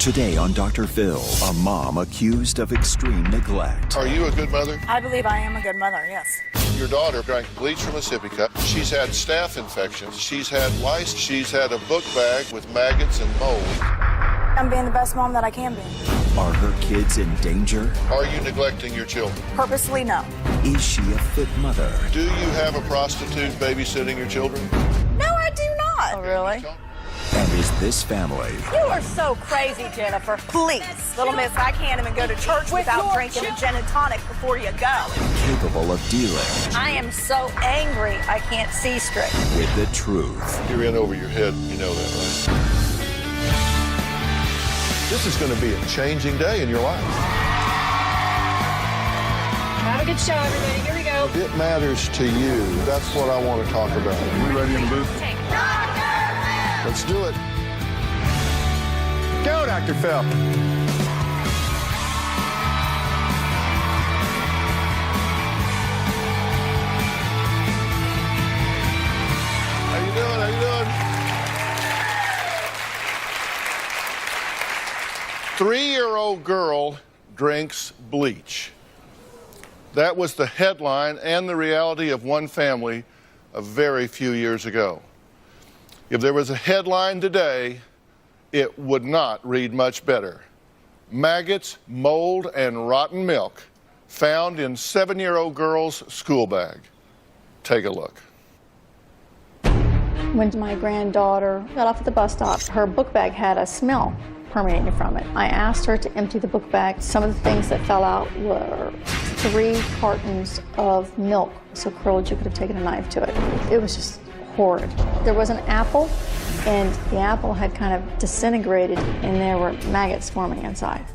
Today on Dr. Phil, a mom accused of extreme neglect. Are you a good mother? I believe I am a good mother, yes. Your daughter drank bleach from a sippy cup. She's had staph infections. She's had lice. She's had a book bag with maggots and mold. I'm being the best mom that I can be. Are her kids in danger? Are you neglecting your children? Purposely, no. Is she a fit mother? Do you have a prostitute babysitting your children? No, I do not. Oh, really? And is this family You are so crazy, Jennifer. Please. Little miss, I can't even go to church without drinking a gin and tonic before you go. capable of dealing I am so angry, I can't see straight. with the truth? You're in over your head. You know that, right? This is going to be a changing day in your life. Have a good show, everybody. Here we go. If it matters to you, that's what I want to talk about. We ready in the booth? Let's do it. Go, Dr. Phil. How you doing? How you doing? 3-year-old girl drinks bleach. That was the headline and the reality of one family a very few years ago. If there was a headline today, it would not read much better. Maggots, mold, and rotten milk found in 7-year-old girl's school bag. Take a look. When my granddaughter got off at the bus stop, her book bag had a smell permeating from it. I asked her to empty the book bag. Some of the things that fell out were 3 cartons of milk, so curled you could have taken a knife to it. It was just horrid. There was an apple, and the apple had kind of disintegrated, and there were maggots forming inside.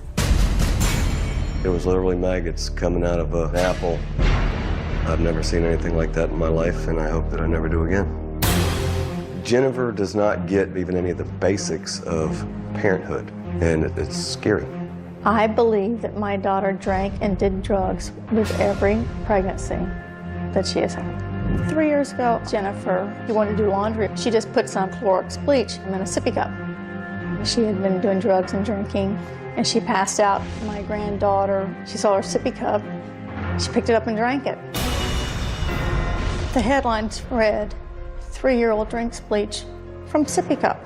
It was literally maggots coming out of an apple. I've never seen anything like that in my life, and I hope that I never do again. Jennifer does not get even any of the basics of parenthood, and it's scary. I believe that my daughter drank and did drugs with every pregnancy that she has had. 3 years ago, Jennifer, who wanted to do laundry, she just put some Clorox bleach in a sippy cup. She had been doing drugs and drinking, and she passed out. My granddaughter, she saw her sippy cup. She picked it up and drank it. The headlines read, 3-year-old drinks bleach from sippy cup.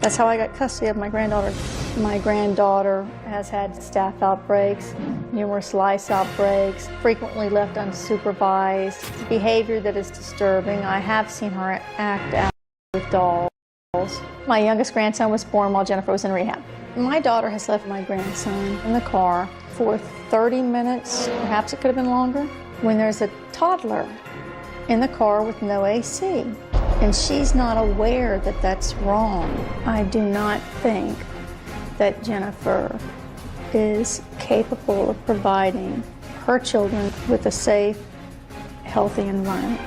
That's how I got custody of my granddaughter. My granddaughter has had staph outbreaks, numerous lice outbreaks, frequently left unsupervised, behavior that is disturbing. I have seen her act out with dolls. My youngest grandson was born while Jennifer was in rehab. My daughter has left my grandson in the car for 30 minutes, perhaps it could have been longer, when there's a toddler in the car with no AC. And she's not aware that that's wrong. I do not think that Jennifer is capable of providing her children with a safe, healthy environment.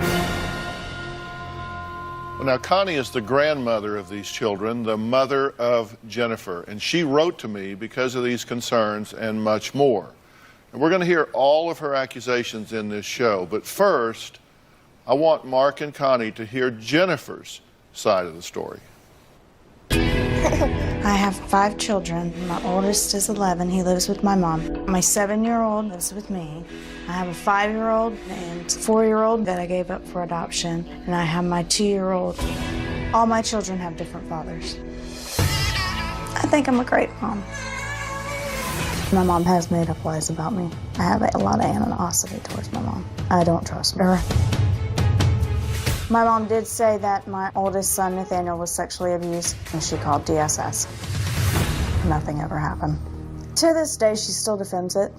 Well, now, Connie is the grandmother of these children, the mother of Jennifer, and she wrote to me because of these concerns and much more. And we're going to hear all of her accusations in this show, but first, I want Mark and Connie to hear Jennifer's side of the story. I have 5 children. My oldest is 11. He lives with my mom. My 7-year-old lives with me. I have a 5-year-old and 4-year-old that I gave up for adoption. And I have my 2-year-old. All my children have different fathers. I think I'm a great mom. My mom has made up lies about me. I have a lot of animosity towards my mom. I don't trust her. My mom did say that my oldest son, Nathaniel, was sexually abused, and she called DSS. Nothing ever happened. To this day, she still defends it.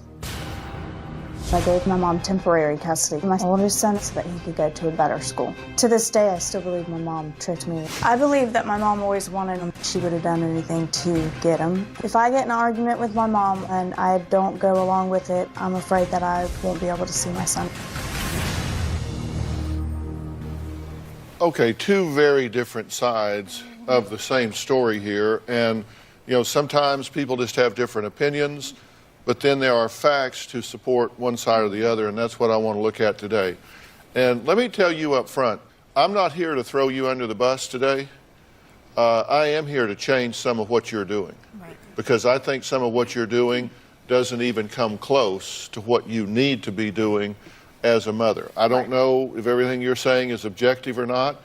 I gave my mom temporary custody. My oldest son so that he could go to a better school. To this day, I still believe my mom tricked me. I believe that my mom always wanted him. She would have done anything to get him. If I get in an argument with my mom and I don't go along with it, I'm afraid that I won't be able to see my son. Okay, 2 very different sides of the same story here, and sometimes people just have different opinions, but then there are facts to support one side or the other, and that's what I want to look at today. And let me tell you up front, I'm not here to throw you under the bus today. I am here to change some of what you're doing. Right. Because I think some of what you're doing doesn't even come close to what you need to be doing as a mother. I don't know if everything you're saying is objective or not,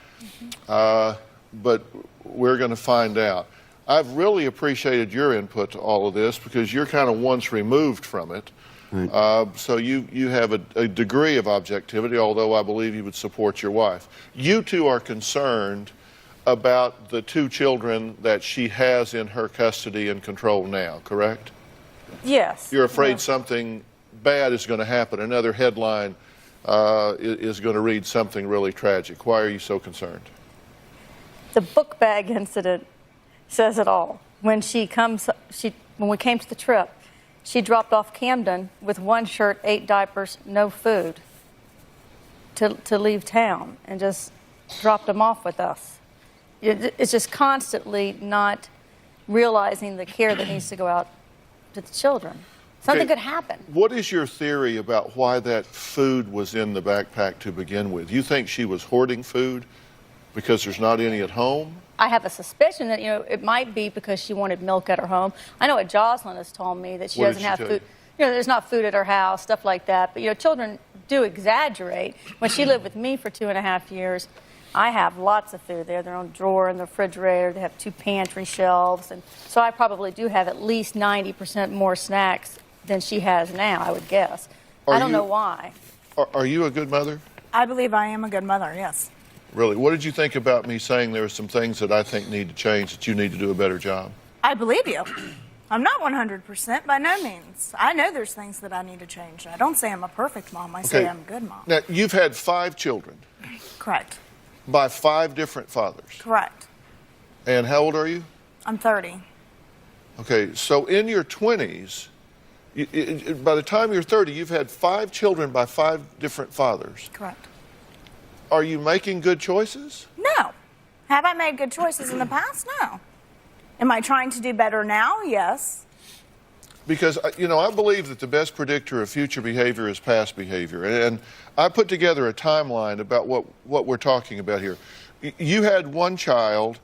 but we're going to find out. I've really appreciated your input to all of this because you're kind of once removed from it. Right. So you have a degree of objectivity, although I believe you would support your wife. You two are concerned about the 2 children that she has in her custody and control now, correct? Yes. You're afraid something bad is going to happen. Another headline is going to read something really tragic. Why are you so concerned? The book bag incident says it all. When when we came to the trip, she dropped off Camden with 1 shirt, 8 diapers, no food to leave town, and just dropped them off with us. It's just constantly not realizing the care that needs to go out to the children. Something could happen. What is your theory about why that food was in the backpack to begin with? You think she was hoarding food because there's not any at home? I have a suspicion that, it might be because she wanted milk at her home. I know what Jocelyn has told me, that she doesn't have food. There's not food at her house, stuff like that. But, children do exaggerate. When she lived with me for 2.5 years, I have lots of food. They have their own drawer in the refrigerator. They have 2 pantry shelves. And so I probably do have at least 90% more snacks than she has now, I would guess. I don't know why. Are you a good mother? I believe I am a good mother, yes. Really? What did you think about me saying there are some things that I think need to change, that you need to do a better job? I believe you. I'm not 100%, by no means. I know there's things that I need to change. I don't say I'm a perfect mom. I say I'm a good mom. Now, you've had 5 children. Correct. By 5 different fathers. Correct. And how old are you? I'm 30. Okay, so in your 20s, by the time you're 30, you've had 5 children by 5 different fathers. Correct. Are you making good choices? No. Have I made good choices in the past? No. Am I trying to do better now? Yes. Because, I believe that the best predictor of future behavior is past behavior. And I put together a timeline about what we're talking about here. You had 1 child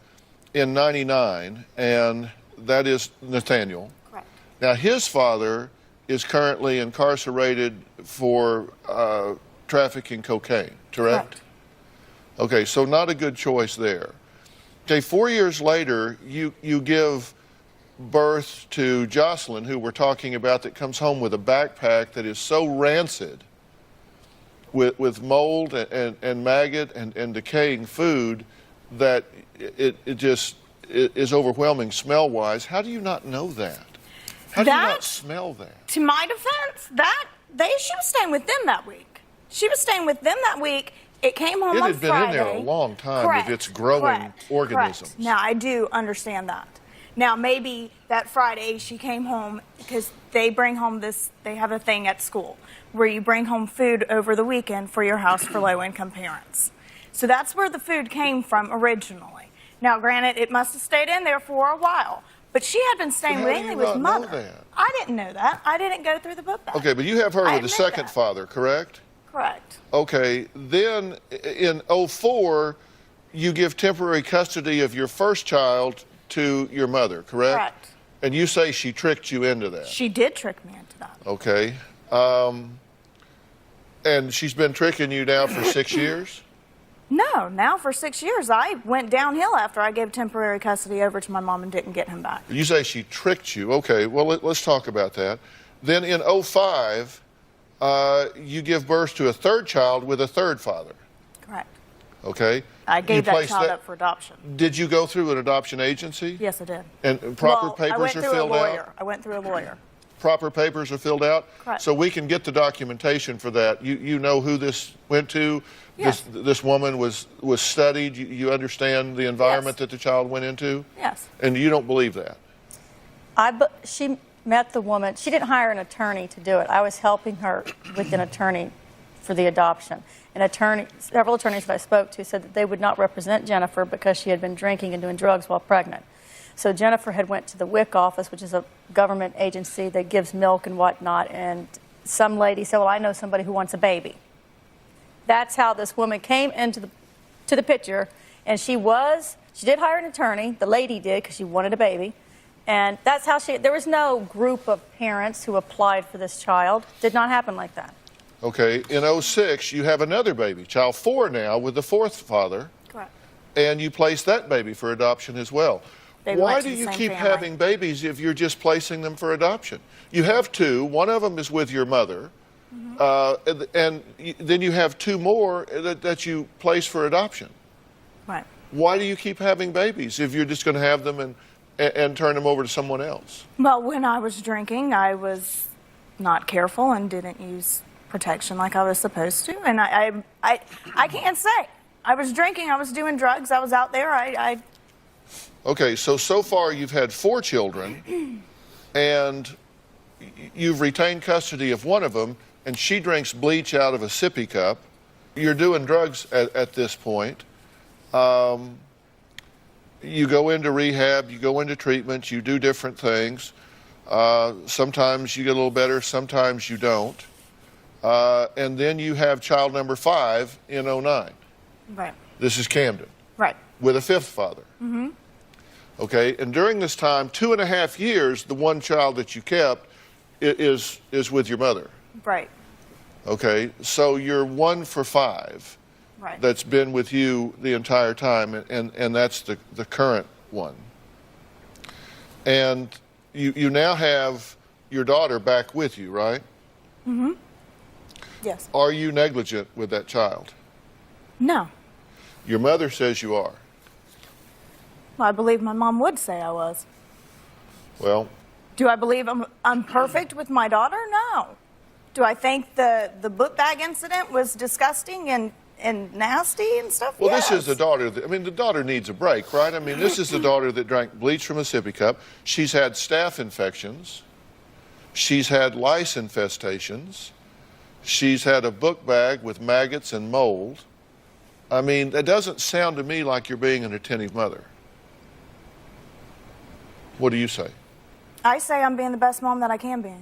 in '99, and that is Nathaniel. Correct. Now, his father is currently incarcerated for trafficking cocaine, correct? Okay, so not a good choice there. Okay, 4 years later, you give birth to Jocelyn, who we're talking about, that comes home with a backpack that is so rancid with mold and maggot and decaying food that it just is overwhelming smell-wise. How do you not know that? How do you not smell that? To my defense, she was staying with them that week. She was staying with them that week. It came home on Friday. It had been in there a long time with its growing organisms. Correct. Now, I do understand that. Now, maybe that Friday she came home because they bring home they have a thing at school where you bring home food over the weekend for your house for low-income parents. So that's where the food came from originally. Now, granted, it must have stayed in there for a while, but she had been staying mainly with Mother. Know that? I didn't know that. I didn't go through the book bag. Okay, but you have her with a second father, correct? Correct. Okay, then in '04, you give temporary custody of your first child to your mother, correct? Correct. And you say she tricked you into that. She did trick me into that. Okay. And she's been tricking you now for 6 years? No, now for 6 years. I went downhill after I gave temporary custody over to my mom and didn't get him back. You say she tricked you. Okay, well, let's talk about that. Then in '05, you give birth to a 3rd child with a 3rd father. Correct. Okay. I gave that child up for adoption. Did you go through an adoption agency? Yes, I did. And proper papers are filled out? I went through a lawyer. Proper papers are filled out? Correct. So we can get the documentation for that. You know who this went to? Yes. This woman was studied? You understand the environment that the child went into? Yes. And you don't believe that? She met the woman. She didn't hire an attorney to do it. I was helping her with an attorney for the adoption. Several attorneys that I spoke to said that they would not represent Jennifer because she had been drinking and doing drugs while pregnant. So Jennifer had went to the WIC office, which is a government agency that gives milk and whatnot, and some lady said, well, I know somebody who wants a baby. That's how this woman came into the picture, And she did hire an attorney, the lady did, because she wanted a baby. And that's how there was no group of parents who applied for this child. Did not happen like that. Okay, in 06, you have another baby, child 4 now, with the 4th father. Correct. And you place that baby for adoption as well. Why do you keep having babies if you're just placing them for adoption? You have 2. One of them is with your mother. And then you have 2 more that you place for adoption. Right. Why do you keep having babies if you're just going to have them and turn them over to someone else? Well, when I was drinking, I was not careful and didn't use protection like I was supposed to. And I can't say. I was drinking, I was doing drugs, I was out there, Okay, so far you've had 4 children, and you've retained custody of one of them, and she drinks bleach out of a sippy cup. You're doing drugs at this point. You go into rehab, you go into treatment, you do different things. Sometimes you get a little better, sometimes you don't. And then you have child number 5 in 09. Right. This is Camden. Right. With a 5th father. Mm-hmm. Okay, and during this time, 2.5 years, the one child that you kept is with your mother. Right. Okay, so you're 1 for 5. Right. That's been with you the entire time, and that's the current one. And you now have your daughter back with you, right? Mm-hmm. Yes. Are you negligent with that child? No. Your mother says you are. Well, I believe my mom would say I was. Well, do I believe I'm perfect with my daughter? No. Do I think the book bag incident was disgusting and nasty and stuff? well, yes. This is the daughter. The daughter needs a break, right? This is the daughter that drank bleach from a sippy cup. She's had staph infections. She's had lice infestations. She's had a book bag with maggots and mold. That doesn't sound to me like you're being an attentive mother. What do you say? I say I'm being the best mom that I can be.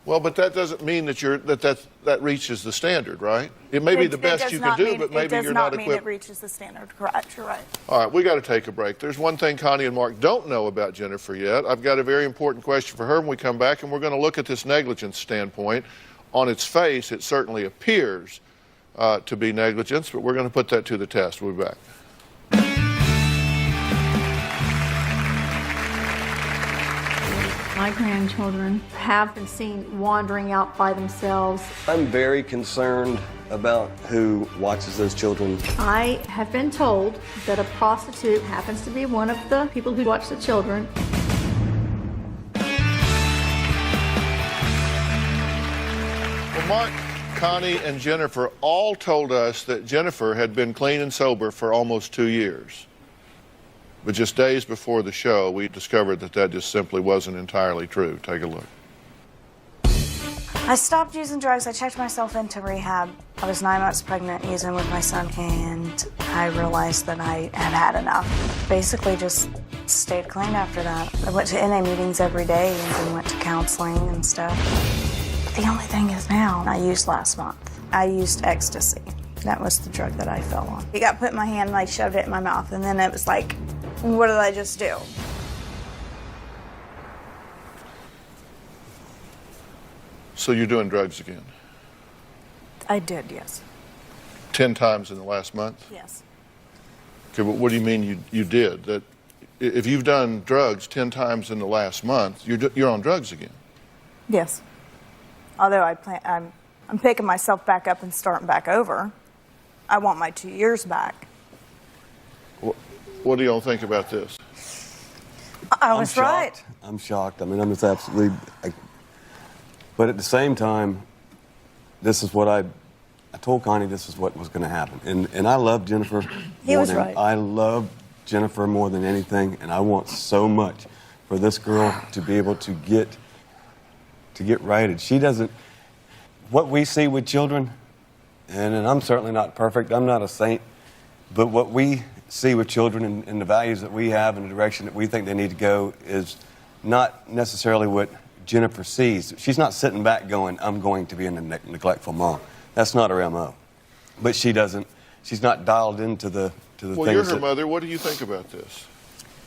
Well, but that doesn't mean that that reaches the standard, right? It may be the best you can do, but maybe you're not equipped. It does not mean it reaches the standard. Correct, you're right. All right, we got to take a break. There's one thing Connie and Mark don't know about Jennifer yet. I've got a very important question for her when we come back, and we're going to look at this negligence standpoint. On its face, it certainly appears to be negligence, but we're going to put that to the test. We'll be back. My grandchildren have been seen wandering out by themselves. I'm very concerned about who watches those children. I have been told that a prostitute happens to be one of the people who watch the children. Well, Mark, Connie, and Jennifer all told us that Jennifer had been clean and sober for almost 2 years. But just days before the show, we discovered that just simply wasn't entirely true. Take a look. I stopped using drugs. I checked myself into rehab. I was 9 months pregnant using with my son, and I realized that I had had enough. Basically just stayed clean after that. I went to NA meetings every day and then went to counseling and stuff. The only thing is now, I used last month. I used ecstasy. That was the drug that I fell on. It got put in my hand and I shoved it in my mouth, and then it was like, what did I just do? So you're doing drugs again? I did, yes. 10 times in the last month? Yes. Okay, but what do you mean you did? That if you've done drugs 10 times in the last month, you're on drugs again? Yes. Although I'm picking myself back up and starting back over. I want my 2 years back. What do y'all think about this? I was right. I'm shocked. I'm just absolutely... But at the same time, this is what I told Connie this is what was going to happen. And I love Jennifer. He was right. I love Jennifer more than anything, and I want so much for this girl to be able to get righted. She doesn't... What we see with children, and I'm certainly not perfect, I'm not a saint, but what we see with children and the values that we have and the direction that we think they need to go is not necessarily what Jennifer sees. She's not sitting back going, I'm going to be a neglectful mom. That's not her MO. But she doesn't she's not dialed into the Well, things you're her that- mother. What do you think about this?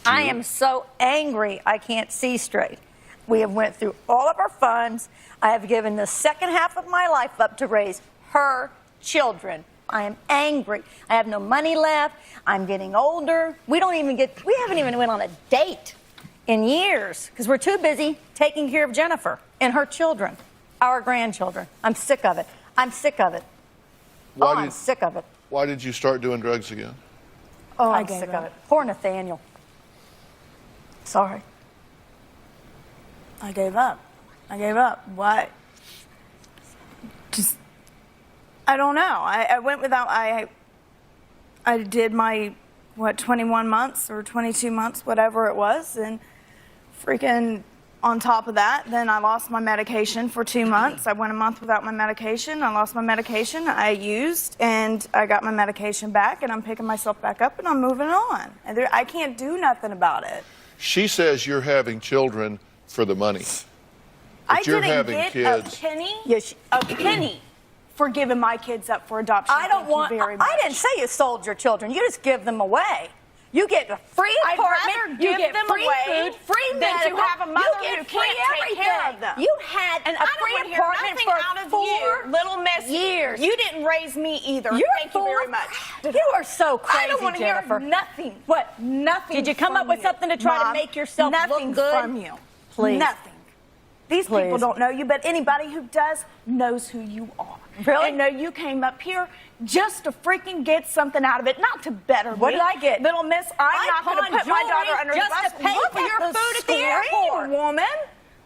I am so angry I can't see straight. We have went through all of our funds. I have given the second half of my life up to raise her children. I am angry. I have no money left. I'm getting older. We haven't even went on a date in years because we're too busy taking care of Jennifer and her children, our grandchildren. I'm sick of it. I'm sick of it. I'm sick of it. Why did you start doing drugs again? Oh, I'm sick of it. Poor Nathaniel. Sorry. I gave up. I gave up. Why? Just, I don't know. I went without, I did my, 21 months or 22 months, whatever it was, and freaking on top of that, then I lost my medication for 2 months. I went a month without my medication. I lost my medication. I used, and I got my medication back, and I'm picking myself back up, and I'm moving on. And I can't do nothing about it. She says you're having children for the money. I you're didn't having get kids. a penny for giving my kids up for adoption. I don't want. I didn't say you sold your children. You just give them away. You get a free apartment. You get free food, free medical. Than to have a mother who can't take care of them. You had a free apartment for 4 little miss. years. You didn't raise me either. You're Thank you very much. You are so crazy, I don't want to Jennifer. hear nothing. What? Nothing. Did you come up with something to try to make yourself nothing look good? from you. Please. Nothing. These people don't know you, but anybody who does knows who you are. Really? And know you came up here just to freaking get something out of it, not to better me. What did I get? Little miss, I'm not going to pawned put my daughter jewelry under just the bus. to pay Look for at your the food at the screen, airport. woman.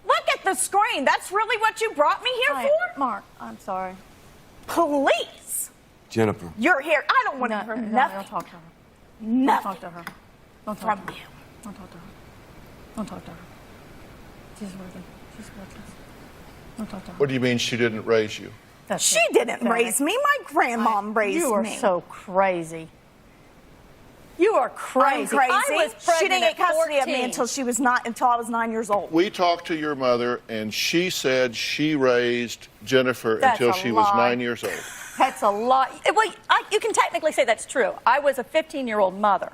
Look at the screen. That's really what you brought me here for? Mark, I'm sorry. Police. Jennifer. You're here. I don't want to hear nothing. Don't talk to her. Nothing. Don't talk to her. Don't talk From to her. you. Don't talk to her. Don't talk to her. She's worthless. She's worthless. Don't talk to her. What do you mean she didn't raise you? She didn't raise me. My grandmom raised me. You are so crazy. You are crazy. I'm crazy. I was She pregnant didn't get at custody of me 14. until I was 9 years old. We talked to your mother, and she said she raised Jennifer That's until a she was lie. 9 years old. That's a lot. Well, you can technically say that's true. I was a 15-year-old mother.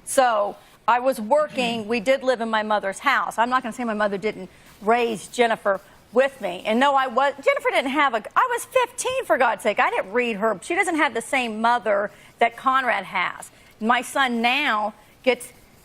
So I was working. We did live in my mother's house. I'm not going to say my mother didn't raise Jennifer with me. And no, Jennifer didn't have I was 15, for God's sake. I didn't read her. She doesn't have the same mother that Conrad has. My son now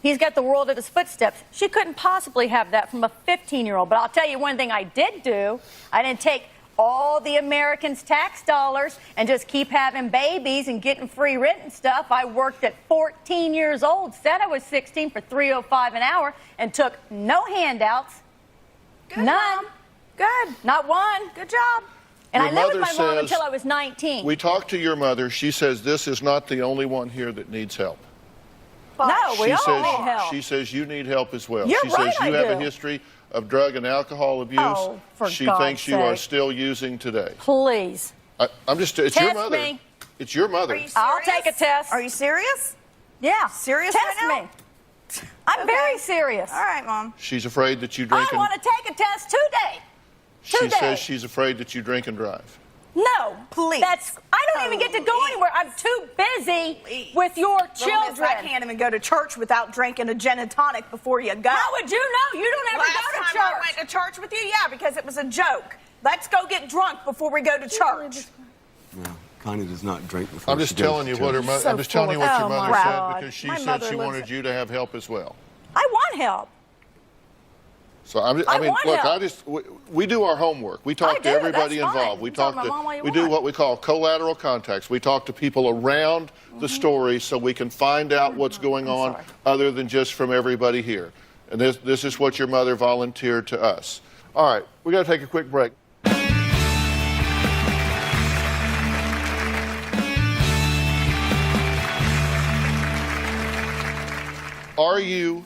he's got the world at his footsteps. She couldn't possibly have that from a 15-year-old. But I'll tell you one thing I did do. I didn't take all the Americans' tax dollars and just keep having babies and getting free rent and stuff. I worked at 14 years old, said I was 16 for $3.05 an hour, and took no handouts. Good, None. Mom. Good. Not one. Good job. And Your I lived with my mother mom says- until I was 19. We talked to your mother. She says this is not the only one here that needs help. No, we all says, need help. She says you need help as well. You're she right, says you I have a do. history of drug and alcohol abuse. Oh, for she God's thinks you are sake. still using today. Please. I'm just, it's Test your mother. me. It's your mother. Are you I'll serious? take a test. Are you serious? Yeah. Serious Test right now? me. I'm very serious. All right, Mom. She's afraid that you drink I want to take a test today. She today. says she's afraid that you drink and drive. No, Please. I don't even get to go anywhere. I'm too busy with your Little children. miss, I can't even go to church without drinking a gin and tonic before you go. How would you know? You don't ever Last go to time church. I went to church with you, yeah, because it was a joke. Let's go get drunk before we go to church. No, Connie does not drink before I'm just she goes telling to you what her church. mother. So I'm just telling you full what of- your oh, mother my said God. because she My said mother she lives- wanted you to have help as well. I want help. So I mean, want look, help. we do our homework. We talk to do, everybody that's fine. involved. We You talk talk to to my mom all you we do want. what we call collateral contacts. We talk to people around the story so we can find out what's going on sorry. other than just from everybody here. And this is what your mother volunteered to us. All right, we got to take a quick break. Are you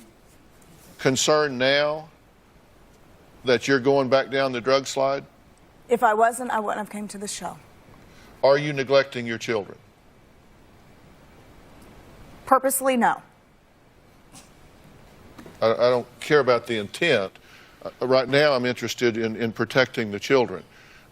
concerned now that you're going back down the drug slide? If I wasn't, I wouldn't have came to the show. Are you neglecting your children? Purposely, no. I don't care about the intent. Right now, I'm interested in protecting the children.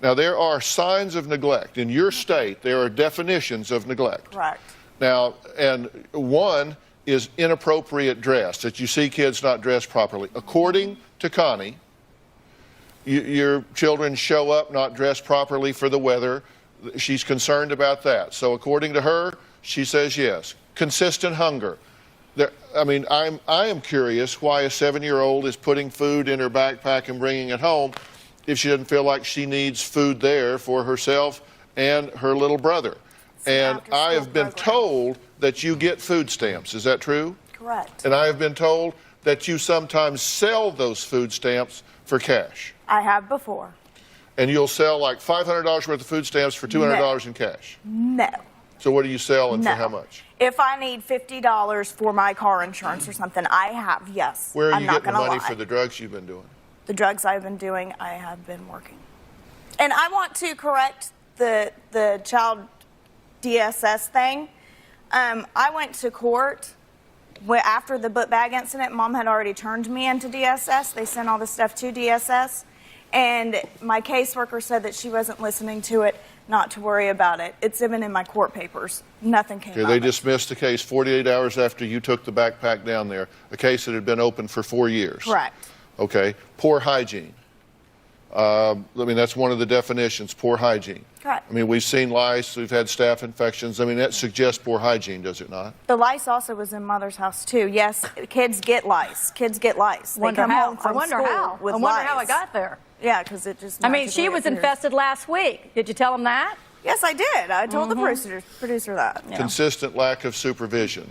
Now, there are signs of neglect. In your state, there are definitions of neglect. Correct. Now, and one is inappropriate dress, that you see kids not dressed properly. According to Connie, your children show up not dressed properly for the weather. She's concerned about that. So according to her, she says yes. Consistent hunger. I am curious why a 7-year-old is putting food in her backpack and bringing it home if she doesn't feel like she needs food there for herself and her little brother. And I have been told that you get food stamps. Is that true? Correct. And I have been told that you sometimes sell those food stamps for cash. I have before. And you'll sell like $500 worth of food stamps for $200 in cash? No. So what do you sell and No. for how much? If I need $50 for my car insurance or something, I have, yes. Where are I'm you not getting the gonna money lie. for the drugs you've been doing? The drugs I've been doing, I have been working. And I want to correct the child DSS thing. I went to court after the book bag incident. Mom had already turned me into DSS. They sent all the stuff to DSS. And my caseworker said that she wasn't listening to it, not to worry about it. It's even in my court papers. Nothing came of They it. dismissed the case 48 hours after you took the backpack down there, a case that had been open for 4 years. Correct. Okay. Poor hygiene. That's one of the definitions, poor hygiene. Correct. We've seen lice, we've had staph infections. That suggests poor hygiene, does it not? The lice also was in Mother's house, too. Yes, kids get lice. Kids get lice. They come home from school with I wonder lice. how it got there. Yeah, because it just... she was infested last week. Did you tell them that? Yes, I did. I told the producer that. Yeah. Consistent lack of supervision.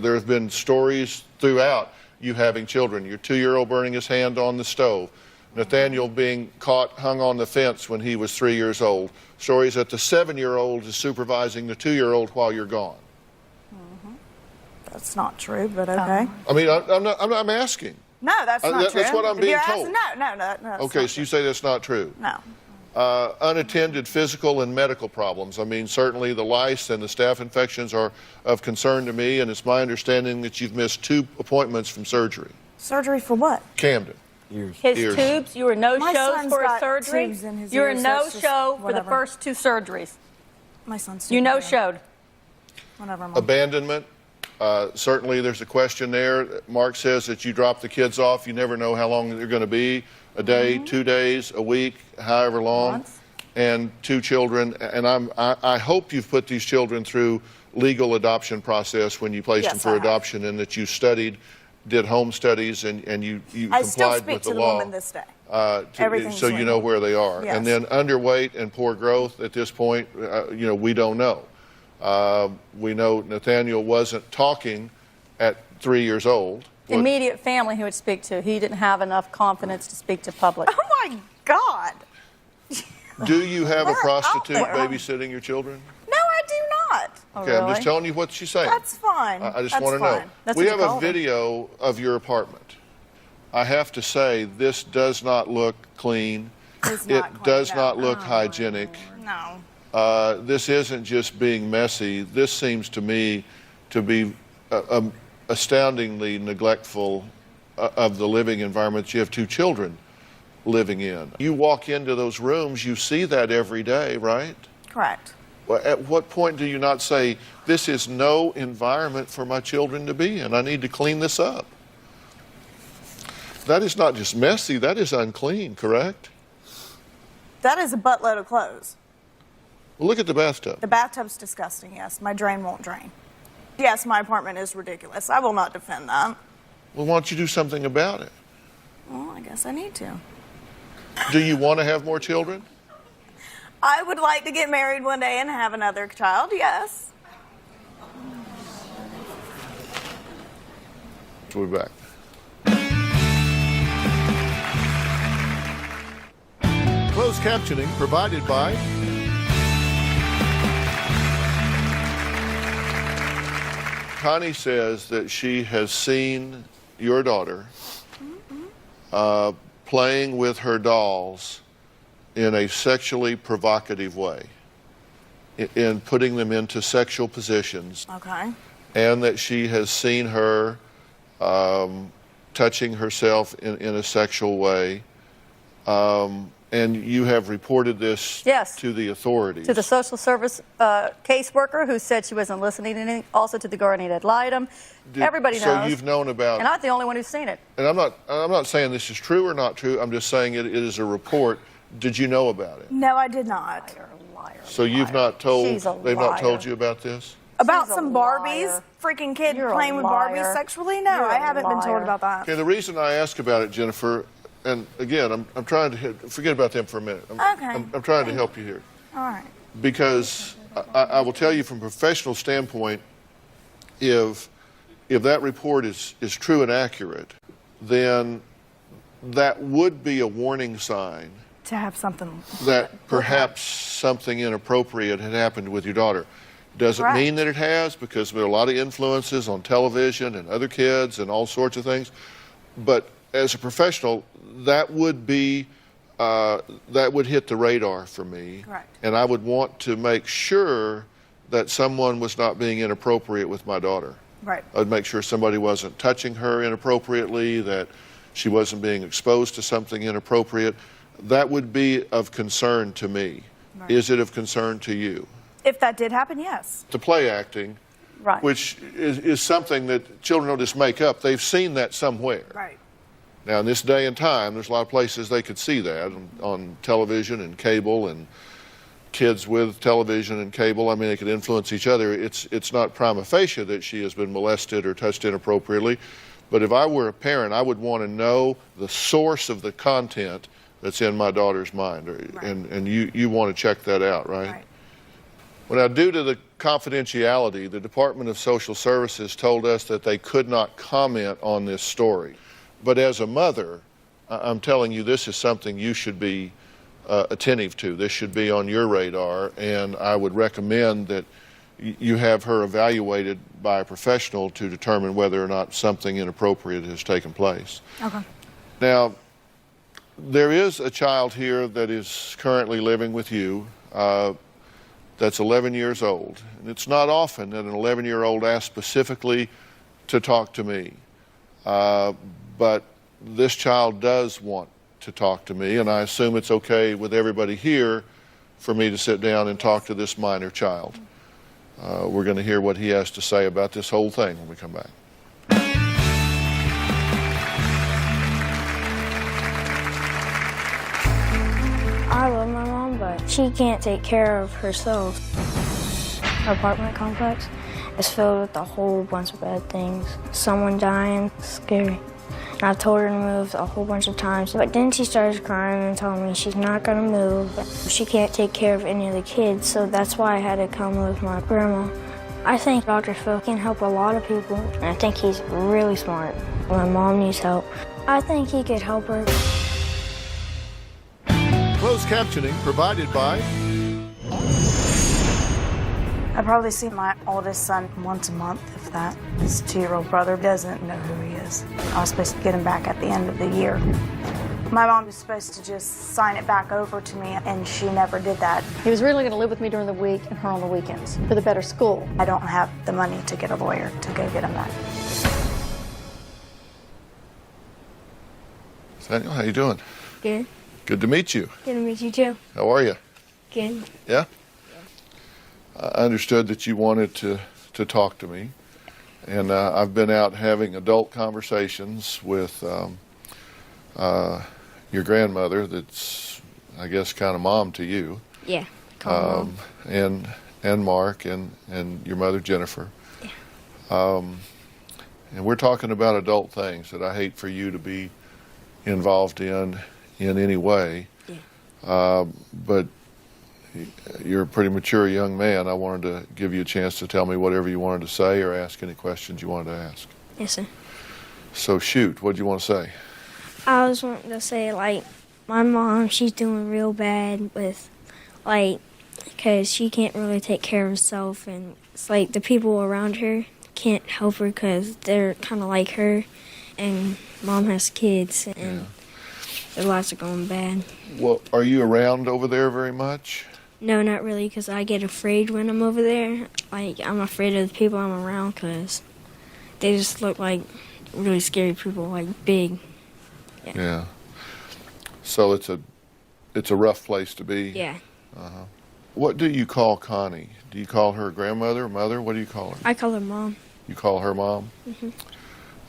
There have been stories throughout you having children. Your 2-year-old burning his hand on the stove. Nathaniel being caught hung on the fence when he was 3 years old. Stories that the 7-year-old is supervising the 2-year-old while you're gone. That's not true, but okay. I'm asking. No, that's not true. That's what I'm If being you're told. asking- No, that's Okay, not so you say that's not true. No. Unattended physical and medical problems. Certainly the lice and the staph infections are of concern to me, and it's my understanding that you've missed 2 appointments from surgery. Surgery for what? Camden. His Ears. tubes, you were no My shows son's for a got surgery. tubes in his You were ears, no that's just show for the whatever. first 2 surgeries. My son's You no stupid. showed. Whatever, Mom. Abandonment. Certainly there's a question there. Mark says that you drop the kids off. You never know how long they're going to be, a day, 2 days, a week, however long. Months. And 2 children. And I hope you've put these children through legal adoption process when you placed them Yes, for I have. adoption, and that you studied, did home studies, and you I still complied speak with to the the law. woman this day. Everything's So you know legal. where they are. Yes. And then underweight and poor growth at this point, we don't know. We know Nathaniel wasn't talking at 3 years old. Immediate family he would speak to. He didn't have enough confidence to speak to public. Oh, my God. Do you have a We're out prostitute there. babysitting your children? No, I do not. Oh, Okay, I'm really? just telling you what she's saying. That's fine. I just That's want to know. fine. That's We what have you a called her. video of your apartment. I have to say, this does not look clean. It's It not clean, does no. not look hygienic. No. This isn't just being messy. This seems to me to be astoundingly neglectful of the living environment you have 2 children living in. You walk into those rooms, you see that every day, right? Correct. Well, at what point do you not say, this is no environment for my children to be in? I need to clean this up. That is not just messy, that is unclean, correct? That is a buttload of clothes. Well, look at the bathtub. The bathtub's disgusting, yes. My drain won't drain. Yes, my apartment is ridiculous. I will not defend that. Well, why don't you do something about it? Well, I guess I need to. Do you want to have more children? I would like to get married one day and have another child, yes. We'll be back. Closed captioning provided by Connie says that she has seen your daughter playing with her dolls in a sexually provocative way, in putting them into sexual positions, Okay. and that she has seen her touching herself in a sexual way, and And you have reported this Yes. to the authorities? To the social service caseworker who said she wasn't listening to anything, also to the guardian that lied to him. Everybody knows. So you've known about... And I'm not the only one who's seen it. And I'm not saying this is true or not true. I'm just saying it is a report. Did you know about it? No, I did not. Liar, So you've not told... She's a They've not liar. told you about this? About She's a some liar. Barbies? Freaking kid You're a playing with liar. Barbies sexually? No, You're I a haven't been told liar. about that. Okay, the reason I ask about it, Jennifer, and again, I'm trying to forget about them for a minute. I'm trying to help you here. All right. Because I will tell you from a professional standpoint, if that report is true and accurate, then that would be a warning sign To have something. that perhaps something inappropriate had happened with your daughter. Doesn't Correct. mean that it has, because there are a lot of influences on television and other kids and all sorts of things. But as a professional, that would be that would hit the radar for me. Correct. And I would want to make sure that someone was not being inappropriate with my daughter. Right. I'd make sure somebody wasn't touching her inappropriately, that she wasn't being exposed to something inappropriate. That would be of concern to me. Right. Is it of concern to you? If that did happen, yes. The play acting, Right. which is something that children don't just make up. They've seen that somewhere. Right. Now, in this day and time, there's a lot of places they could see that on television and cable, and kids with television and cable, I mean, they could influence each other. It's not prima facie that she has been molested or touched inappropriately, but if I were a parent, I would want to know the source of the content that's in my daughter's mind, Right. and you want to check that out, right? Right. Well, now, due to the confidentiality, the Department of Social Services told us that they could not comment on this story. But as a mother, I'm telling you, this is something you should be attentive to. This should be on your radar, and I would recommend that you have her evaluated by a professional to determine whether or not something inappropriate has taken place. Okay. Now, there is a child here that is currently living with you that's 11 years old. And it's not often that an 11-year-old asks specifically to talk to me. But this child does want to talk to me, and I assume it's okay with everybody here for me to sit down and talk to this minor child. We're going to hear what he has to say about this whole thing when we come back. I love my mom, but she can't take care of herself. Her apartment complex is filled with a whole bunch of bad things. Someone dying, scary. And I've told her to move a whole bunch of times, but then she started crying and telling me she's not gonna move. She can't take care of any of the kids, so that's why I had to come with my grandma. I think Dr. Phil can help a lot of people, and I think he's really smart. My mom needs help. I think he could help her. Closed captioning provided by... I probably see my oldest son once a month, if that. His 2-year-old brother doesn't know who he is. I was supposed to get him back at the end of the year. My mom was supposed to just sign it back over to me, and she never did that. He was really going to live with me during the week and her on the weekends for the better school. I don't have the money to get a lawyer to go get him back. Daniel, how you doing? Good. Good to meet you. Good to meet you too. How are you? Good. Yeah? I understood that you wanted to talk to me, and I've been out having adult conversations with your grandmother that's, I guess, kind of mom to you. Yeah. Call Mom. And Mark and your mother Jennifer. Yeah. And we're talking about adult things that I hate for you to be involved in any way. Yeah. But you're a pretty mature young man. I wanted to give you a chance to tell me whatever you wanted to say or ask any questions you wanted to ask. Yes, sir. So shoot, what do you want to say? I was wanting to say, like, my mom, she's doing real bad with, like, because she can't really take care of herself, and it's like the people around her can't help her because they're kind of like her, and mom has kids, and their lives are going bad. Well, are you around over there very much? No, not really, because I get afraid when I'm over there. Like, I'm afraid of the people I'm around because they just look like really scary people, like big. Yeah. So it's it's a rough place to be. Yeah. What do you call Connie? Do you call her grandmother, mother? What do you call her? I call her Mom. You call her Mom?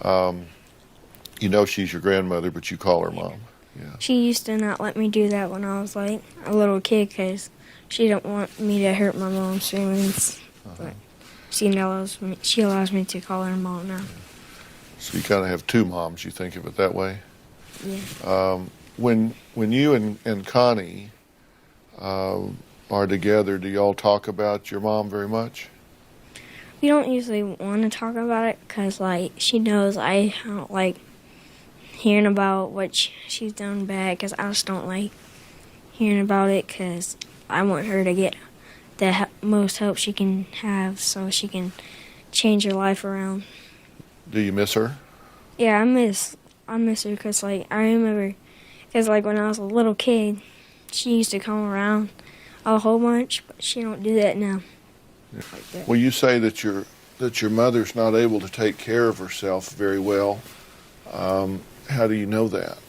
You know she's your grandmother, but you call her Mom. Yeah. She used to not let me do that when I was like a little kid because she didn't want me to hurt my mom's feelings. But she allows me to call her Mom now. So you kind of have two moms, you think of it that way? Yeah. When you and Connie are together, do y'all talk about your mom very much? We don't usually want to talk about it because, like, she knows I don't like hearing about what she's done bad because I just don't like hearing about it because I want her to get the most help she can have so she can change her life around. Do you miss her? Yeah, I miss her because, like, I remember, because, like, when I was a little kid, she used to come around a whole bunch, but she don't do that now. Like that. Well, you say that your mother's not able to take care of herself very well. How do you know that?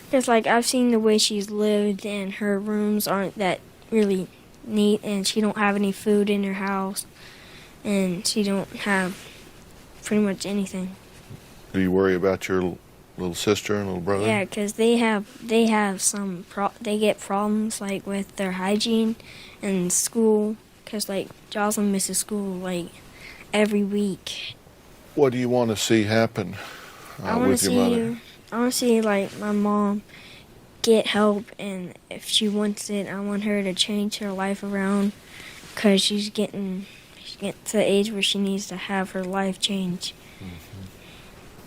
Because, like, I've seen the way she's lived, and her rooms aren't that really neat, and she don't have any food in her house, and she don't have pretty much anything. Do you worry about your little sister and little brother? Yeah, because they get problems, like, with their hygiene and school, because, like, Jocelyn misses school, like, every week. What do you want to see happen with your mother? I want to see, like, my mom get help, and if she wants it, I want her to change her life around, because she's getting to the age where she needs to have her life change.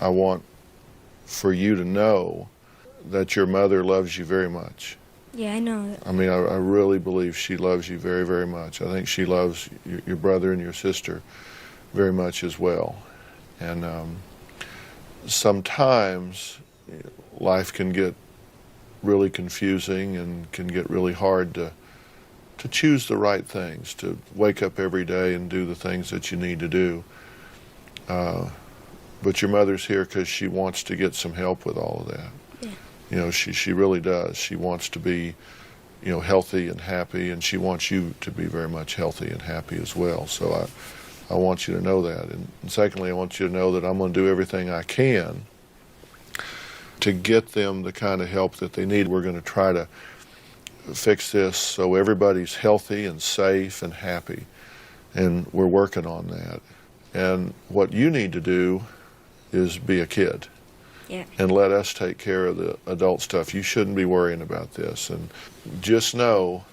I want for you to know that your mother loves you very much. Yeah, I know that. I mean, I really believe she loves you very, very much. I think she loves your brother and your sister very much as well. And sometimes life can get really confusing and can get really hard to choose the right things, to wake up every day and do the things that you need to do. But your mother's here because she wants to get some help with all of that. Yeah. You know, she really does. She wants to be, you know, healthy and happy, and she wants you to be very much healthy and happy as well. So I want you to know that. And secondly, I want you to know that I'm going to do everything I can to get them the kind of help that they need. We're going to try to fix this so everybody's healthy and safe and happy. And we're working on that. And what you need to do is be a kid. Yeah. And let us take care of the adult stuff. You shouldn't be worrying about this. And just know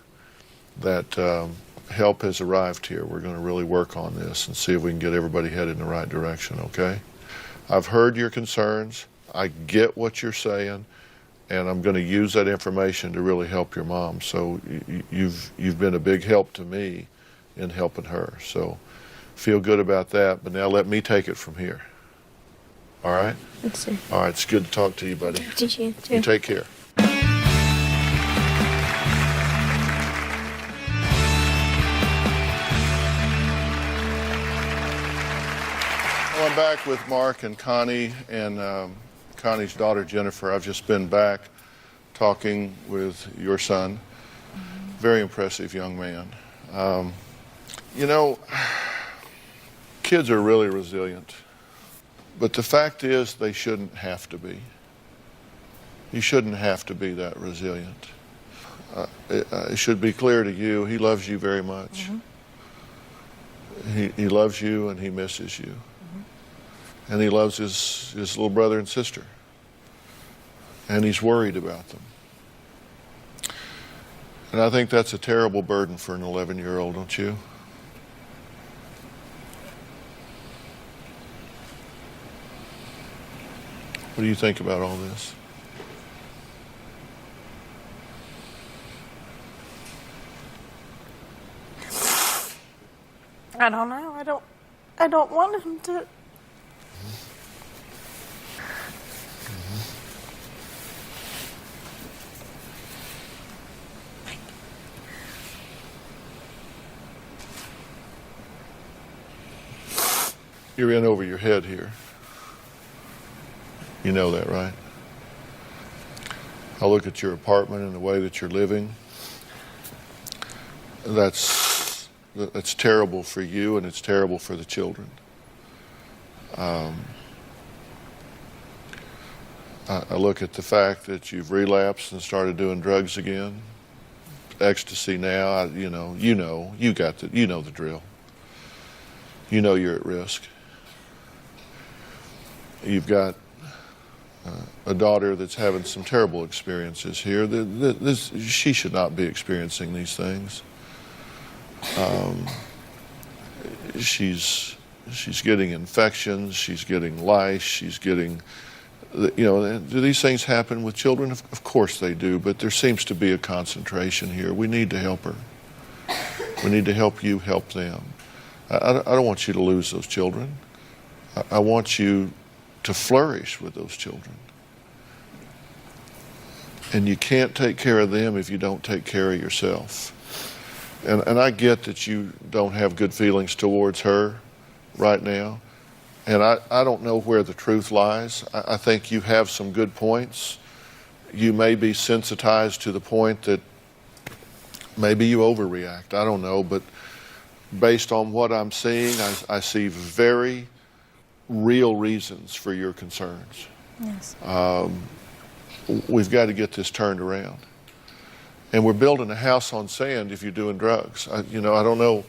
that help has arrived here. We're going to really work on this and see if we can get everybody headed in the right direction, okay? I've heard your concerns. I get what you're saying, and I'm going to use that information to really help your mom. So you've been a big help to me in helping her. So feel good about that, but now let me take it from here. All right? Let's see. All right, it's good to talk to you, buddy. Did you too? You take care. Well, I'm back with Mark and Connie and Connie's daughter, Jennifer. I've just been back talking with your son. Very impressive young man. You know, kids are really resilient. But the fact is, they shouldn't have to be. You shouldn't have to be that resilient. It should be clear to you, he loves you very much. He loves you and he misses you. And he loves his little brother and sister. And he's worried about them. And I think that's a terrible burden for an 11-year-old, don't you? What do you think about all this? I don't know. I don't want him to. You're in over your head here. You know that, right? I look at your apartment and the way that you're living. That's terrible for you, and it's terrible for the children. I look at the fact that you've relapsed and started doing drugs again. Ecstasy now, you know the drill. You know you're at risk. You've got a daughter that's having some terrible experiences here. She should not be experiencing these things. She's getting infections. She's getting lice. She's getting, do these things happen with children? Of course they do, but there seems to be a concentration here. We need to help her. We need to help you help them. I don't want you to lose those children. I want you to flourish with those children. And you can't take care of them if you don't take care of yourself. And I get that you don't have good feelings towards her right now. And I don't know where the truth lies. I think you have some good points. You may be sensitized to the point that maybe you overreact. I don't know. But based on what I'm seeing, I see very real reasons for your concerns. Yes. We've got to get this turned around. And we're building a house on sand if you're doing drugs. I don't know.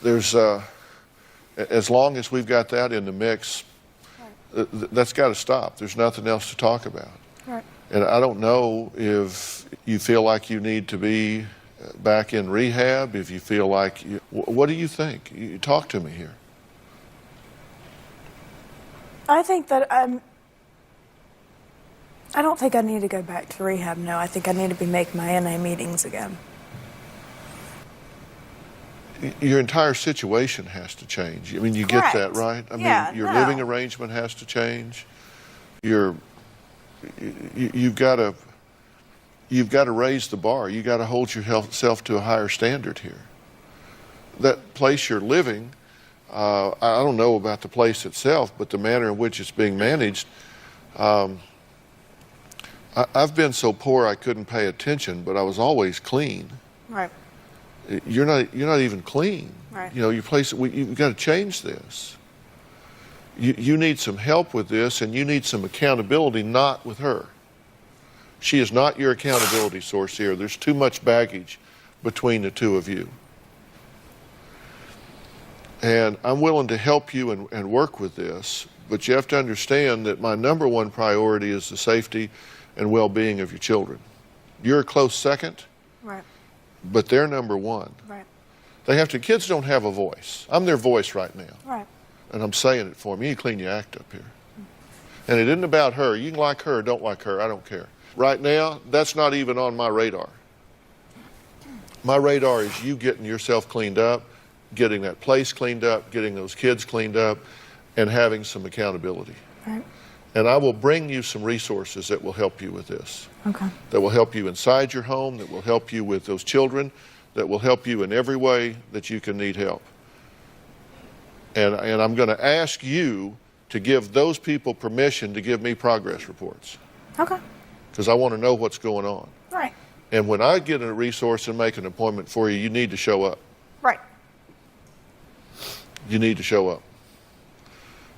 There's, as long as we've got that in the mix, that's got to stop. There's nothing else to talk about. Right. And I don't know if you feel like you need to be back in rehab, if you feel like, what do you think? You talk to me here. I think that I don't think I need to go back to rehab, no. I think I need to be making my NA meetings again. Your entire situation has to change. I mean, you Correct. get that, right? I mean, your no. living arrangement has to change. You've got to raise the bar. You've got to hold yourself to a higher standard here. That place you're living, I don't know about the place itself, but the manner in which it's being managed, I've been so poor I couldn't pay attention, but I was always clean. Right. You're not even clean. Right. Your place. You've got to change this. You need some help with this, and you need some accountability, not with her. She is not your accountability source here. There's too much baggage between the two of you. And I'm willing to help you and work with this, but you have to understand that my number one priority is the safety and well-being of your children. You're a close second, Right. but they're number one. Right. Kids don't have a voice. I'm their voice right now. Right. And I'm saying it for them. You need to clean your act up here. And it isn't about her. You can like her or don't like her. I don't care. Right now, that's not even on my radar. My radar is you getting yourself cleaned up, getting that place cleaned up, getting those kids cleaned up, and having some accountability. Right. And I will bring you some resources that will help you with this. Okay. That will help you inside your home, that will help you with those children, that will help you in every way that you can need help. And I'm going to ask you to give those people permission to give me progress reports. Okay. Because I want to know what's going on. Right. And when I get a resource and make an appointment for you, you need to show up. Right. You need to show up.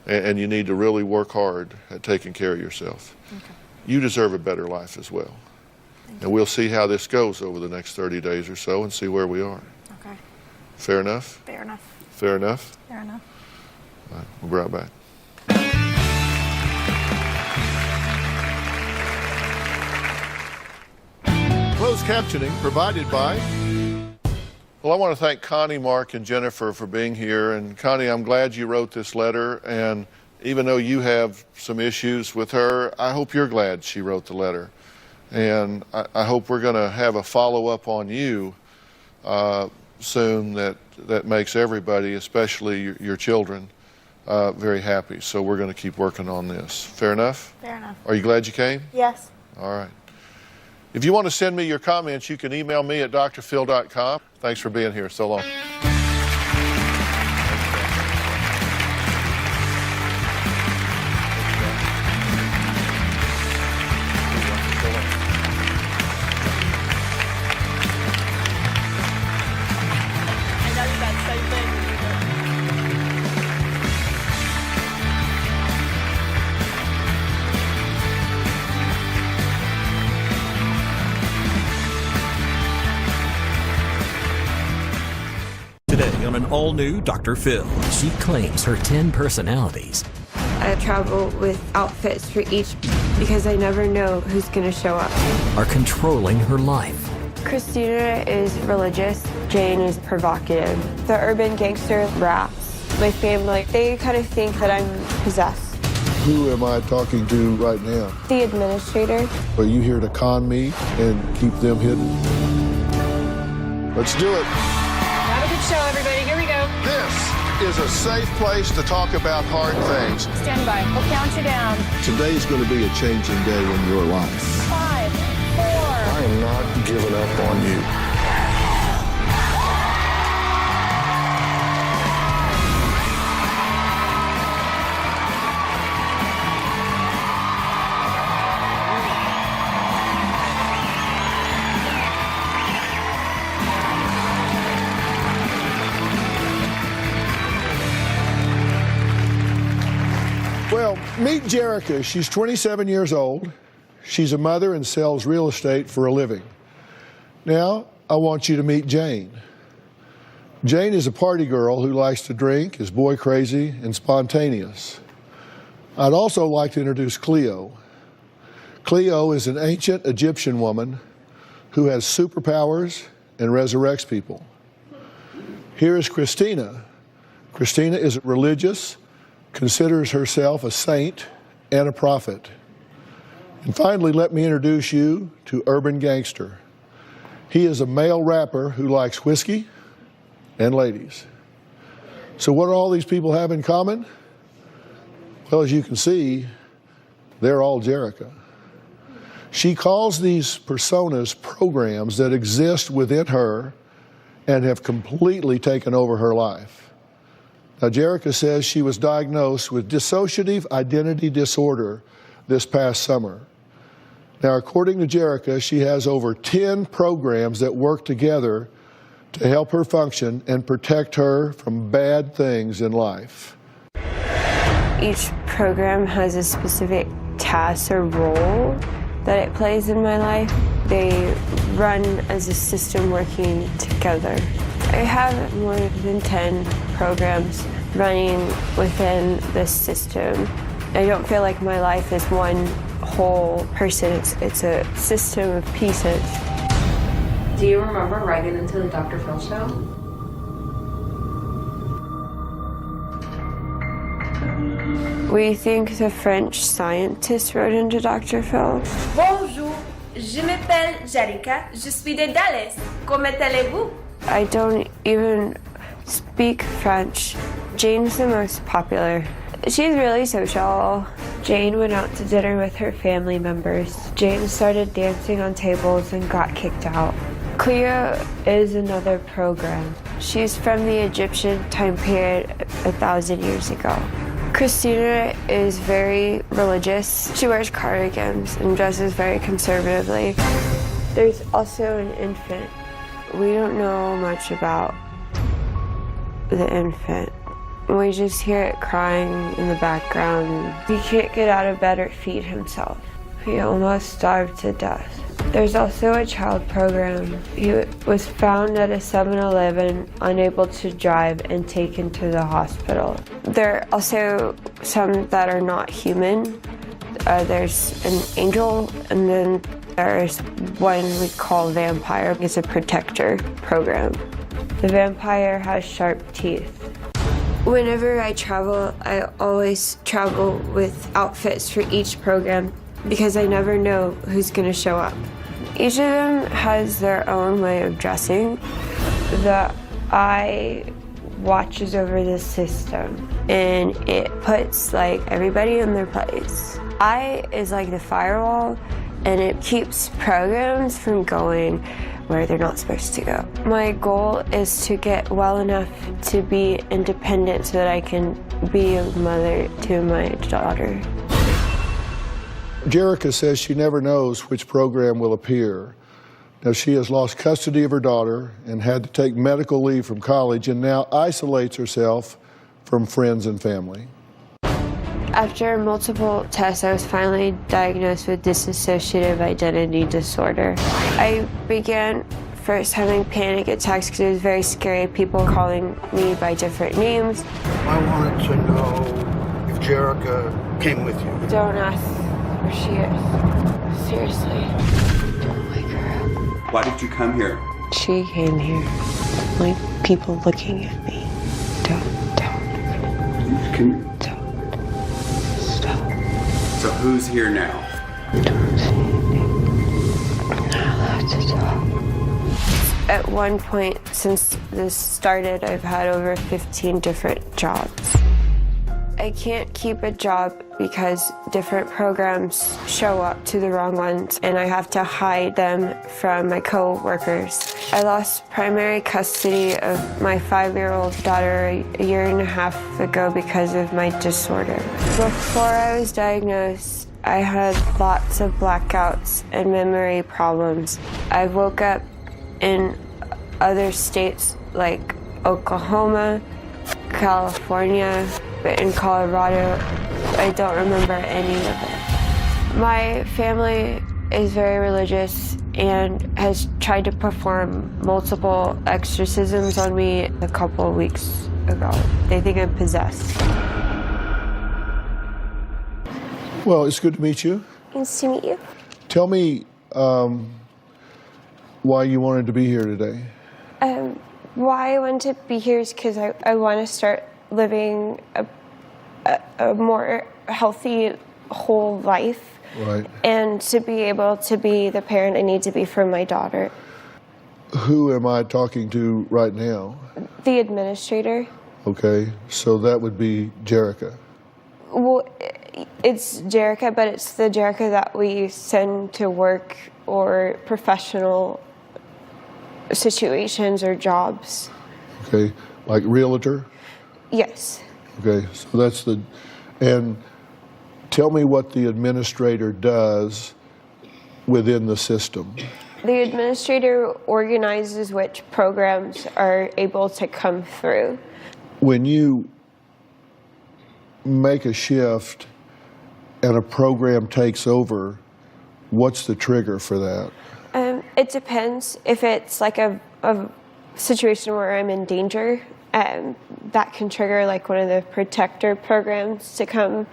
And you need to really work hard at taking care of yourself. Okay. You deserve a better life as well. And we'll see how this goes over the next 30 days or so and see where we are. Okay. Fair enough? Fair enough. Fair enough? Fair enough. All right, we'll be right back. Closed captioning provided by... Well, I want to thank Connie, Mark, and Jennifer for being here. And Connie, I'm glad you wrote this letter. And even though you have some issues with her, I hope you're glad she wrote the letter. And I hope we're going to have a follow-up on you soon that makes everybody, especially your children, very happy. So we're going to keep working on this. Fair enough? Fair enough. Are you glad you came? Yes. All right. If you want to send me your comments, you can email me at drphil.com. Thanks for being here. So long. all-new Dr. Phil. She claims her 10 personalities. I travel with outfits for each because I never know who's going to show up. Are controlling her life. Christina is religious. Jane is provocative. The urban gangster raps. My family, they kind of think that I'm possessed. Who am I talking to right now? The administrator. Are you here to con me and keep them hidden? Let's do it. Have a good show, everybody. Here we go. This is a safe place to talk about hard things. Stand by. We'll count you down. Today's going to be a changing day in your life. 5, 4. I am not giving up on you. Well, meet Jerica. She's 27 years old. She's a mother and sells real estate for a living. Now, I want you to meet Jane. Jane is a party girl who likes to drink, is boy crazy, and spontaneous. I'd also like to introduce Cleo. Cleo is an ancient Egyptian woman who has superpowers and resurrects people. Here is Christina. Christina is religious, considers herself a saint and a prophet. And finally, let me introduce you to Urban Gangster. He is a male rapper who likes whiskey and ladies. So what do all these people have in common? Well, as you can see, they're all Jerica. She calls these personas programs that exist within her and have completely taken over her life. Now, Jerica says she was diagnosed with dissociative identity disorder this past summer. Now, according to Jerica, she has over 10 programs that work together to help her function and protect her from bad things in life. Each program has a specific task or role that it plays in my life. They run as a system working together. I have more than 10 programs running within this system. I don't feel like my life is one whole person. It's a system of pieces. Do you remember writing into the Dr. Phil show? We think the French scientist wrote into Dr. Phil. Bonjour, je m'appelle Jerica, je suis de Dallas. Comment allez-vous? I don't even speak French. Jane's the most popular. She's really social. Jane went out to dinner with her family members. Jane started dancing on tables and got kicked out. Cleo is another program. She's from the Egyptian time period 1,000 years ago. Christina is very religious. She wears cardigans and dresses very conservatively. There's also an infant. We don't know much about the infant. We just hear it crying in the background. He can't get out of bed or feed himself. He almost starved to death. There's also a child program. He was found at a 7-Eleven, unable to drive, and taken to the hospital. There are also some that are not human. There's an angel, and then there's one we call vampire. It's a protector program. The vampire has sharp teeth. Whenever I travel, I always travel with outfits for each program because I never know who's going to show up. Each of them has their own way of dressing. The eye watches over the system and it puts like everybody in their place. Eye is like the firewall and it keeps programs from going where they're not supposed to go. My goal is to get well enough to be independent so that I can be a mother to my daughter. Jerica says she never knows which program will appear. Now, she has lost custody of her daughter and had to take medical leave from college and now isolates herself from friends and family. After multiple tests, I was finally diagnosed with dissociative identity disorder. I began first having panic attacks because it was very scary, people calling me by different names. I wanted to know if Jerica came with you. Don't ask where she is. Seriously. Don't wake her up. Why did you come here? She came here. Like people looking at me. Don't. Stop. So who's here now? Don't say anything. I'm not allowed to talk. At one point since this started, I've had over 15 different jobs. I can't keep a job because different programs show up to the wrong ones and I have to hide them from my co-workers. I lost primary custody of my 5-year-old daughter a year and a half ago because of my disorder. Before I was diagnosed, I had lots of blackouts and memory problems. I woke up in other states like Oklahoma, California, but in Colorado, I don't remember any of it. My family is very religious and has tried to perform multiple exorcisms on me a couple of weeks ago. They think I'm possessed. Well, it's good to meet you. Nice to meet you. Tell me why you wanted to be here today. Why I wanted to be here is because I want to start living a more healthy, whole life. Right. And to be able to be the parent I need to be for my daughter. Who am I talking to right now? The administrator. Okay, so that would be Jerica. Well, it's Jerica, but it's the Jerica that we send to work or professional situations or jobs. Okay, like realtor? Yes. Okay, so that's the, and tell me what the administrator does within the system. The administrator organizes which programs are able to come through. When you make a shift and a program takes over, what's the trigger for that? It depends. If it's like a situation where I'm in danger, that can trigger like one of the protector programs to come.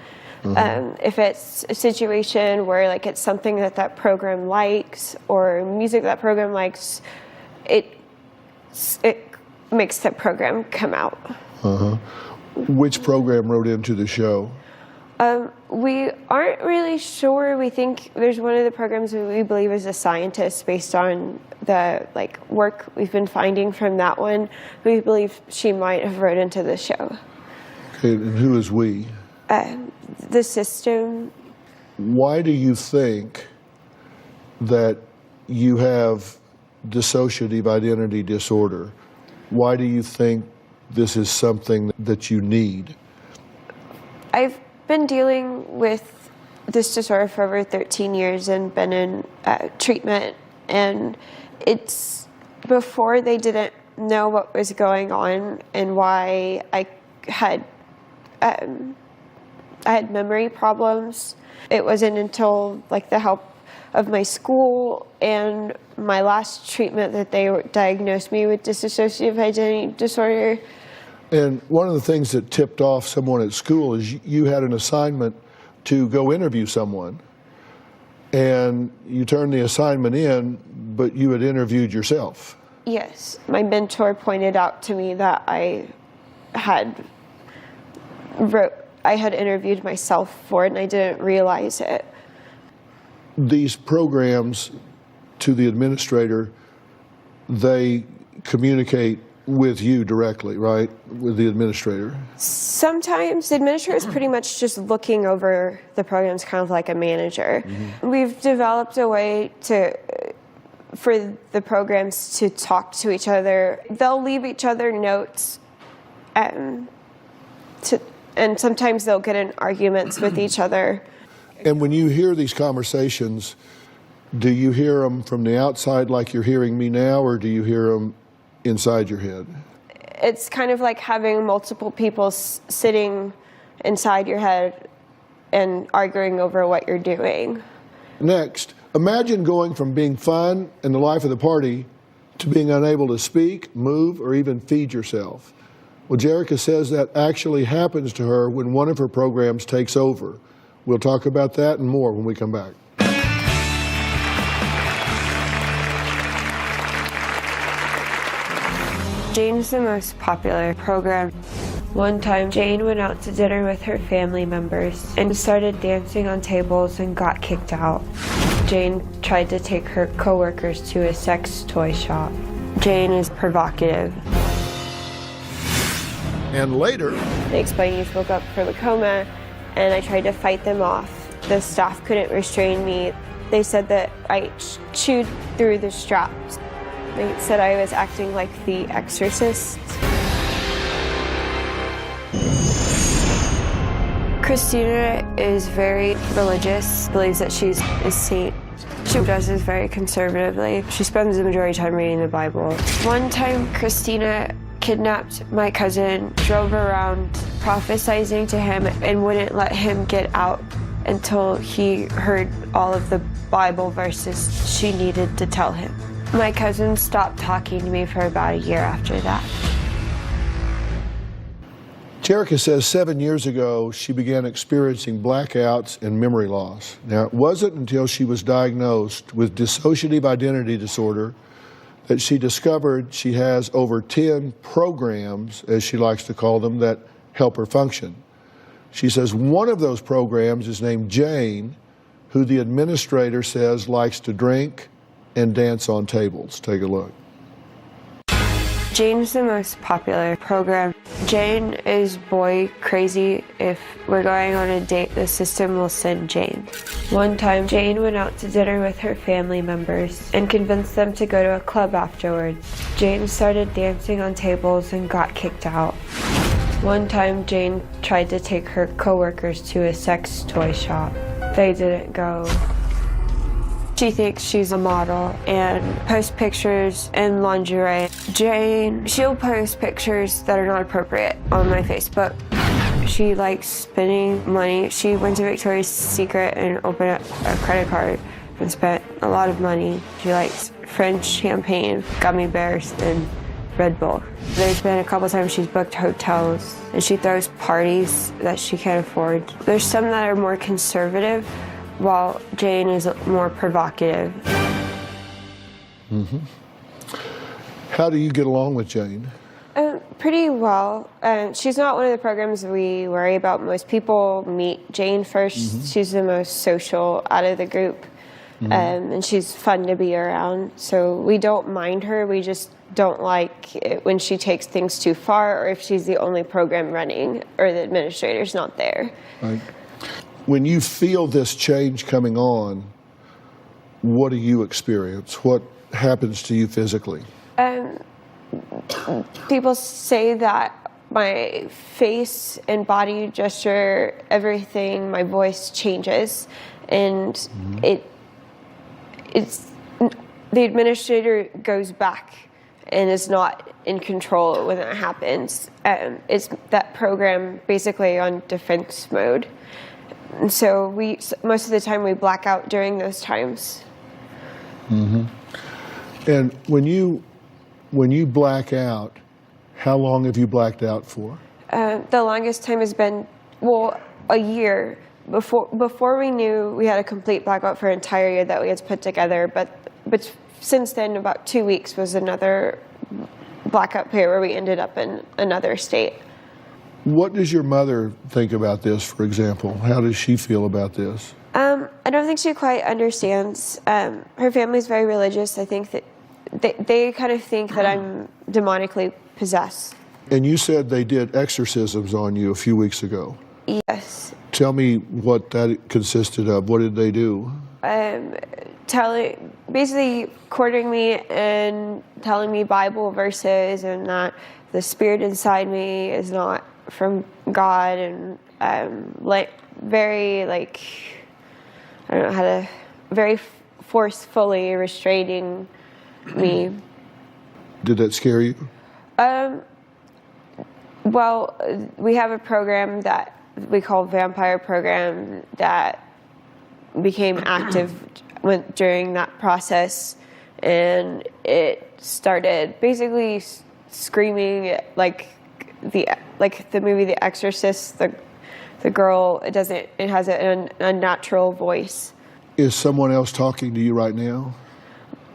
If it's a situation where like it's something that program likes or music that program likes, it makes the program come out. Which program wrote into the show? We aren't really sure. We think there's one of the programs that we believe is a scientist based on the work we've been finding from that one. We believe she might have wrote into the show. Okay, and who is we? The system. Why do you think that you have dissociative identity disorder? Why do you think this is something that you need? I've been dealing with this disorder for over 13 years and been in treatment, and it's before they didn't know what was going on and why I had memory problems. It wasn't until the help of my school and my last treatment that they diagnosed me with dissociative identity disorder. And one of the things that tipped off someone at school is you had an assignment to go interview someone, and you turned the assignment in, but you had interviewed yourself. Yes. My mentor pointed out to me that I had interviewed myself for it, and I didn't realize it. These programs, to the administrator, they communicate with you directly, right? With the administrator? Sometimes the administrator is pretty much just looking over the programs, kind of like a manager. We've developed a way for the programs to talk to each other. They'll leave each other notes, and sometimes they'll get in arguments with each other. And when you hear these conversations, do you hear them from the outside like you're hearing me now, or do you hear them inside your head? It's kind of like having multiple people sitting inside your head and arguing over what you're doing. Next, imagine going from being fun and the life of the party to being unable to speak, move, or even feed yourself. Well, Jerica says that actually happens to her when one of her programs takes over. We'll talk about that and more when we come back. Jane's the most popular program. One time, Jane went out to dinner with her family members and started dancing on tables and got kicked out. Jane tried to take her coworkers to a sex toy shop. Jane is provocative. And later, they explained you woke up from a coma, and I tried to fight them off. The staff couldn't restrain me. They said that I chewed through the straps. They said I was acting like the exorcist. Christina is very religious, believes that she's a saint. She dresses very conservatively. She spends the majority of time reading the Bible. One time, Christina kidnapped my cousin, drove her around prophesizing to him, and wouldn't let him get out until he heard all of the Bible verses she needed to tell him. My cousin stopped talking to me for about a year after that. Jerica says 7 years ago, she began experiencing blackouts and memory loss. Now, it wasn't until she was diagnosed with dissociative identity disorder that she discovered she has over 10 programs, as she likes to call them, that help her function. She says one of those programs is named Jane, who the administrator says likes to drink and dance on tables. Take a look. Jane's the most popular program. Jane is boy crazy. If we're going on a date, the system will send Jane. One time, Jane went out to dinner with her family members and convinced them to go to a club afterwards. Jane started dancing on tables and got kicked out. One time, Jane tried to take her coworkers to a sex toy shop. They didn't go. She thinks she's a model and posts pictures in lingerie. Jane, she'll post pictures that are not appropriate on my Facebook. She likes spending money. She went to Victoria's Secret and opened up a credit card and spent a lot of money. She likes French champagne, gummy bears, and Red Bull. There's been a couple times she's booked hotels and she throws parties that she can't afford. There's some that are more conservative, while Jane is more provocative. Mm-hmm. How do you get along with Jane? Pretty well. She's not one of the programs we worry about. Most people meet Jane first. Mm-hmm. She's the most social out of the group, mm-hmm. And she's fun to be around. So we don't mind her. We just don't like it when she takes things too far, or if she's the only program running, or the administrator's not there. Right. When you feel this change coming on, what do you experience? What happens to you physically? People say that my face and body gesture, everything, my voice changes, and mm-hmm. it's the administrator goes back and is not in control when that happens. It's that program basically on defense mode. And so most of the time we black out during those times. Mm-hmm. And when you black out, how long have you blacked out for? The longest time has been, a year. Before we knew we had a complete blackout for an entire year that we had put together, but since then about 2 weeks was another blackout period where we ended up in another state. What does your mother think about this, for example? How does she feel about this? I don't think she quite understands. Her family's very religious. I think that they kind of think that I'm demonically possessed. And you said they did exorcisms on you a few weeks ago. Yes. Tell me what that consisted of. What did they do? Basically courting me and telling me Bible verses and that the spirit inside me is not from God, and very forcefully restraining me. Did that scare you? Well, we have a program that we call Vampire Program that became active during that process, and it started basically screaming like the movie The Exorcist. The girl, it has an unnatural voice. Is someone else talking to you right now?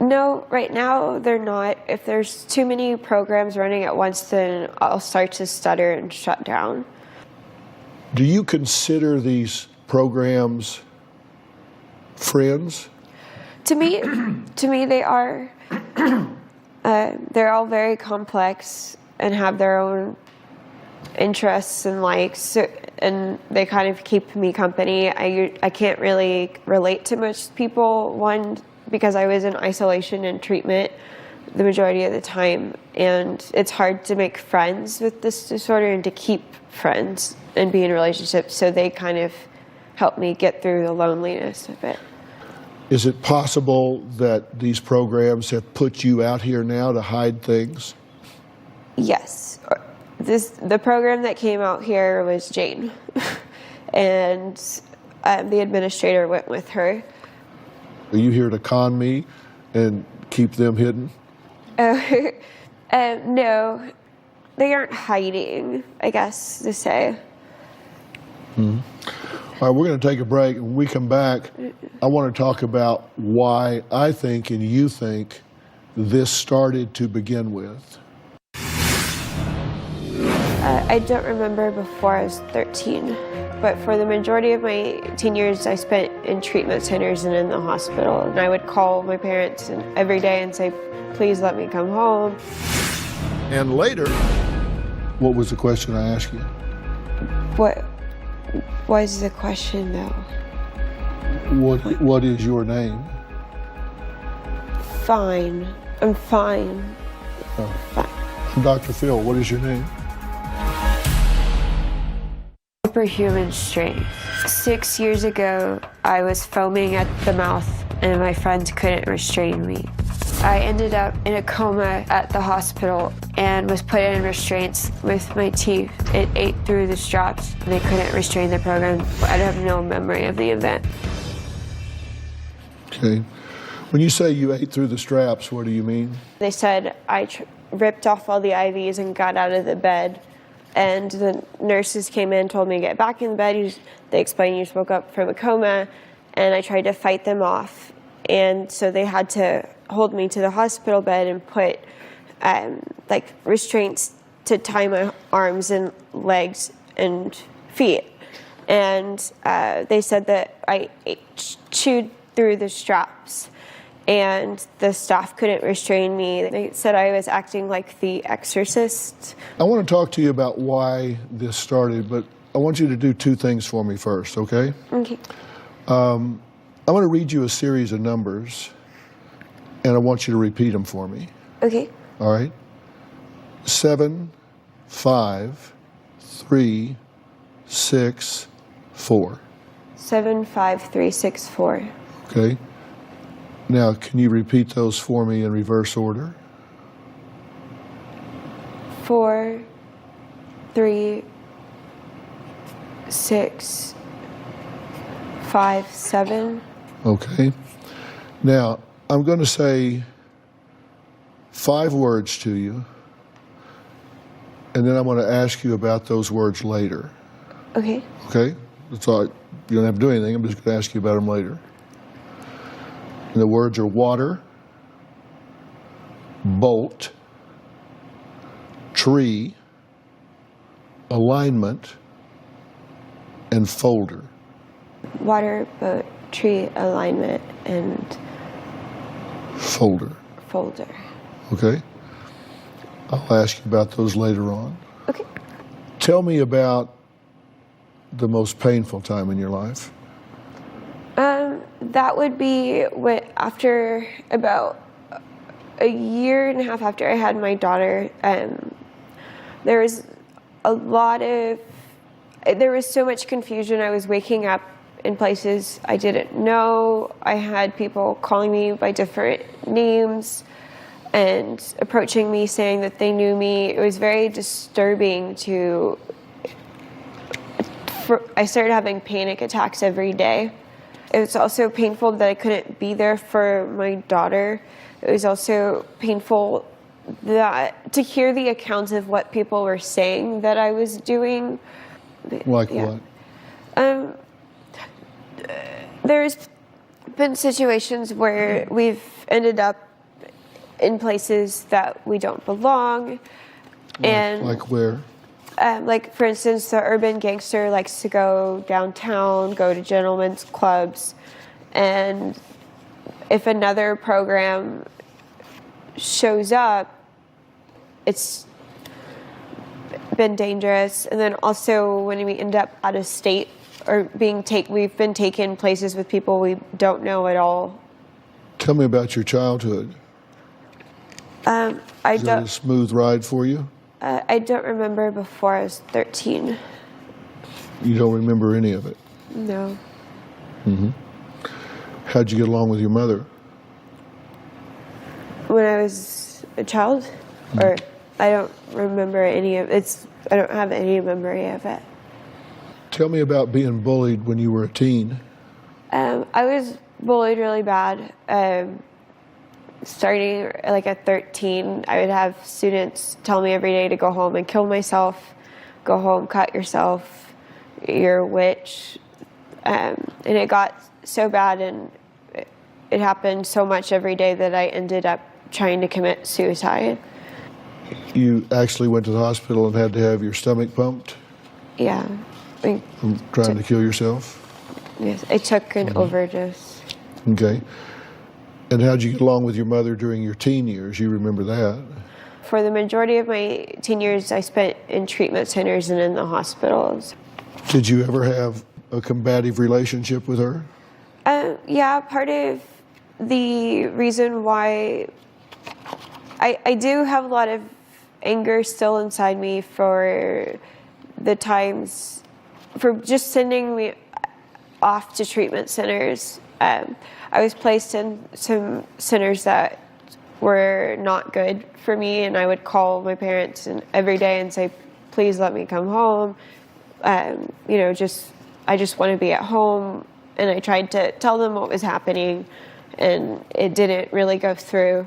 No, right now they're not. If there's too many programs running at once, then I'll start to stutter and shut down. Do you consider these programs friends? To me, they are. They're all very complex and have their own interests and likes, and they kind of keep me company. I can't really relate to most people. One, because I was in isolation and treatment the majority of the time, and it's hard to make friends with this disorder and to keep friends and be in relationships, so they kind of help me get through the loneliness of it. Is it possible that these programs have put you out here now to hide things? Yes. The program that came out here was Jane, and the administrator went with her. Are you here to con me and keep them hidden? No, they aren't hiding, I guess to say. Mm-hmm. All right, we're going to take a break. When we come back, I want to talk about why I think and you think this started to begin with. I don't remember before I was 13, but for the majority of my teen years I spent in treatment centers and in the hospital. And I would call my parents every day and say, please let me come home. And later, what was the question I asked you? What was the question, though? What is your name? Fine. I'm fine. Oh. Fine. I'm Dr. Phil. What is your name? Superhuman strength. 6 years ago, I was foaming at the mouth and my friends couldn't restrain me. I ended up in a coma at the hospital and was put in restraints with my teeth. It ate through the straps. They couldn't restrain the program. I have no memory of the event. Okay. When you say you ate through the straps, what do you mean? They said I ripped off all the IVs and got out of the bed. And the nurses came in, told me to get back in the bed. They explained you just woke up from a coma. And I tried to fight them off. And so they had to hold me to the hospital bed and put restraints to tie my arms and legs and feet. And they said that I chewed through the straps and the staff couldn't restrain me. They said I was acting like the Exorcist. I want to talk to you about why this started, but I want you to do two things for me first, okay? Okay. I'm going to read you a series of numbers, and I want you to repeat them for me. Okay. All right? 7, 5, 3, 6, 4. 7, 5, 3, 6, 4. Okay. Now, can you repeat those for me in reverse order? 4, 3, 6, 5, 7. Okay. Now, I'm going to say 5 words to you, and then I'm going to ask you about those words later. Okay. Okay? That's all. You don't have to do anything. I'm just going to ask you about them later. And the words are water, bolt, tree, alignment, and folder. Water, boat, tree, alignment, and folder. Folder. Okay? I'll ask you about those later on. Okay. Tell me about the most painful time in your life. That would be after about a year and a half after I had my daughter. There was so much confusion. I was waking up in places I didn't know. I had people calling me by different names and approaching me saying that they knew me. It was very disturbing I started having panic attacks every day. It was also painful that I couldn't be there for my daughter it was also painful that to hear the accounts of what people were saying that I was doing. Like what? There's been situations where we've ended up in places that we don't belong. And like where? Like, for instance, the urban gangster likes to go downtown, go to gentlemen's clubs, and if another program shows up, it's been dangerous. And then also when we end up out of state or we've been taken places with people we don't know at all. Tell me about your childhood. Is it a smooth ride for you? I don't remember before I was 13. You don't remember any of it? No. Mm-hmm. How'd you get along with your mother? When I was a child? Or I don't remember any of it. I don't have any memory of it. Tell me about being bullied when you were a teen. I was bullied really bad. Starting like at 13, I would have students tell me every day to go home and kill myself, go home, cut yourself, you're a witch. And it got so bad and it happened so much every day that I ended up trying to commit suicide. You actually went to the hospital and had to have your stomach pumped? Yeah. From trying to kill yourself? Yes, I took an overdose. Okay. And how'd you get along with your mother during your teen years? You remember that? For the majority of my teen years, I spent in treatment centers and in the hospitals. Did you ever have a combative relationship with her? Yeah, part of the reason why I do have a lot of anger still inside me for the times, for just sending me off to treatment centers. I was placed in some centers that were not good for me, and I would call my parents every day and say, please let me come home. I just want to be at home. And I tried to tell them what was happening, and it didn't really go through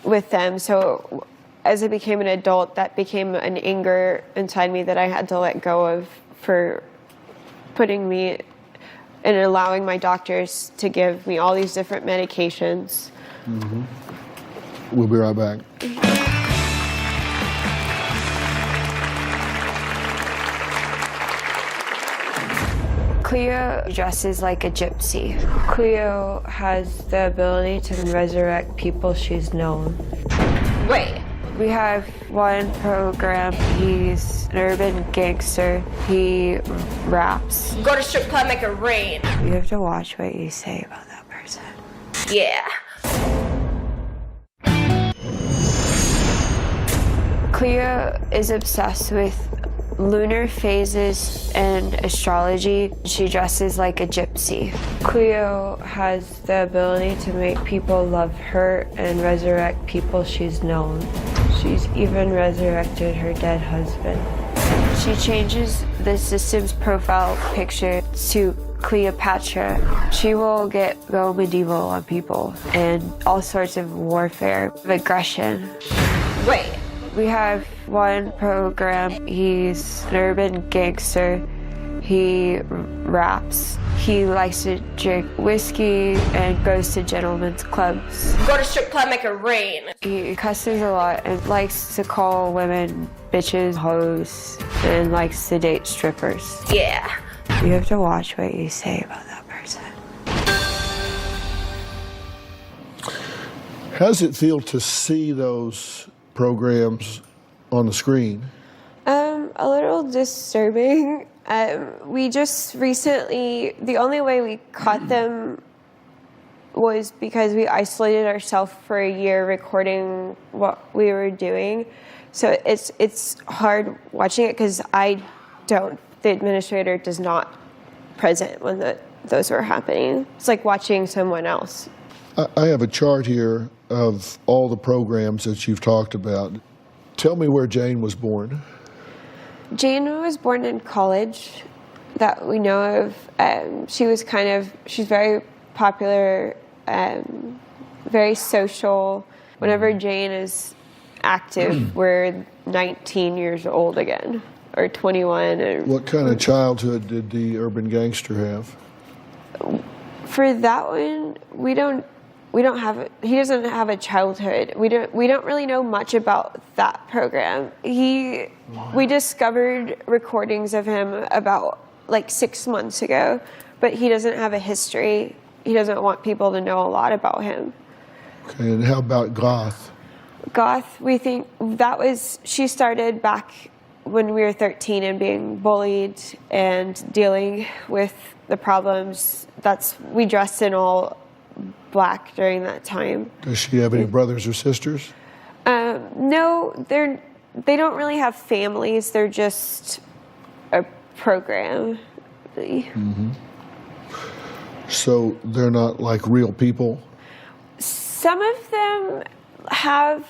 with them. So as I became an adult, that became an anger inside me that I had to let go of for putting me and allowing my doctors to give me all these different medications. Mm-hmm. We'll be right back. Cleo dresses like a gypsy. Cleo has the ability to resurrect people she's known. Wait. We have one program. He's an urban gangster. He raps. Go to strip club, make it rain. You have to watch what you say about that person. Yeah. Cleo is obsessed with lunar phases and astrology. She dresses like a gypsy. Cleo has the ability to make people love her and resurrect people she's known. She's even resurrected her dead husband. She changes the system's profile picture to Cleopatra. She will go medieval on people and all sorts of warfare, aggression. Wait. We have one program. He's an urban gangster. He raps. He likes to drink whiskey and goes to gentlemen's clubs. Go to strip club, make it rain. He cusses a lot and likes to call women bitches, hoes, and likes to date strippers. Yeah. You have to watch what you say about that person. How does it feel to see those programs on the screen? A little disturbing. We just recently, the only way we caught them was because we isolated ourselves for a year recording what we were doing. So it's hard watching it because the administrator does not present when those were happening. It's like watching someone else. I have a chart here of all the programs that you've talked about. Tell me where Jane was born. Jane was born in college that we know of. She's very popular very social. Whenever Jane is active, we're 19 years old again, or 21. Or what kind of childhood did the urban gangster have? For that one, we don't have. He doesn't have a childhood. We don't really know much about that program. We discovered recordings of him about like 6 months ago, but he doesn't have a history. He doesn't want people to know a lot about him. Okay, and how about goth? Goth, we think she started back when we were 13 and being bullied and dealing with the problems. We dressed in all black during that time. Does she have any brothers or sisters? No, they don't really have families. They're just a program. Mm-hmm. So they're not like real people? Some of them have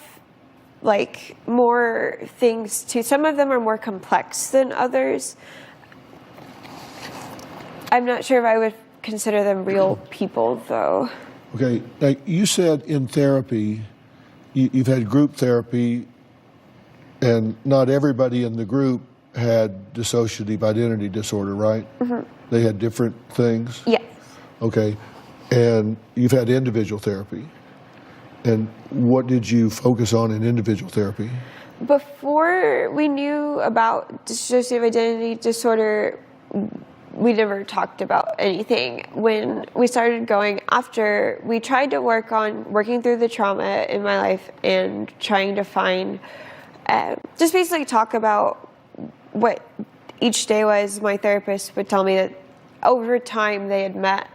like more things too. Some of them are more complex than others. I'm not sure if I would consider them real people though. Okay, now you said in therapy, you've had group therapy, and not everybody in the group had dissociative identity disorder, right? Mm-hmm. They had different things? Yes. Okay, and you've had individual therapy. And what did you focus on in individual therapy? Before we knew about dissociative identity disorder, we never talked about anything. When we started going after, we tried to working through the trauma in my life and trying to find, just basically talk about what each day was. My therapist would tell me that over time they had met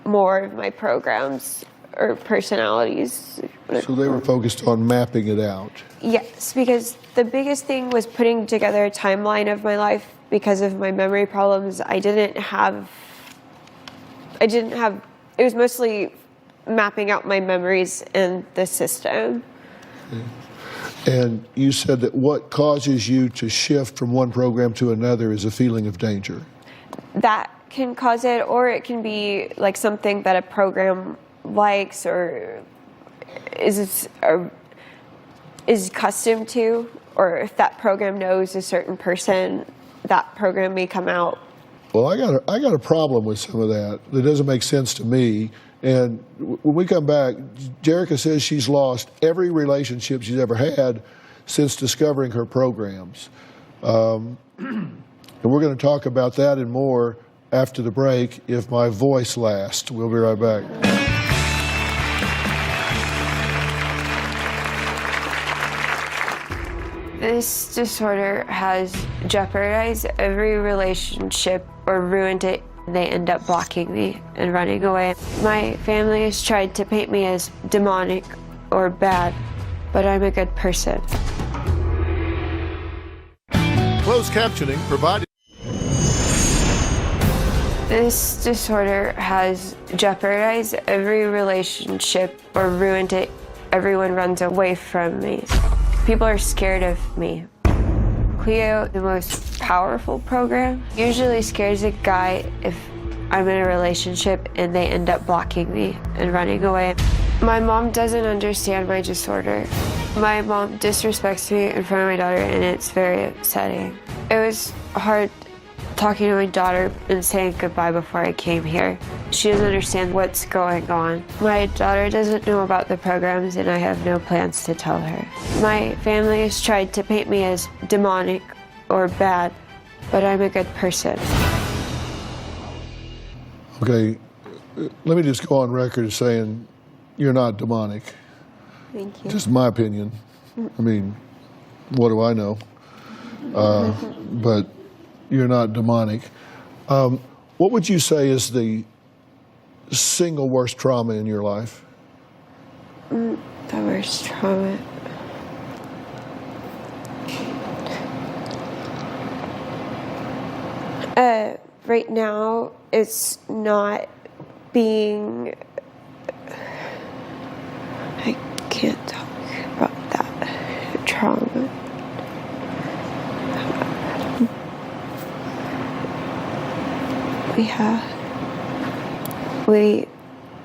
more of my programs or personalities. So they were focused on mapping it out? Yes, because the biggest thing was putting together a timeline of my life. Because of my memory problems, it was mostly mapping out my memories in the system. Okay. And you said that what causes you to shift from one program to another is a feeling of danger. That can cause it, or it can be like something that a program likes or is accustomed to, or if that program knows a certain person, that program may come out. Well, I got a problem with some of that. That doesn't make sense to me. And when we come back, Jerica says she's lost every relationship she's ever had since discovering her programs. And we're going to talk about that and more after the break, if my voice lasts. We'll be right back. This disorder has jeopardized every relationship or ruined it. They end up blocking me and running away. My family has tried to paint me as demonic or bad, but I'm a good person. Closed captioning provided. This disorder has jeopardized every relationship or ruined it. Everyone runs away from me. People are scared of me. Cleo, the most powerful program, usually scares a guy if I'm in a relationship and they end up blocking me and running away. My mom doesn't understand my disorder. My mom disrespects me in front of my daughter, and it's very upsetting. It was hard talking to my daughter and saying goodbye before I came here. She doesn't understand what's going on. My daughter doesn't know about the programs, and I have no plans to tell her. My family has tried to paint me as demonic or bad, but I'm a good person. Okay, let me just go on record as saying you're not demonic. Thank you. Just my opinion. I mean, what do I know? But you're not demonic. What would you say is the single worst trauma in your life? The worst trauma. Right now, it's not being. I can't talk about that trauma. We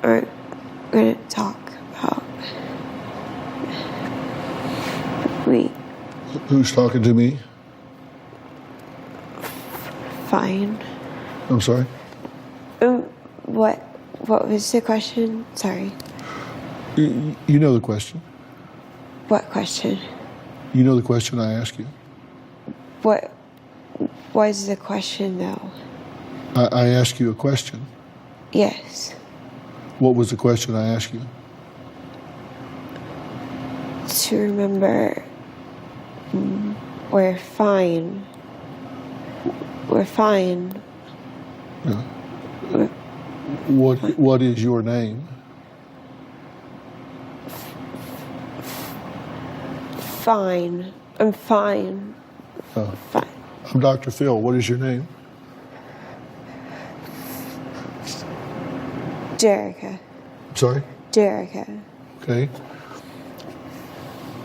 aren't going to talk about We. Who's talking to me? Fine. I'm sorry? What was the question? Sorry. You know the question. What question? You know the question I asked you. What was the question, though? I asked you a question. Yes. What was the question I asked you? To remember, we're fine. We're fine. Yeah. What is your name? Fine. I'm fine. Fine. I'm Dr. Phil. What is your name? Jerica. Sorry? Jerica. Okay.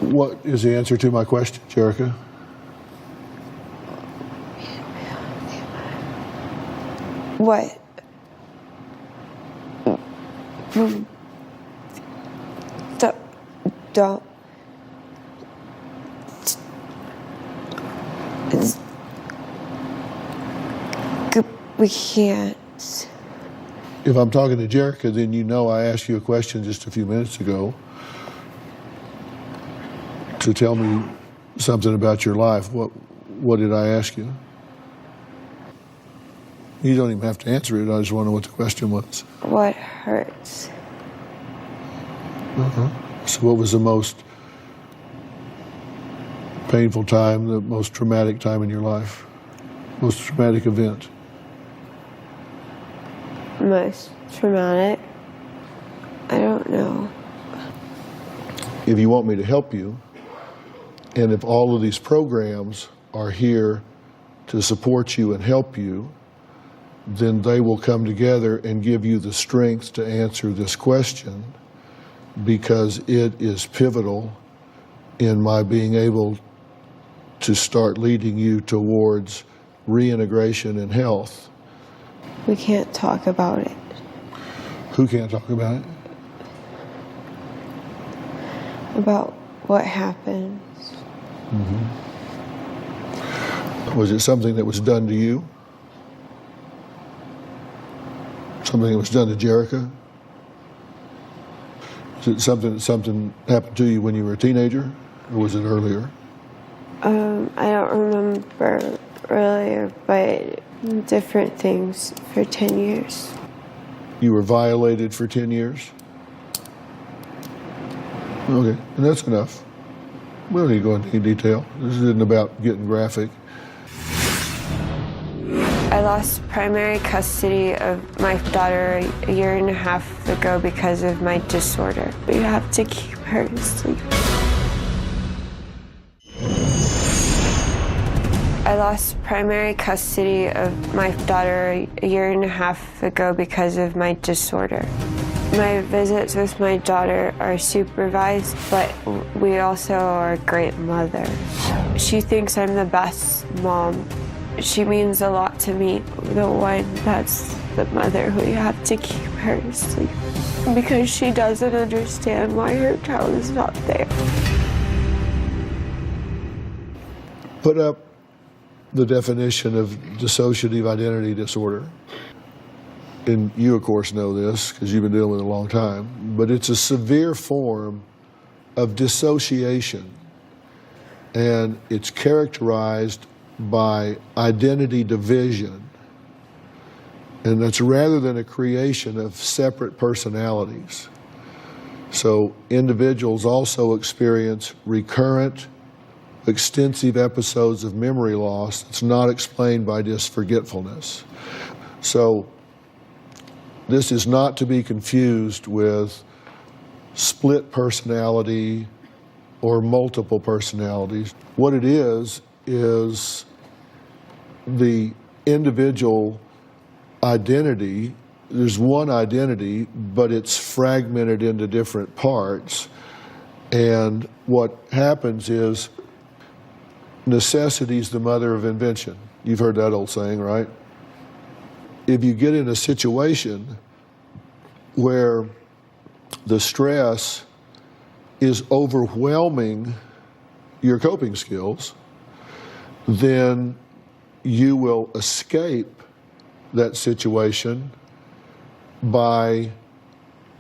What is the answer to my question, Jerica? What? Don't. We can't. If I'm talking to Jerica, then you know I asked you a question just a few minutes ago to tell me something about your life. What did I ask you? You don't even have to answer it. I just want to know what the question was. What hurts? So what was the most painful time, the most traumatic time in your life? Most traumatic event? Most traumatic? I don't know. If you want me to help you, and if all of these programs are here to support you and help you, then they will come together and give you the strength to answer this question, because it is pivotal in my being able to start leading you towards reintegration and health. We can't talk about it. Who can't talk about it? About what happened. Was it something that was done to you? Something that was done to Jerica? Is it something happened to you when you were a teenager, or was it earlier? I don't remember earlier, but different things for 10 years. You were violated for 10 years? Okay, and that's enough. We don't need to go into any detail. This isn't about getting graphic. I lost primary custody of my daughter a year and a half ago because of my disorder. We have to keep her asleep. I lost primary custody of my daughter a year and a half ago because of my disorder. My visits with my daughter are supervised, but we also are a great mother. She thinks I'm the best mom. She means a lot to me, the one that's the mother who you have to keep her asleep. Because she doesn't understand why her child is not there. Put up the definition of dissociative identity disorder. And you, of course, know this because you've been dealing with it a long time, but it's a severe form of dissociation, and it's characterized by identity division. And that's rather than a creation of separate personalities. So individuals also experience recurrent, extensive episodes of memory loss that's not explained by just forgetfulness. So this is not to be confused with split personality or multiple personalities. What it is the individual identity. There's one identity, but it's fragmented into different parts. And what happens is necessity is the mother of invention. You've heard that old saying, right? If you get in a situation where the stress is overwhelming your coping skills, then you will escape that situation by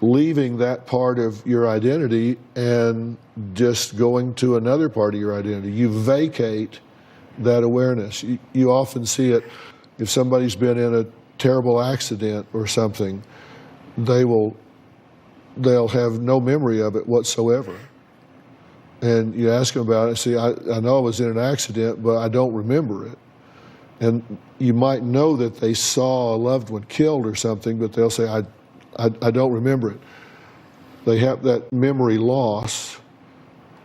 leaving that part of your identity and just going to another part of your identity. You vacate that awareness. You often see it if somebody's been in a terrible accident or something, they'll have no memory of it whatsoever. And you ask them about it, see, I know I was in an accident, but I don't remember it. And you might know that they saw a loved one killed or something, but they'll say, I don't remember it. They have that memory loss,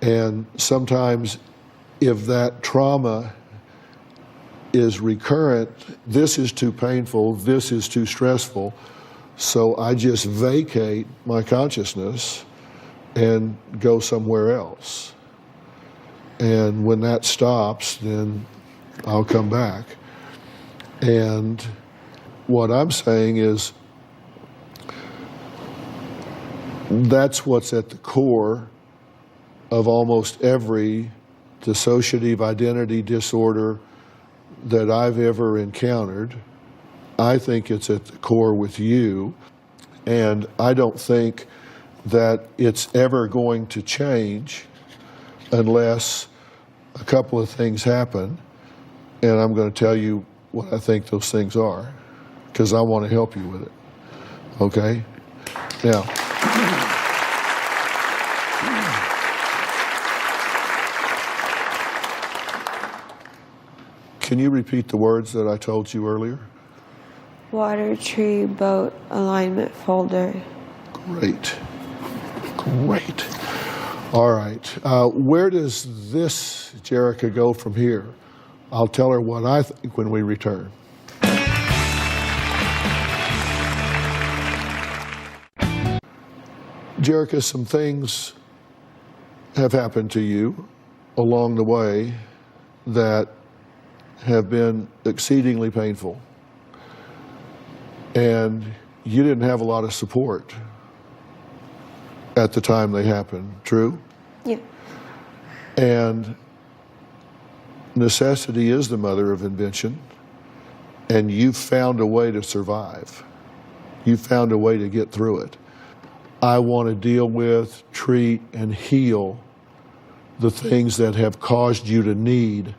and sometimes if that trauma is recurrent, this is too painful, this is too stressful, so I just vacate my consciousness and go somewhere else. And when that stops, then I'll come back. And what I'm saying is, that's what's at the core of almost every dissociative identity disorder that I've ever encountered. I think it's at the core with you, and I don't think that it's ever going to change unless a couple of things happen, and I'm going to tell you what I think those things are, because I want to help you with it. Okay? Now, can you repeat the words that I told you earlier? Water, tree, boat, alignment folder. Great. Great. All right. Where does this Jerica go from here? I'll tell her what I think when we return. Jerica, some things have happened to you along the way that have been exceedingly painful. And you didn't have a lot of support at the time they happened, true? Yeah. And necessity is the mother of invention, and you found a way to survive. You found a way to get through it. I want to deal with, treat, and heal the things that have caused you to need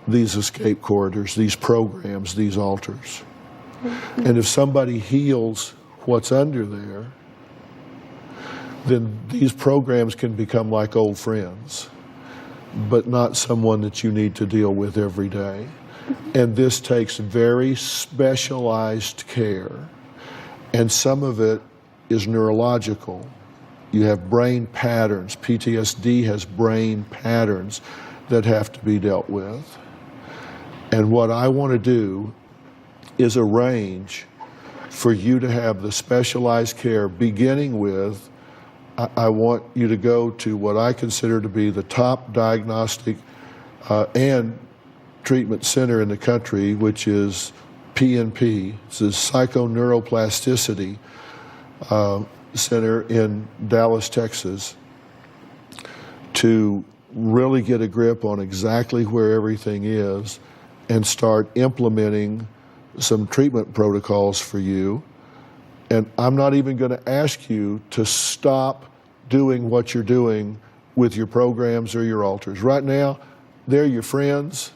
these escape corridors, these programs, these altars. And if somebody heals what's under there, then these programs can become like old friends, but not someone that you need to deal with every day. And this takes very specialized care, and some of it is neurological. You have brain patterns. PTSD has brain patterns that have to be dealt with. And what I want to do is arrange for you to have the specialized care, beginning with, I want you to go to what I consider to be the top diagnostic and treatment center in the country, which is PNP. It's the Psychoneuroplasticity Center in Dallas, Texas, to really get a grip on exactly where everything is and start implementing some treatment protocols for you. And I'm not even going to ask you to stop doing what you're doing with your programs or your altars. Right now, they're your friends,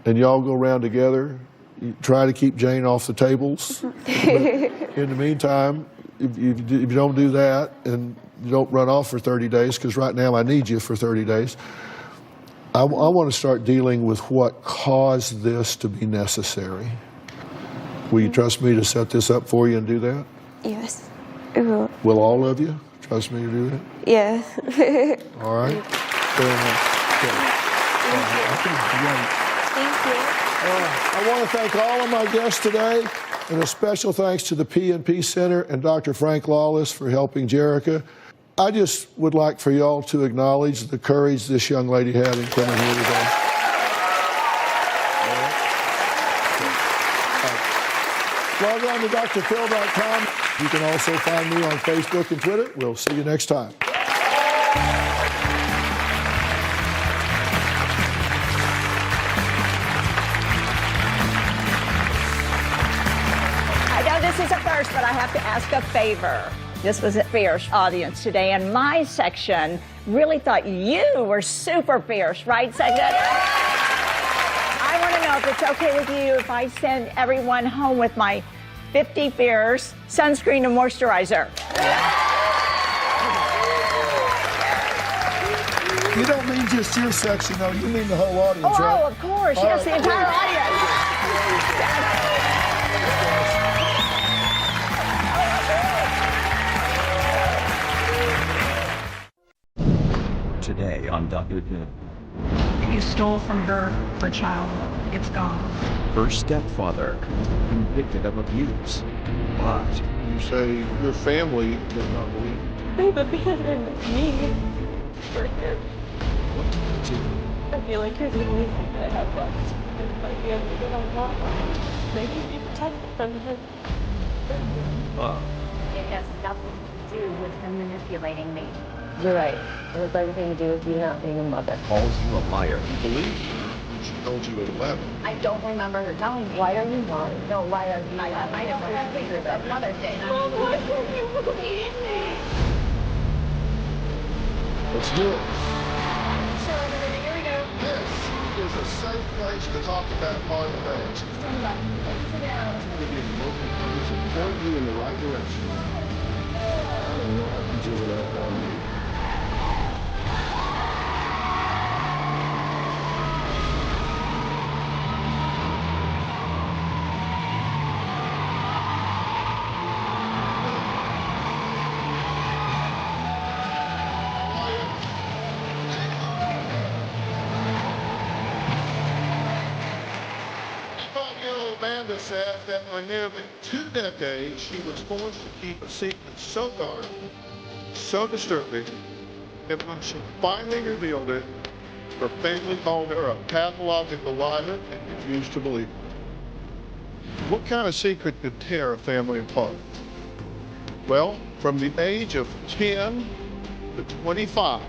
and y'all go around together. You try to keep Jane off the tables. In the meantime, if you don't do that and you don't run off for 30 days, because right now I need you for 30 days, I want to start dealing with what caused this to be necessary. Will you trust me to set this up for you and do that? Yes, I will. Will all of you trust me to do that? Yes. All right. Very nice. Thank you. I want to thank all of my guests today, and a special thanks to the PNP Center and Dr. Frank Lawless for helping Jerica. I just would like for y'all to acknowledge the courage this young lady had in coming here today. Log on to drphil.com. You can also find me on Facebook and Twitter. We'll see you next time. fierce, but I have to ask a favor. This was a fierce audience today, and my section really thought you were super fierce, right, segment? I want to know if it's okay with you if I send everyone home with my 50 Fierce sunscreen and moisturizer. You don't mean just your section, though. You mean the whole audience, right? Oh, of course. Yes, the entire audience. Today on Document. You stole from her for child. It's gone. Her stepfather convicted of abuse. But you say your family did not believe. They've abandoned me for him. What do you do? I feel like you're the only thing that I have left in my family that I want. They can be protected from him. It has nothing to do with him manipulating me. You're right. It has everything to do with you not being a mother. Calls you a liar. You believe she told you at 11. I don't remember her telling me. Why are you lying? No, why are you lying? I don't remember pictures of Mother's Day. Mom, why don't you believe me? Let's do it. So, everybody, here we go. This is a safe place to talk about hard things. Stand by. Sit down. To give local police and point you in the right direction. I don't know how to do that on you. Amanda said that for nearly 2 decades, she was forced to keep a secret so dark, so disturbing, that when she finally revealed it, her family called her a pathological liar and refused to believe it. What kind of secret could tear a family apart? Well, from the age of 10 to 25,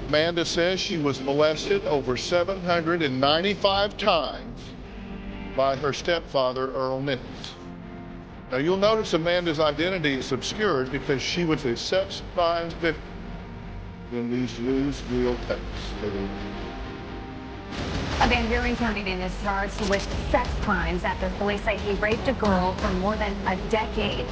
Amanda says she was molested over 795 times by her stepfather, Earl Nix. Now you'll notice Amanda's identity is obscured because she was a sex-crime victim in these newsreel tapes. A Van Buren County is charged with sex crimes after police say he raped a girl for more than a decade.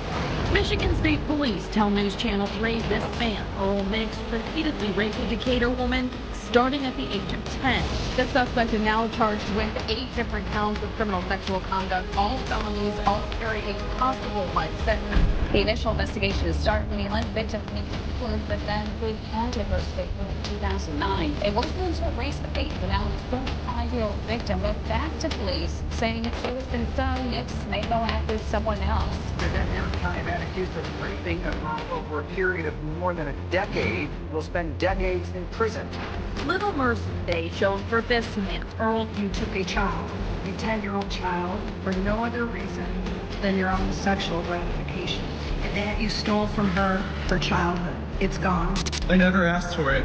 Michigan State Police tell News Channel 3 this man, Earl Nix, repeatedly raped a Decatur woman starting at the age of 10. The suspect is now charged with 8 different counts of criminal sexual conduct, all felonies, all carry a possible life sentence. The initial investigation is starting. The alleged victim was but then recanted her statement in 2009. It wasn't until recent date that now the 45-year-old victim went back to police saying that she was concerned Nix may go after someone else. The Van County man accused of raping a girl over a period of more than a decade will spend decades in prison. Little mercy day shown for this man. Earl, you took a child, a 10-year-old child, for no other reason than your own sexual gratification. And that you stole from her for childhood. It's gone. I never asked for it,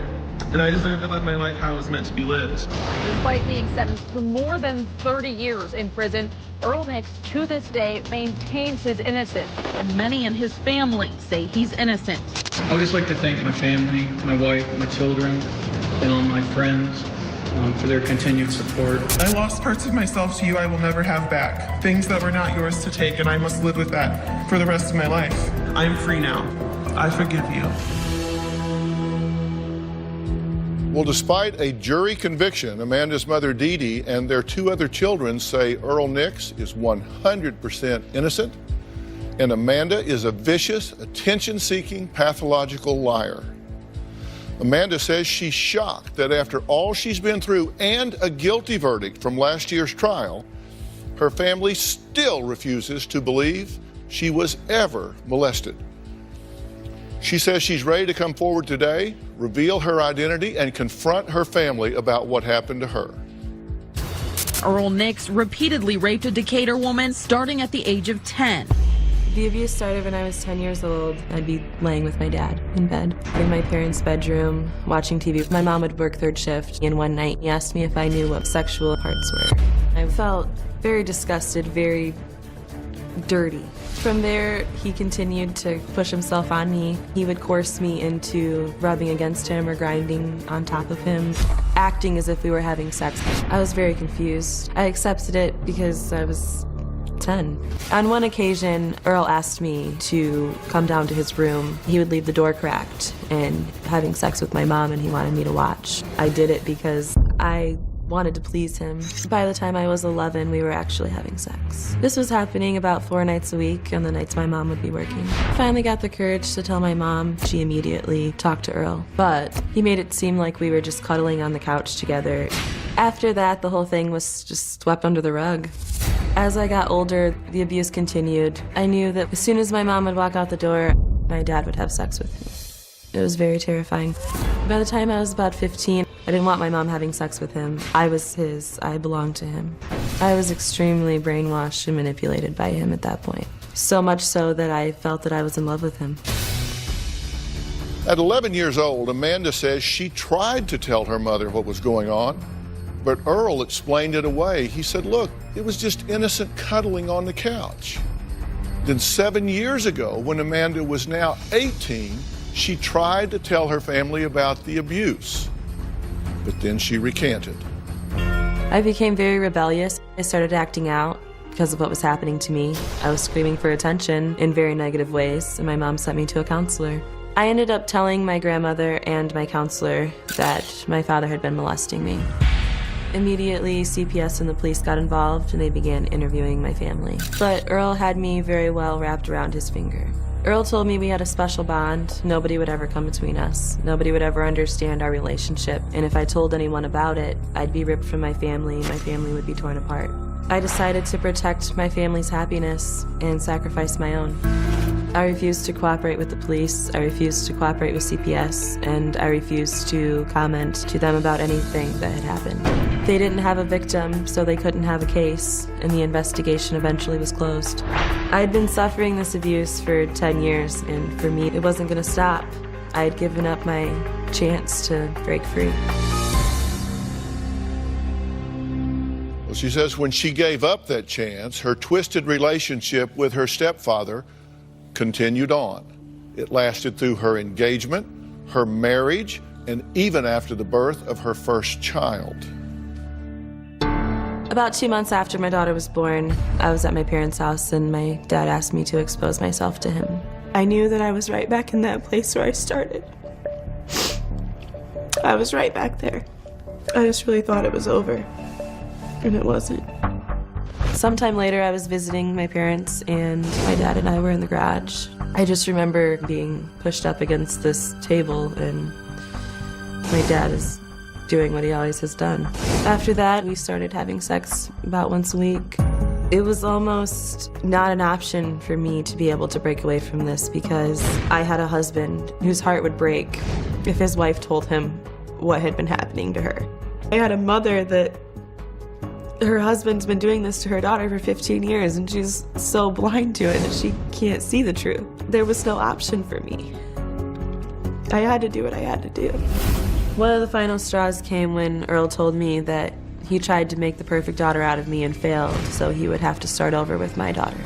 and I deserve to live my life how it was meant to be lived. Despite being sentenced to more than 30 years in prison, Earl Nix, to this day, maintains his innocence, and many in his family say he's innocent. I would just like to thank my family, my wife, my children, and all my friends for their continued support. I lost parts of myself to you I will never have back. Things that were not yours to take, and I must live with that for the rest of my life. I am free now. I forgive you. Well, despite a jury conviction, Amanda's mother, Dee Dee, and their 2 other children say Earl Nix is 100% innocent, and Amanda is a vicious, attention-seeking, pathological liar. Amanda says she's shocked that after all she's been through and a guilty verdict from last year's trial, her family still refuses to believe she was ever molested. She says she's ready to come forward today, reveal her identity, and confront her family about what happened to her. Earl Nix repeatedly raped a Decatur woman starting at the age of 10. The abuse started when I was 10 years old. I'd be laying with my dad in bed, in my parents' bedroom, watching TV. My mom would work 3rd shift, and one night he asked me if I knew what sexual parts were. I felt very disgusted, very dirty. From there, he continued to push himself on me. He would coerce me into rubbing against him or grinding on top of him, acting as if we were having sex. I was very confused. I accepted it because I was 10. On one occasion, Earl asked me to come down to his room. He would leave the door cracked and having sex with my mom, and he wanted me to watch. I did it because I wanted to please him. By the time I was 11, we were actually having sex. This was happening about 4 nights a week, on the nights my mom would be working. Finally got the courage to tell my mom. She immediately talked to Earl, but he made it seem like we were just cuddling on the couch together. After that, the whole thing was just swept under the rug. As I got older, the abuse continued. I knew that as soon as my mom would walk out the door, my dad would have sex with me. It was very terrifying. By the time I was about 15, I didn't want my mom having sex with him. I was his. I belonged to him. I was extremely brainwashed and manipulated by him at that point. So much so that I felt that I was in love with him. At 11 years old, Amanda says she tried to tell her mother what was going on, but Earl explained it away. He said, look, it was just innocent cuddling on the couch. Then 7 years ago, when Amanda was now 18, she tried to tell her family about the abuse, but then she recanted. I became very rebellious. I started acting out because of what was happening to me. I was screaming for attention in very negative ways, and my mom sent me to a counselor. I ended up telling my grandmother and my counselor that my father had been molesting me. Immediately, CPS and the police got involved, and they began interviewing my family. But Earl had me very well wrapped around his finger. Earl told me we had a special bond. Nobody would ever come between us. Nobody would ever understand our relationship. And if I told anyone about it, I'd be ripped from my family. My family would be torn apart. I decided to protect my family's happiness and sacrifice my own. I refused to cooperate with the police. I refused to cooperate with CPS. And I refused to comment to them about anything that had happened. They didn't have a victim, so they couldn't have a case, and the investigation eventually was closed. I'd been suffering this abuse for 10 years, and for me, it wasn't going to stop. I had given up my chance to break free. Well, she says when she gave up that chance, her twisted relationship with her stepfather continued on. It lasted through her engagement, her marriage, and even after the birth of her first child. About 2 months after my daughter was born, I was at my parents' house and my dad asked me to expose myself to him. I knew that I was right back in that place where I started. I was right back there. I just really thought it was over, and it wasn't. Sometime later, I was visiting my parents, and my dad and I were in the garage. I just remember being pushed up against this table, and my dad is doing what he always has done. After that, we started having sex about once a week. It was almost not an option for me to be able to break away from this because I had a husband whose heart would break if his wife told him what had been happening to her. I had a mother that her husband's been doing this to her daughter for 15 years and she's so blind to it that she can't see the truth. There was no option for me. I had to do what I had to do. One of the final straws came when Earl told me that he tried to make the perfect daughter out of me and failed, so he would have to start over with my daughter.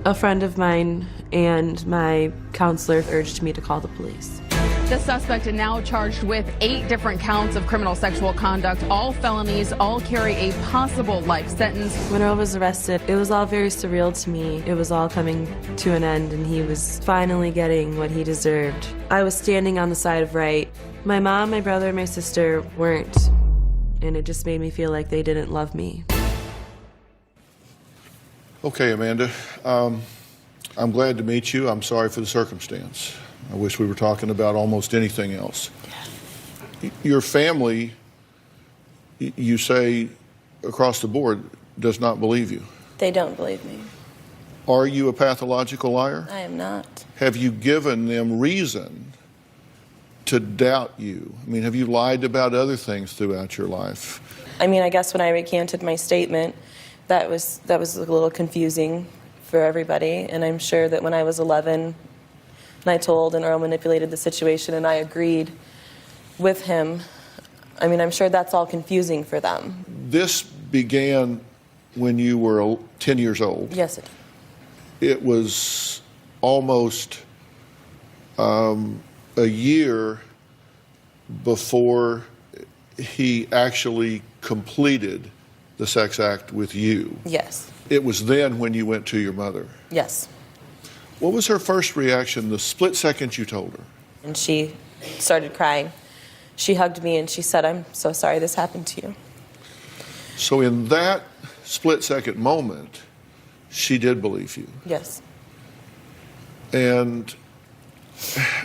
A friend of mine and my counselor urged me to call the police. The suspect is now charged with 8 different counts of criminal sexual conduct, all felonies, all carry a possible life sentence. When Earl was arrested, it was all very surreal to me. It was all coming to an end, and he was finally getting what he deserved. I was standing on the side of right. My mom, my brother, and my sister weren't, and it just made me feel like they didn't love me. Okay, Amanda, I'm glad to meet you. I'm sorry for the circumstance. I wish we were talking about almost anything else. Your family, you say across the board, does not believe you. They don't believe me. Are you a pathological liar? I am not. Have you given them reason to doubt you? I mean, have you lied about other things throughout your life? I mean, I guess when I recanted my statement, that was a little confusing for everybody, and I'm sure that when I was 11, and I told and Earl manipulated the situation and I agreed with him, I mean, I'm sure that's all confusing for them. This began when you were 10 years old. Yes, it it was almost a year before he actually completed the sex act with you. Yes. It was then when you went to your mother. Yes. What was her first reaction the split second you told her? And she started crying. She hugged me and she said, "I'm so sorry this happened to you." So in that split second moment, she did believe you. Yes. And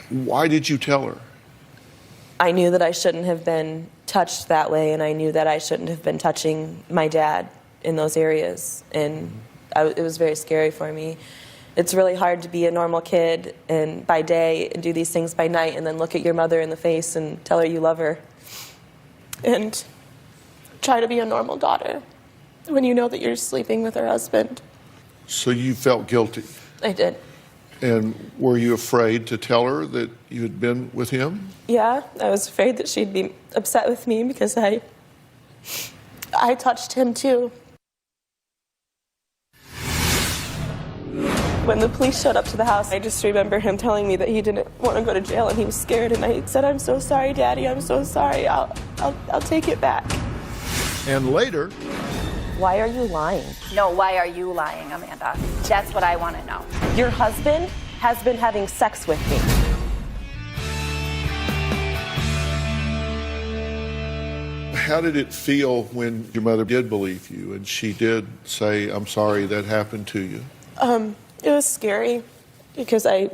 why did you tell her? I knew that I shouldn't have been touched that way, and I knew that I shouldn't have been touching my dad in those areas. And it was very scary for me. It's really hard to be a normal kid and by day and do these things by night and then look at your mother in the face and tell her you love her. And try to be a normal daughter when you know that you're sleeping with her husband. So you felt guilty? I did. And were you afraid to tell her that you had been with him? Yeah, I was afraid that she'd be upset with me because I touched him too. When the police showed up to the house, I just remember him telling me that he didn't want to go to jail and he was scared, and I said, "I'm so sorry, Daddy, I'm so sorry, I'll take it back." And later... Why are you lying? No, why are you lying, Amanda? That's what I want to know. Your husband has been having sex with me. How did it feel when your mother did believe you and she did say, "I'm sorry that happened to you"? It was scary because I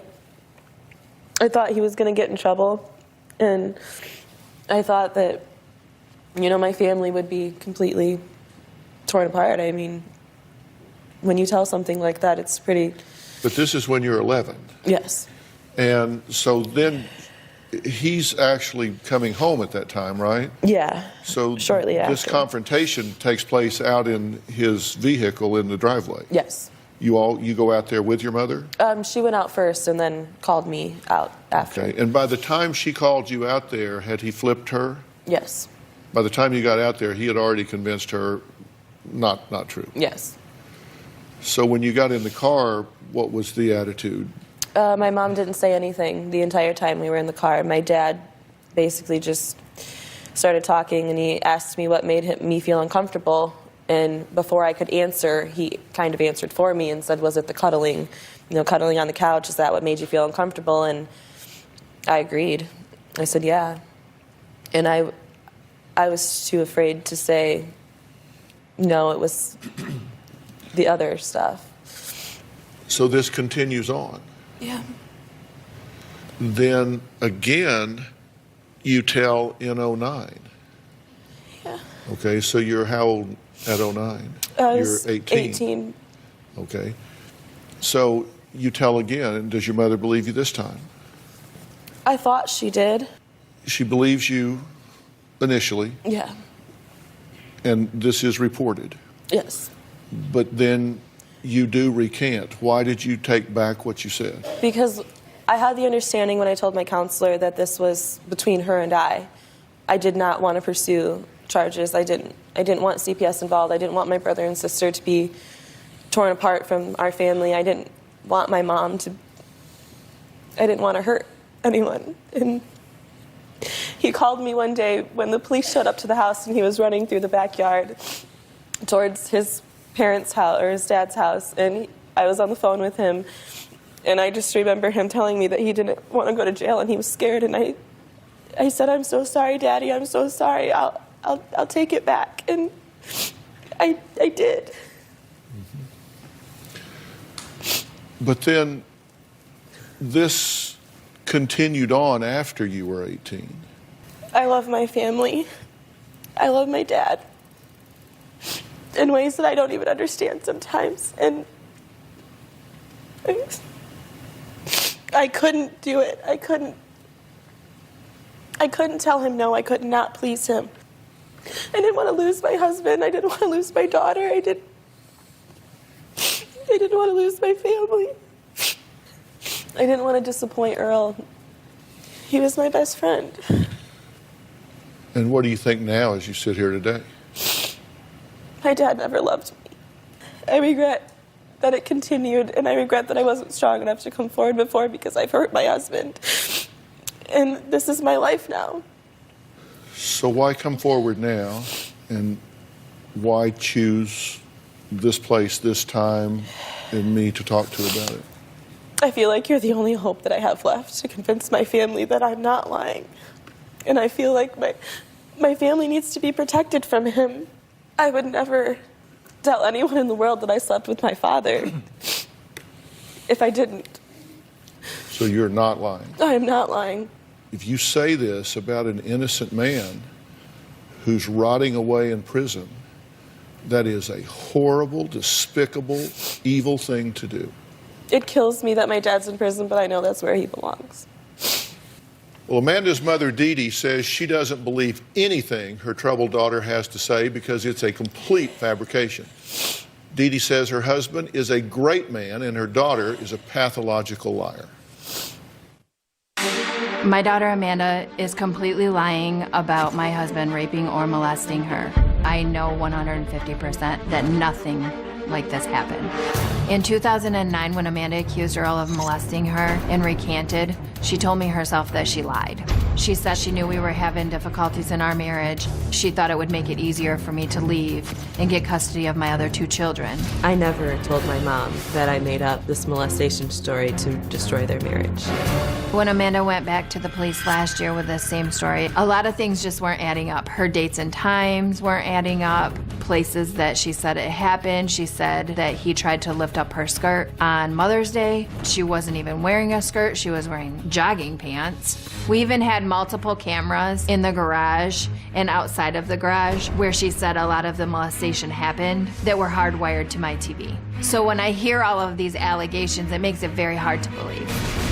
thought he was going to get in trouble, and I thought that, you know, my family would be completely torn apart. I mean, when you tell something like that, it's pretty... But this is when you're 11. Yes. And so then he's actually coming home at that time, right? Yeah. So shortly after. This confrontation takes place out in his vehicle in the driveway. Yes. You go out there with your mother? She went out first and then called me out after. Okay. And by the time she called you out there, had he flipped her? Yes. By the time you got out there, he had already convinced her not true. Yes. So when you got in the car, what was the attitude? My mom didn't say anything the entire time we were in the car. My dad basically just started talking, and he asked me what made me feel uncomfortable. And before I could answer, he kind of answered for me and said, "Was it the cuddling? You know, cuddling on the couch, is that what made you feel uncomfortable?" And I agreed. I said, "Yeah." And I was too afraid to say, no, it was the other stuff. So this continues on. Yeah. Then again, you tell in 09. Yeah. Okay, so you're how old at 09? You're 18. 18. Okay. So you tell again, and does your mother believe you this time? I thought she did. She believes you initially. Yeah. And this is reported. Yes. But then you do recant. Why did you take back what you said? Because I had the understanding when I told my counselor that this was between her and I. I did not want to pursue charges. I didn't want CPS involved. I didn't want my brother and sister to be torn apart from our family. I didn't want my mom to... I didn't want to hurt anyone. And he called me one day when the police showed up to the house, and he was running through the backyard towards his parents' house, or his dad's house, and I was on the phone with him, and I just remember him telling me that he didn't want to go to jail and he was scared, and I said, "I'm so sorry, Daddy, I'm so sorry, I'll take it back," and I did. But then this continued on after you were 18. I love my family. I love my dad in ways that I don't even understand sometimes. And I couldn't do it. I couldn't tell him no. I could not please him. I didn't want to lose my husband. I didn't want to lose my daughter. I didn't want to lose my family. I didn't want to disappoint Earl. He was my best friend. And what do you think now as you sit here today? My dad never loved me. I regret that it continued, and I regret that I wasn't strong enough to come forward before because I've hurt my husband. And this is my life now. So why come forward now, and why choose this place, this time, and me to talk to about it? I feel like you're the only hope that I have left to convince my family that I'm not lying. And I feel like my family needs to be protected from him. I would never tell anyone in the world that I slept with my father if I didn't. So you're not lying? I am not lying. If you say this about an innocent man who's rotting away in prison, that is a horrible, despicable, evil thing to do. It kills me that my dad's in prison, but I know that's where he belongs. Well, Amanda's mother, Dee Dee, says she doesn't believe anything her troubled daughter has to say because it's a complete fabrication. Dee Dee says her husband is a great man and her daughter is a pathological liar. My daughter Amanda is completely lying about my husband raping or molesting her. I know 150% that nothing like this happened. In 2009, when Amanda accused Earl of molesting her and recanted, she told me herself that she lied. She said she knew we were having difficulties in our marriage. She thought it would make it easier for me to leave and get custody of my other 2 children. I never told my mom that I made up this molestation story to destroy their marriage. When Amanda went back to the police last year with the same story, a lot of things just weren't adding up. Her dates and times weren't adding up. Places that she said it happened, she said that he tried to lift up her skirt on Mother's Day. She wasn't even wearing a skirt, she was wearing jogging pants. We even had multiple cameras in the garage and outside of the garage where she said a lot of the molestation happened that were hardwired to my TV. So when I hear all of these allegations, it makes it very hard to believe.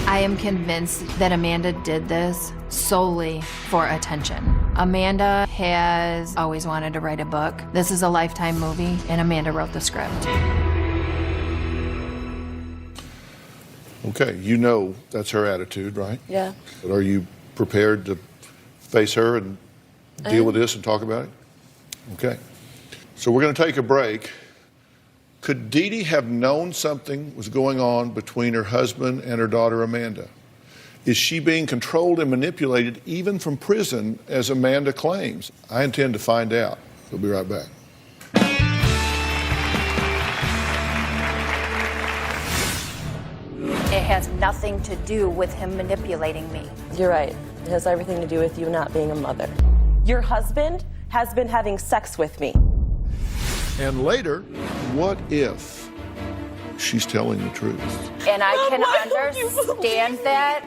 I am convinced that Amanda did this solely for attention. Amanda has always wanted to write a book. This is a Lifetime movie, and Amanda wrote the script. Okay, you know that's her attitude, right? Yeah. But are you prepared to face her and deal with this and talk about it? Okay. So we're going to take a break. Could Dee Dee have known something was going on between her husband and her daughter Amanda? Is she being controlled and manipulated even from prison, as Amanda claims? I intend to find out. We'll be right back. It has nothing to do with him manipulating me. You're right. It has everything to do with you not being a mother. Your husband has been having sex with me. And later, what if she's telling the truth? And I can understand that.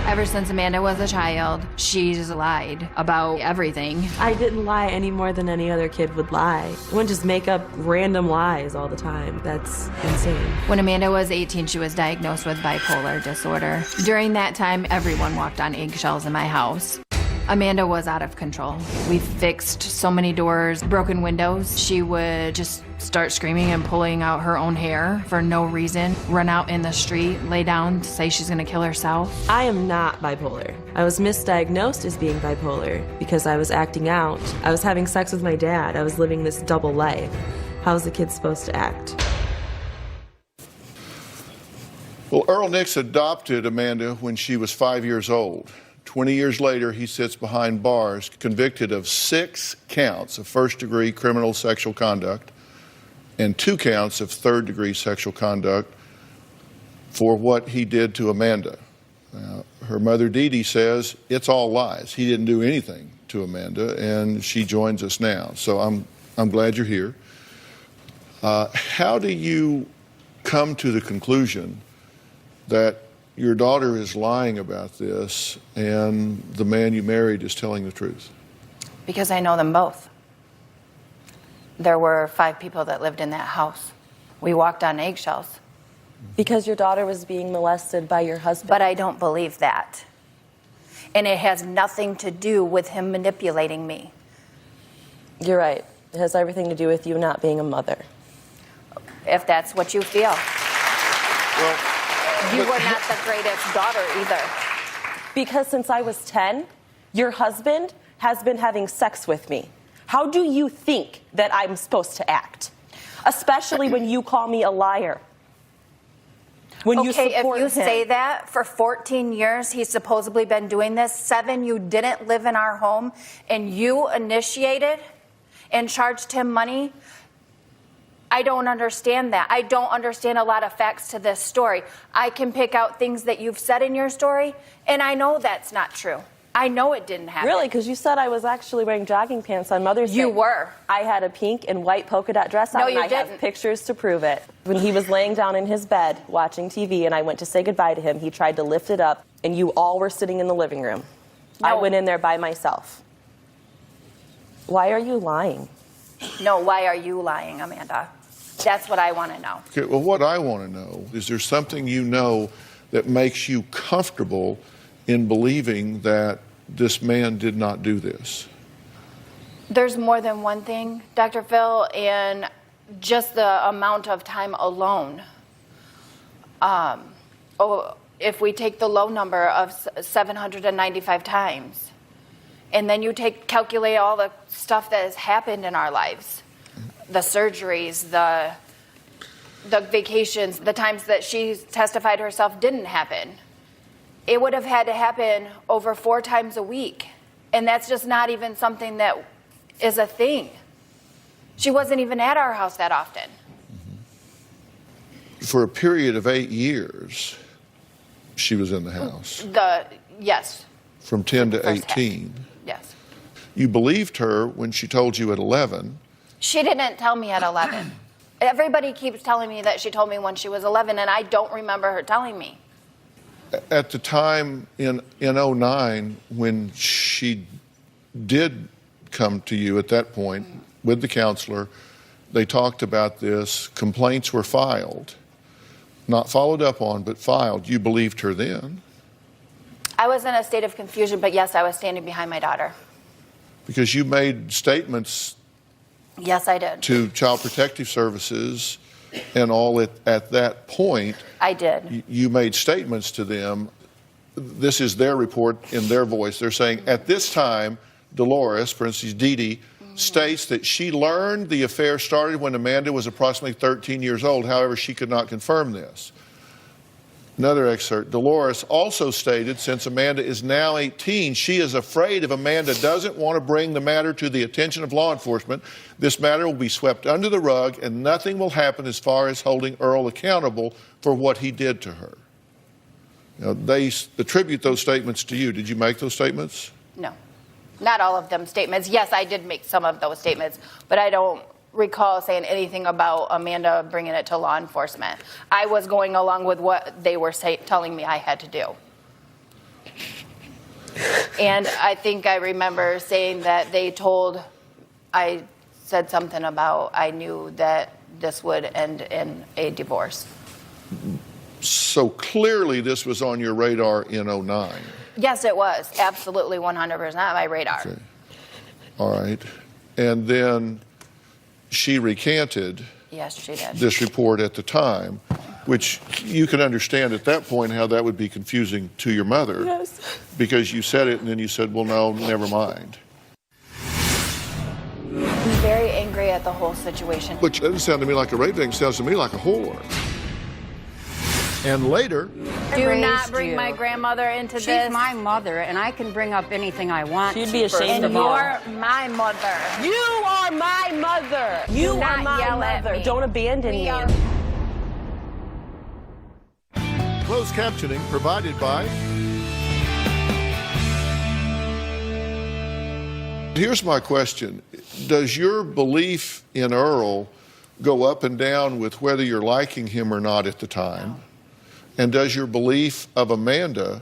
Ever since Amanda was a child, she's lied about everything. I didn't lie any more than any other kid would lie. I wouldn't just make up random lies all the time. That's insane. When Amanda was 18, she was diagnosed with bipolar disorder. During that time, everyone walked on eggshells in my house. Amanda was out of control. We fixed so many doors, broken windows. She would just start screaming and pulling out her own hair for no reason, run out in the street, lay down to say she's gonna kill herself. I am not bipolar. I was misdiagnosed as being bipolar because I was acting out. I was having sex with my dad. I was living this double life. How is a kid supposed to act? Well, Earl Nix adopted Amanda when she was 5 years old. 20 years later, he sits behind bars, convicted of 6 counts of first-degree criminal sexual conduct and 2 counts of third-degree sexual conduct for what he did to Amanda. Her mother, Dee Dee, says it's all lies. He didn't do anything to Amanda, and she joins us now. So I'm glad you're here. How do you come to the conclusion that your daughter is lying about this and the man you married is telling the truth? Because I know them both. There were 5 people that lived in that house. We walked on eggshells. Because your daughter was being molested by your husband. But I don't believe that. And it has nothing to do with him manipulating me. You're right. It has everything to do with you not being a mother. If that's what you feel. Well, you were not the greatest daughter either. Because since I was 10, your husband has been having sex with me. How do you think that I'm supposed to act? especially when you call me a liar. When you okay, if support you him. say that for 14 years, he's supposedly been doing this. 7, you didn't live in our home, and you initiated and charged him money. I don't understand that. I don't understand a lot of facts to this story. I can pick out things that you've said in your story, and I know that's not true. I know it didn't happen. Really? Because you said I was actually wearing jogging pants on Mother's Day. You were. I had a pink and white polka dot dress on, No, and you I didn't. have pictures to prove it. When he was laying down in his bed watching TV and I went to say goodbye to him, he tried to lift it up, and you all were sitting in the living room. No. I went in there by myself. Why are you lying? No, why are you lying, Amanda? That's what I want to know. Okay, well, what I want to know is there something you know that makes you comfortable in believing that this man did not do this? There's more than one thing, Dr. Phil, and just the amount of time alone. If we take the low number of 795 times, and then you calculate all the stuff that has happened in our lives, the surgeries, the vacations, the times that she testified herself didn't happen, it would have had to happen over 4 times a week. And that's just not even something that is a thing. She wasn't even at our house that often. For a period of 8 years, she was in the house. Yes. From 10 to First half. 18. Yes. You believed her when she told you at 11. She didn't tell me at 11. Everybody keeps telling me that she told me when she was 11, and I don't remember her telling me. At the time in 09, when she did come to you at that point with the counselor, they talked about this. Complaints were filed. Not followed up on, but filed. You believed her then? I was in a state of confusion, but yes, I was standing behind my daughter. Because you made statements Yes, I did. to Child Protective Services and all at that point. I did. You made statements to them. This is their report in their voice. They're saying, at this time, Dolores, for instance, Dee Dee, states that she learned the affair started when Amanda was approximately 13 years old. However, she could not confirm this. Another excerpt. Dolores also stated, since Amanda is now 18, she is afraid if Amanda doesn't want to bring the matter to the attention of law enforcement, this matter will be swept under the rug and nothing will happen as far as holding Earl accountable for what he did to her. Now, they attribute those statements to you. Did you make those statements? No. Not all of them statements. Yes, I did make some of those statements, but I don't recall saying anything about Amanda bringing it to law enforcement. I was going along with what they were telling me I had to do. And I think I remember saying that I said something about I knew that this would end in a divorce. So clearly this was on your radar in 09. Yes, it was. Absolutely 100% on my radar. Okay. All right. And then she recanted Yes, she did. this report at the time, which you can understand at that point how that would be confusing to your mother. Yes. Because you said it and then you said, well, no, never mind. I'm very angry at the whole situation. Which doesn't sound to me like a rape thing, sounds to me like a whore. And later, Do not bring my grandmother into this. She's my mother, and I can bring up anything I want. She'd be ashamed to. of all. You're my mother. You are my mother. You Do are not my yell at mother. me. Don't abandon me. closed captioning provided by... Here's my question. Does your belief in Earl go up and down with whether you're liking him or not at the time? And does your belief of Amanda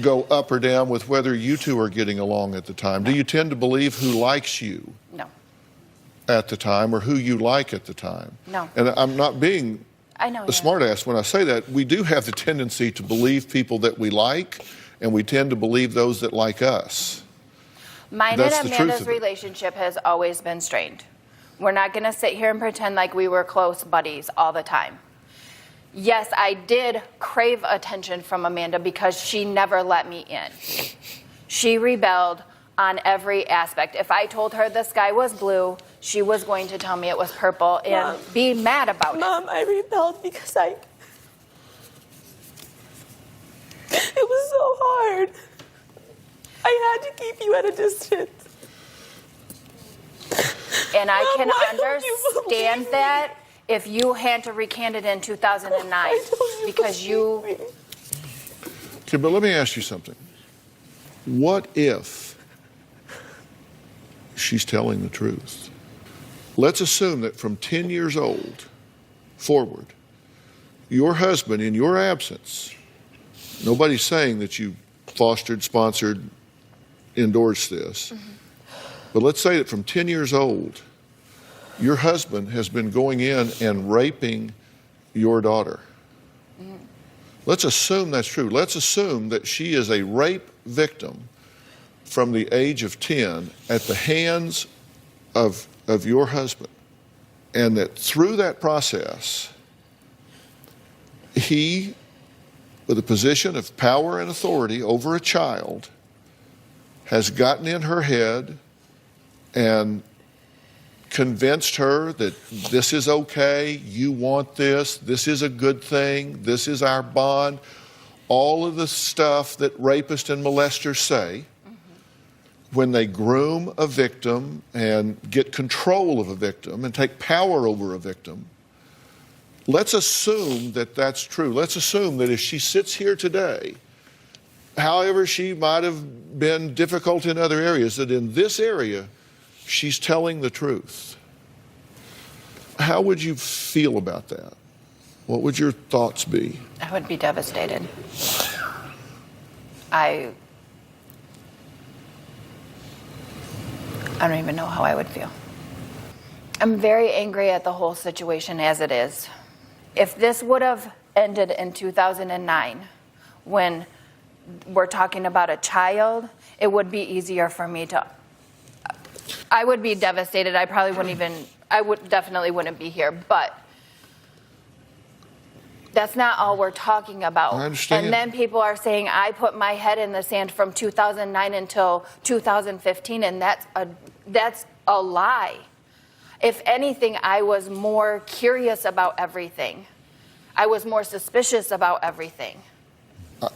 go up or down with whether you two are getting along at the time? Do you tend to believe who likes you No. at the time or who you like at the time? No. And I'm not being I know. a smartass when I say that. We do have the tendency to believe people that we like, and we tend to believe those that like us. Mine That's and the truth Amanda's of it. relationship has always been strained. We're not going to sit here and pretend like we were close buddies all the time. Yes, I did crave attention from Amanda because she never let me in. She rebelled on every aspect. If I told her the sky was blue, she was going to tell me it was purple and be mad about it. Mom, I rebelled because it was so hard. I had to keep you at a distance. And I Mom, can why don't understand you that if you had to recant it in 2009 because you... Okay, but let me ask you something. What if she's telling the truth? Let's assume that from 10 years old forward, your husband, in your absence, nobody's saying that you fostered, sponsored, endorsed this, but let's say that from 10 years old, your husband has been going in and raping your daughter. Let's assume that's true. Let's assume that she is a rape victim from the age of 10 at the hands of your husband, and that through that process, he, with a position of power and authority over a child, has gotten in her head and convinced her that this is okay, you want this is a good thing, this is our bond, all of the stuff that rapists and molesters say when they groom a victim and get control of a victim and take power over a victim. Let's assume that that's true. Let's assume that if she sits here today, however she might have been difficult in other areas, that in this area, she's telling the truth. How would you feel about that? What would your thoughts be? I would be devastated. I don't even know how I would feel. I'm very angry at the whole situation as it is. If this would have ended in 2009, when we're talking about a child, it would be easier for me to... I would be devastated. I probably wouldn't even... I would definitely wouldn't be here, but that's not all we're talking about. I understand. And then people are saying I put my head in the sand from 2009 until 2015, and that's a lie. If anything, I was more curious about everything. I was more suspicious about everything.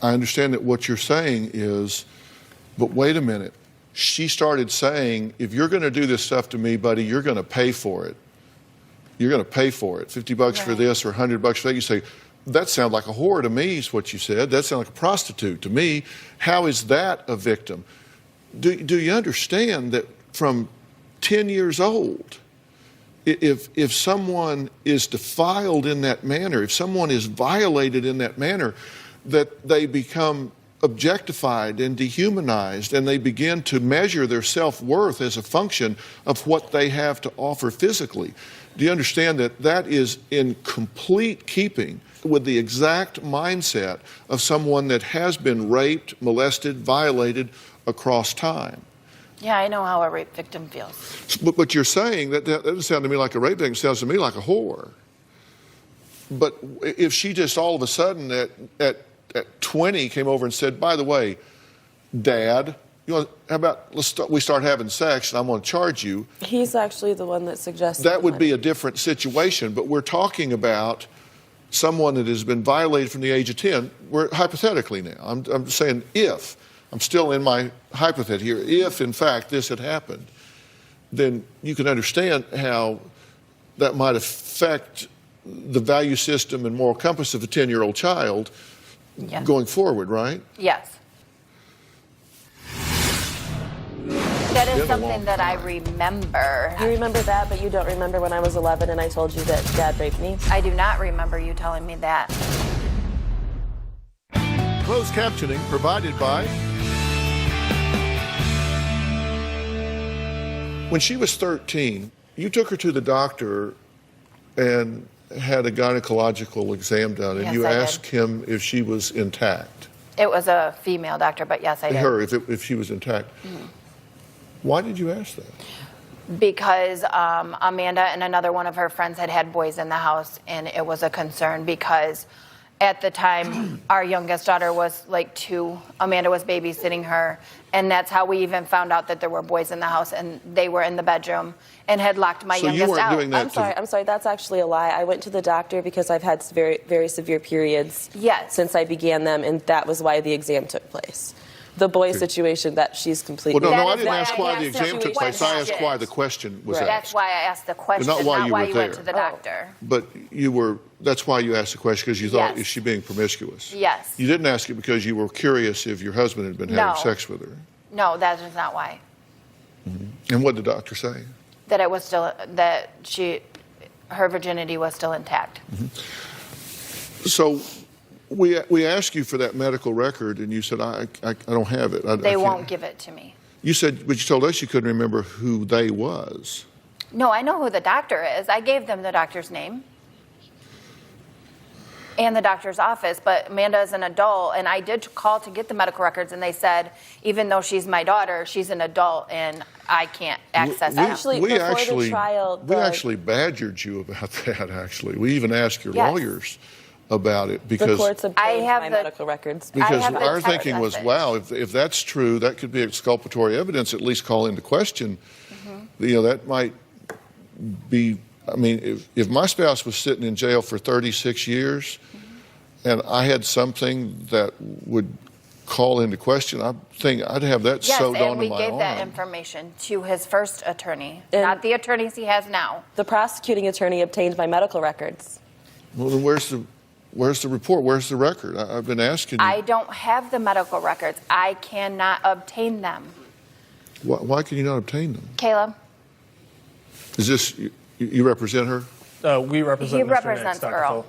I understand that what you're saying is, but wait a minute. She started saying, if you're going to do this stuff to me, buddy, you're going to pay for it. You're going to pay for it. $50 for this or $100 for that. You say, that sounds like a whore to me, is what you said. That sounds like a prostitute to me. How is that a victim? Do you understand that from 10 years old, if someone is defiled in that manner, if someone is violated in that manner, that they become objectified and dehumanized, and they begin to measure their self-worth as a function of what they have to offer physically. Do you understand that that is in complete keeping with the exact mindset of someone that has been raped, molested, violated across time? Yeah, I know how a rape victim feels. But you're saying that doesn't sound to me like a rape victim, it sounds to me like a whore. But if she just all of a sudden at 20 came over and said, by the way, Dad, how about we start having sex and I'm going to charge you. He's actually the one that suggested that. Would be a different situation, but we're talking about someone that has been violated from the age of 10. We're hypothetically now. I'm saying if. I'm still in my hypothet here. If, in fact, this had happened, then you can understand how that might affect the value system and moral compass of a 10-year-old child going forward, right? Yes. That is something that I remember. You remember that, but you don't remember when I was 11 and I told you that Dad raped me? I do not remember you telling me that. Closed captioning provided by... When she was 13, you took her to the doctor and had a gynecological exam done, and you asked him if she was intact. It was a female doctor, but yes, I did. Her, if she was intact. Why did you ask that? Because Amanda and another one of her friends had boys in the house, and it was a concern because At the time, our youngest daughter was like 2. Amanda was babysitting her. And that's how we even found out that there were boys in the house, and they were in the bedroom and had locked my youngest out. So you weren't doing that I'm sorry, that's actually a lie. I went to the doctor because I've had very, very severe periods since I began them, and that was why the exam took place. The boy situation, that she's completely... Well, no, I didn't ask why the exam took place. I asked why the question was asked. That's why I asked the question, not why you went to the doctor. But that's why you asked the question, because you thought, is she being promiscuous? Yes. You didn't ask it because you were curious if your husband had been having sex with her. No, that is not why. And what did the doctor say? That it was still, that her virginity was still intact. So we asked you for that medical record, and you said, I don't have it. They won't give it to me. You said, but you told us you couldn't remember who they was. No, I know who the doctor is. I gave them the doctor's name and the doctor's office, but Amanda is an adult, and I did call to get the medical records, and they said, even though she's my daughter, she's an adult, and I can't access them. We actually badgered you about that, actually. We even asked your lawyers about it, because the courts obtained my medical records. Because our thinking was, wow, if that's true, that could be exculpatory evidence, at least call into question. That might be, I mean, if my spouse was sitting in jail for 36 years and I had something that would call into question, I think I'd have that sewed onto my arm. Yes, and we gave that information to his first attorney, not the attorneys he has now. The prosecuting attorney obtained my medical records. Well, then where's the report? Where's the record? I've been asking you. I don't have the medical records. I cannot obtain them. Why can you not obtain them? Caleb? Is this, you represent her? We represent He Mr. represents Nix, Dr. Earl.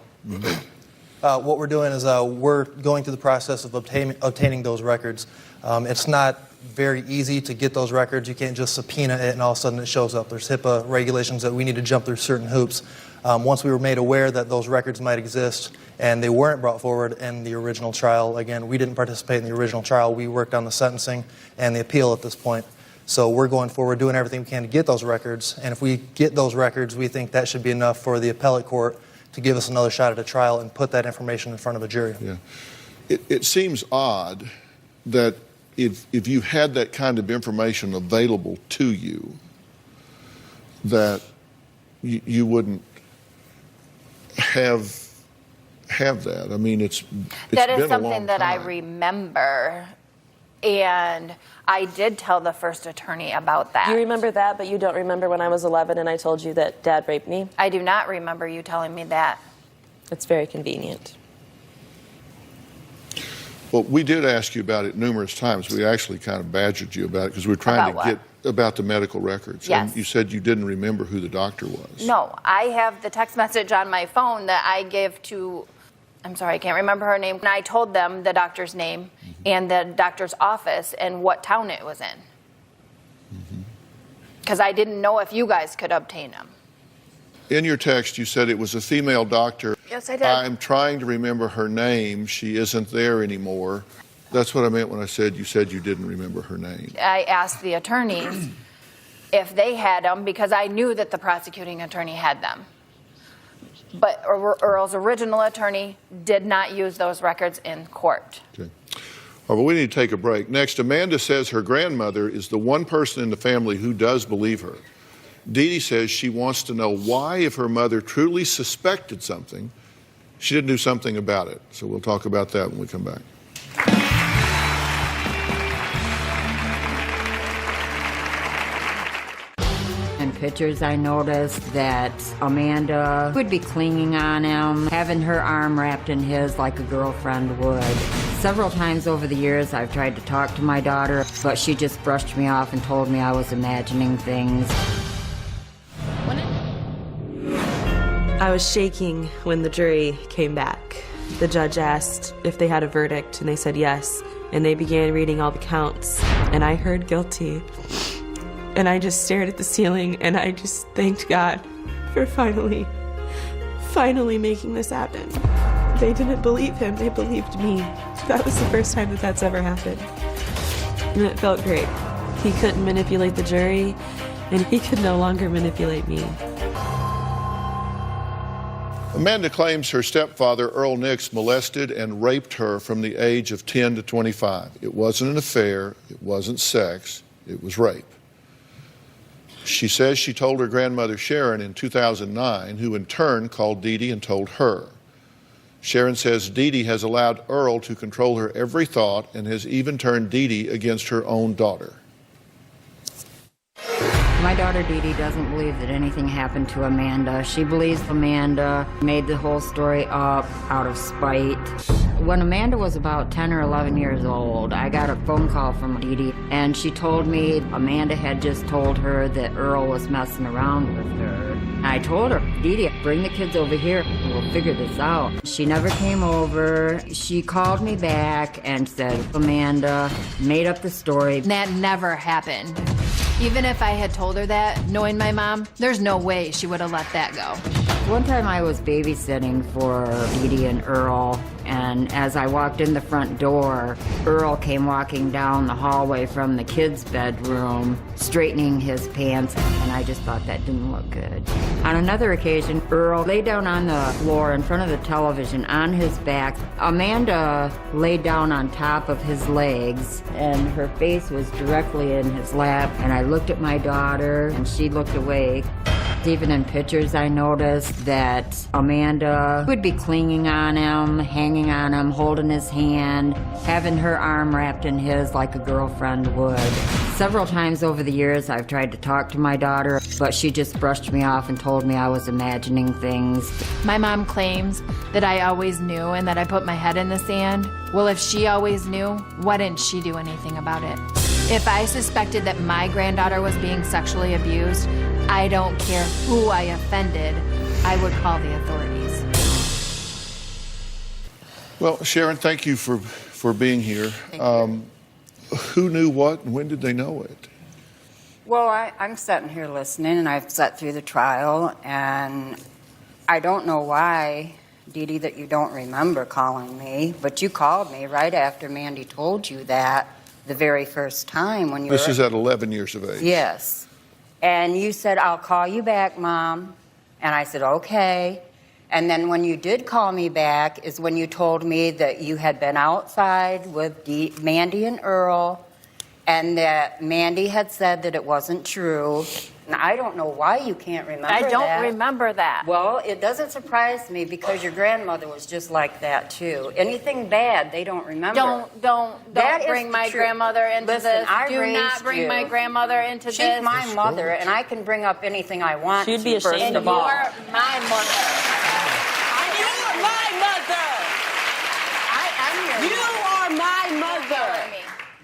Phil. What we're doing is we're going through the process of obtaining those records. It's not very easy to get those records. You can't just subpoena it and all of a sudden it shows up. There's HIPAA regulations that we need to jump through certain hoops. Once we were made aware that those records might exist and they weren't brought forward in the original trial, again, we didn't participate in the original trial. We worked on the sentencing and the appeal at this point. So we're going forward, doing everything we can to get those records. And if we get those records, we think that should be enough for the appellate court to give us another shot at a trial and put that information in front of a jury. Yeah. It seems odd that if you had that kind of information available to you, that you wouldn't have that. I mean, it's that been is a long something that I time. remember, and I did tell the first attorney about that. You remember that, but you don't remember when I was 11 and I told you that Dad raped me? I do not remember you telling me that. It's very convenient. Well, we did ask you about it numerous times. We actually kind of badgered you about it because we were trying to get about the medical records. Yes. And you said you didn't remember who the doctor was. No, I have the text message on my phone that I give to, I'm sorry, I can't remember her name. And I told them the doctor's name and the doctor's office and what town it was in. Because I didn't know if you guys could obtain them. In your text, you said it was a female doctor. Yes, I did. I'm trying to remember her name. She isn't there anymore. That's what I meant when I said you didn't remember her name. I asked the attorneys if they had them because I knew that the prosecuting attorney had them. But Earl's original attorney did not use those records in court. Okay. All right, well, we need to take a break. Next, Amanda says her grandmother is the one person in the family who does believe her. Dee Dee says she wants to know why, if her mother truly suspected something, she didn't do something about it. So we'll talk about that when we come back. In pictures, I noticed that Amanda would be clinging on him, having her arm wrapped in his like a girlfriend would. Several times over the years, I've tried to talk to my daughter, but she just brushed me off and told me I was imagining things. I was shaking when the jury came back. The judge asked if they had a verdict, and they said yes. And they began reading all the counts, and I heard guilty. And I just stared at the ceiling, and I just thanked God for finally making this happen. They didn't believe him, they believed me. That was the first time that that's ever happened. And it felt great. He couldn't manipulate the jury, and he could no longer manipulate me. Amanda claims her stepfather, Earl Nix, molested and raped her from the age of 10 to 25. It wasn't an affair, it wasn't sex, it was rape. She says she told her grandmother Sharon in 2009, who in turn called Dee Dee and told her. Sharon says Dee Dee has allowed Earl to control her every thought and has even turned Dee Dee against her own daughter. My daughter Dee Dee doesn't believe that anything happened to Amanda. She believes Amanda made the whole story up out of spite. When Amanda was about 10 or 11 years old, I got a phone call from Dee Dee, and she told me Amanda had just told her that Earl was messing around with her. I told her, Dee Dee, bring the kids over here and we'll figure this out. She never came over. She called me back and said Amanda made up the story. That never happened. Even if I had told her that, knowing my mom, there's no way she would have let that go. One time I was babysitting for Dee Dee and Earl, and as I walked in the front door, Earl came walking down the hallway from the kids' bedroom, straightening his pants, and I just thought that didn't look good. On another occasion, Earl lay down on the floor in front of the television on his back. Amanda laid down on top of his legs, and her face was directly in his lap, and I looked at my daughter, and she looked away. Even in pictures, I noticed that Amanda would be clinging on him, hanging on him, holding his hand, having her arm wrapped in his like a girlfriend would. Several times over the years, I've tried to talk to my daughter, but she just brushed me off and told me I was imagining things. My mom claims that I always knew and that I put my head in the sand. Well, if she always knew, why didn't she do anything about it? If I suspected that my granddaughter was being sexually abused, I don't care who I offended, I would call the authorities. Well, Sharon, thank you for being here. Who knew what and when did they know it? Well, I'm sitting here listening, and I've sat through the trial, and I don't know why, Dee Dee, that you don't remember calling me, but you called me right after Mandy told you that the very first time when you This were... is at 11 years of age. Yes. And you said, I'll call you back, Mom. And I said, okay. And then when you did call me back is when you told me that you had been outside with Mandy and Earl, and that Mandy had said that it wasn't true. And I don't know why you can't remember that. I don't remember that. Well, it doesn't surprise me because your grandmother was just like that, too. Anything bad, they don't remember. Don't bring my grandmother into this. Do not bring my grandmother into this. She's my mother, and I can bring up anything I want to, She'd be ashamed first of of all. you. You're my mother. You're my mother. You are my mother.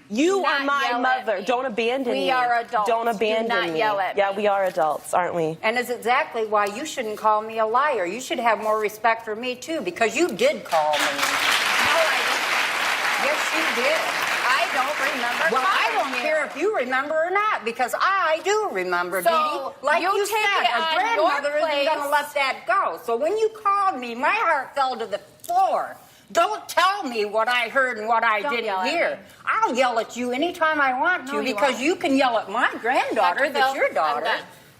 You are my mother. Don't abandon me. We are adults. Don't abandon Do not me. yell at me. Yeah, we are adults, aren't we? And it's exactly why you shouldn't call me a liar. You should have more respect for me, too, because you did call me. No, I didn't. Yes, you did. I don't remember. Well, I calling don't you. care if you remember or not, because I do remember, So, Dee Dee. Like you you take said, it a on grandmother your isn't going to place. let that go. So when you called me, my heart fell to the floor. Don't tell me what I heard and what I Don't yell didn't at hear. me. I'll yell at you anytime I want to, No, you because won't. you can yell at my granddaughter Dr. that's Phil, your daughter.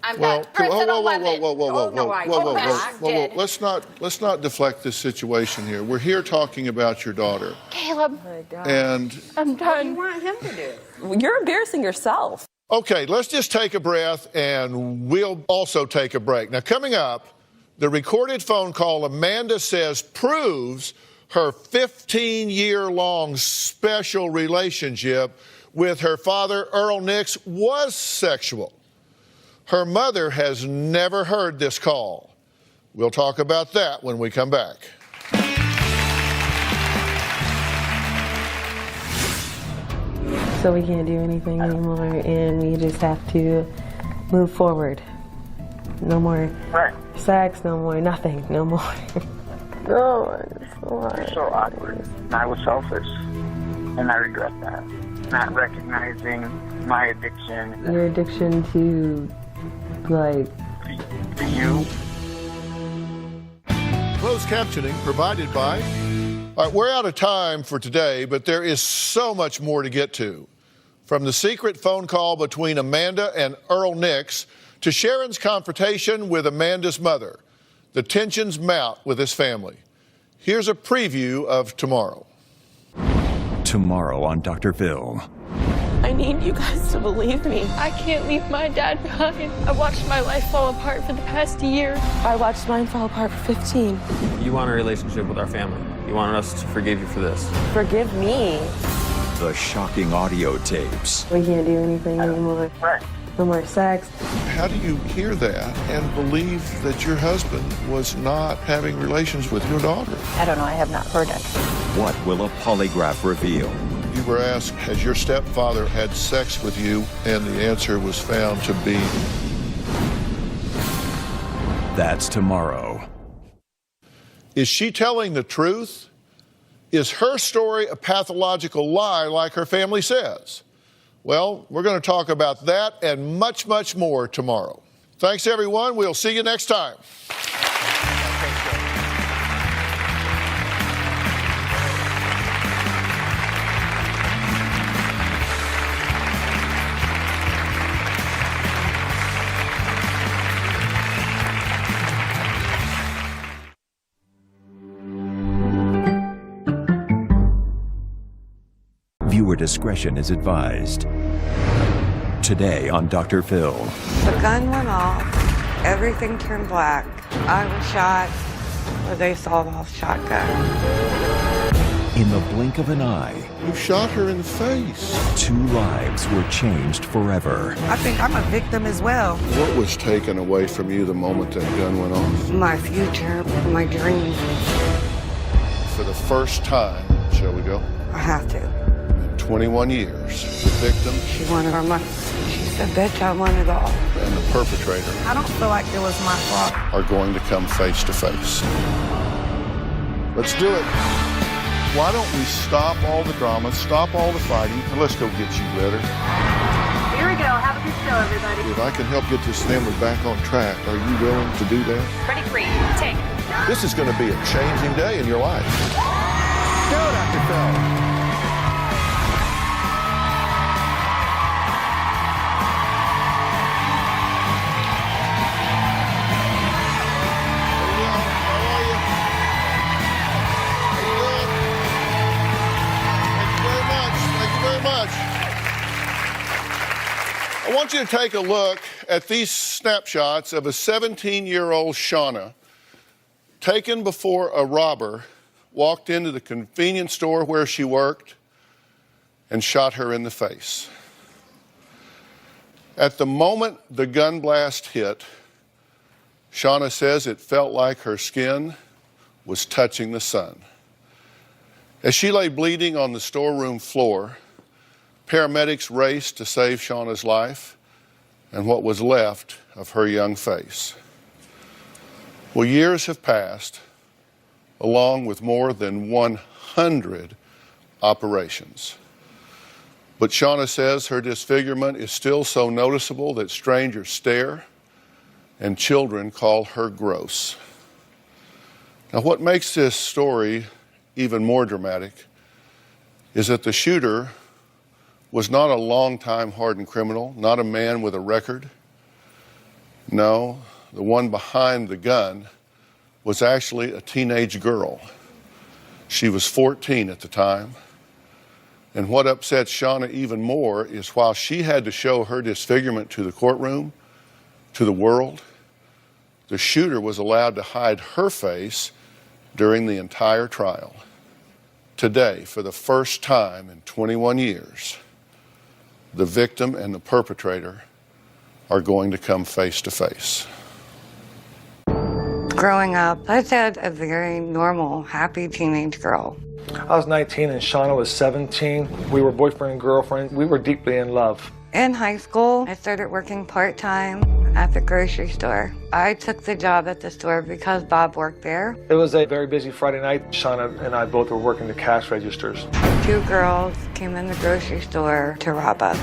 I'm Well, done. Personal weapon. Whoa. Let's not deflect this situation here. We're here talking about your daughter. Caleb. And I'm What do done. you want him to do? You're embarrassing yourself. okay, let's just take a breath and we'll also take a break. Now, coming up, the recorded phone call Amanda says proves her 15-year-long special relationship with her father, Earl Nix, was sexual. Her mother has never heard this call. We'll talk about that when we come back. So we can't do anything anymore, and we just have to move forward. No more sex, no more nothing, no more. No, it's so hard. You're so awkward. I was selfish, and I regret that. Not recognizing my addiction. Your addiction to, like... To you. Closed captioning provided by... All right, we're out of time for today, but there is so much more to get to. From the secret phone call between Amanda and Earl Nix to Sharon's confrontation with Amanda's mother. The tensions mount with his family. Here's a preview of tomorrow. Tomorrow on Dr. Phil. I need you guys to believe me. I can't leave my dad behind. I watched my life fall apart for the past year. I watched mine fall apart for 15. You want a relationship with our family. You want us to forgive you for this. Forgive me. The shocking audio tapes. We can't do anything anymore. No more sex. How do you hear that and believe that your husband was not having relations with your daughter? I don't know. I have not heard it. What will a polygraph reveal? You were asked, has your stepfather had sex with you? And the answer was found to be... That's tomorrow. Is she telling the truth? Is her story a pathological lie like her family says? Well, we're going to talk about that and much, much more tomorrow. Thanks, everyone. We'll see you next time. Viewer discretion is advised. Today on Dr. Phil. The gun went off. Everything turned black. I was shot with a sawed-off shotgun. In the blink of an eye, You shot her in the face. 2 lives were changed forever. I think I'm a victim as well. What was taken away from you the moment that gun went off? My future, my dreams. For the first time, shall we go? I have to. 21 years, the victim She wanted our money. She said, bitch, I want it all. and the perpetrator I don't feel like it was my fault. are going to come face to face. Let's do it. Why don't we stop all the drama, stop all the fighting, and let's go get you better. Here we go. Have a good show, everybody. If I can help get this family back on track, are you willing to do that? Ready, free, take. This is going to be a changing day in your life. Go, Dr. Phil. I want you to take a look at these snapshots of a 17-year-old Shauna taken before a robber walked into the convenience store where she worked and shot her in the face. At the moment the gun blast hit, Shauna says it felt like her skin was touching the sun. As she lay bleeding on the storeroom floor, paramedics raced to save Shauna's life and what was left of her young face. Well, years have passed, along with more than 100 operations. But Shauna says her disfigurement is still so noticeable that strangers stare and children call her gross. Now, what makes this story even more dramatic is that the shooter was not a long-time hardened criminal, not a man with a record. No, the one behind the gun was actually a teenage girl. She was 14 at the time. And what upsets Shauna even more is while she had to show her disfigurement to the courtroom, to the world, the shooter was allowed to hide her face during the entire trial. Today, for the first time in 21 years, the victim and the perpetrator are going to come face to face. Growing up, I had a very normal, happy teenage girl. I was 19 and Shauna was 17. We were boyfriend and girlfriend. We were deeply in love. In high school, I started working part-time at the grocery store. I took the job at the store because Bob worked there. It was a very busy Friday night. Shauna and I both were working the cash registers. 2 girls came in the grocery store to rob us.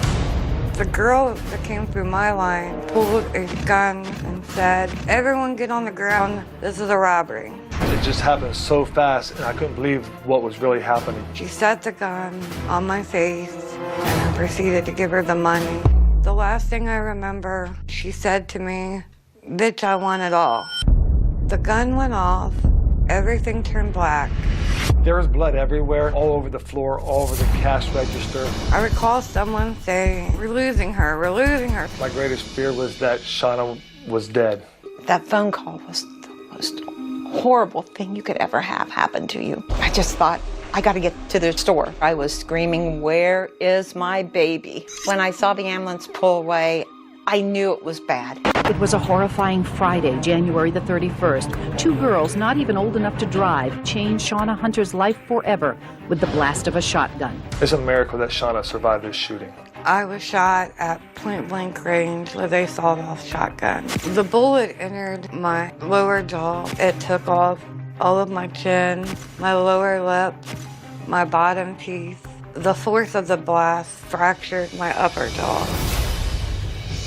The girl that came through my line pulled a gun and said, "Everyone get on the ground, this is a robbery." It just happened so fast and I couldn't believe what was really happening. She set the gun on my face and I proceeded to give her the money. The last thing I remember, she said to me, "Bitch, I want it all." The gun went off. Everything turned black. There was blood everywhere, all over the floor, all over the cash register. I recall someone saying, "We're losing her, we're losing her." My greatest fear was that Shauna was dead. That phone call was the most horrible thing you could ever have happen to you. I just thought, I got to get to the store. I was screaming, "Where is my baby?" When I saw the ambulance pull away, I knew it was bad. It was a horrifying Friday, January the 31st. Two girls, not even old enough to drive, changed Shauna Hunter's life forever with the blast of a shotgun. It's a miracle that Shauna survived this shooting. I was shot at point blank range with a sawed-off shotgun. The bullet entered my lower jaw. It took off all of my chin, my lower lip, my bottom teeth. The force of the blast fractured my upper jaw.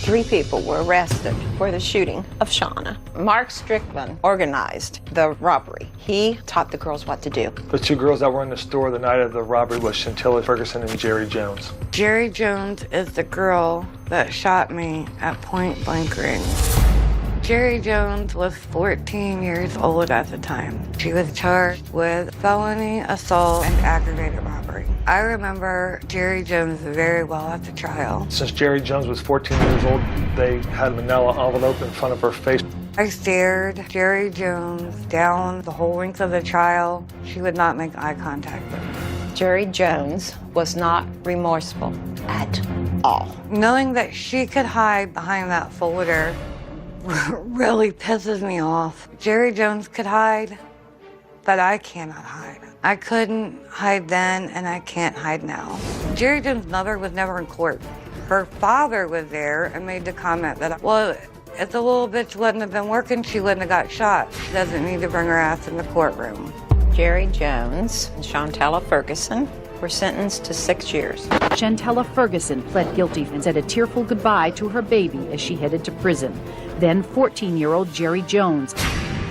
3 people were arrested for the shooting of Shauna. Mark Strickland organized the robbery. He taught the girls what to do. The 2 girls that were in the store the night of the robbery was Chantella Ferguson and Jerry Jones. Jerry Jones is the girl that shot me at point blank range. Jerry Jones was 14 years old at the time. She was charged with felony assault and aggravated robbery. I remember Jerry Jones very well at the trial. Since Jerry Jones was 14 years old, they had a manila envelope in front of her face. I stared Jerry Jones down the whole length of the trial. She would not make eye contact with me. Jerry Jones was not remorseful at all. Knowing that she could hide behind that folder really pisses me off. Jerry Jones could hide, but I cannot hide. I couldn't hide then, and I can't hide now. Jerry Jones' mother was never in court. Her father was there and made the comment that, well, if the little bitch wouldn't have been working, she wouldn't have got shot. She doesn't need to bring her ass in the courtroom. Jerry Jones and Chantella Ferguson were sentenced to 6 years. Chantella Ferguson pled guilty and said a tearful goodbye to her baby as she headed to prison. Then 14-year-old Jerry Jones.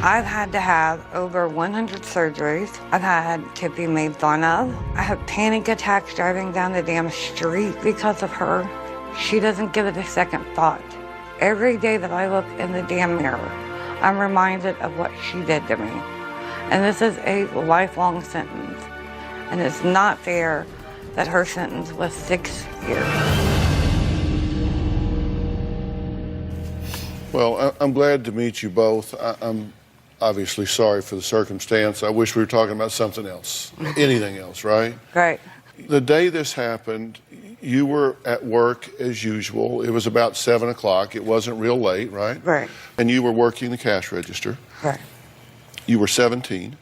I've had to have over 100 surgeries. I've had to be made fun of. I have panic attacks driving down the damn street because of her. She doesn't give it a second thought. Every day that I look in the damn mirror, I'm reminded of what she did to me. And this is a lifelong sentence. And it's not fair that her sentence was 6 years. Well, I'm glad to meet you both. I'm obviously sorry for the circumstance. I wish we were talking about something else, anything else, right? Right. The day this happened, you were at work as usual. It was about 7 o'clock. It wasn't real late, right? Right. And you were working the cash register. Right. You were 17.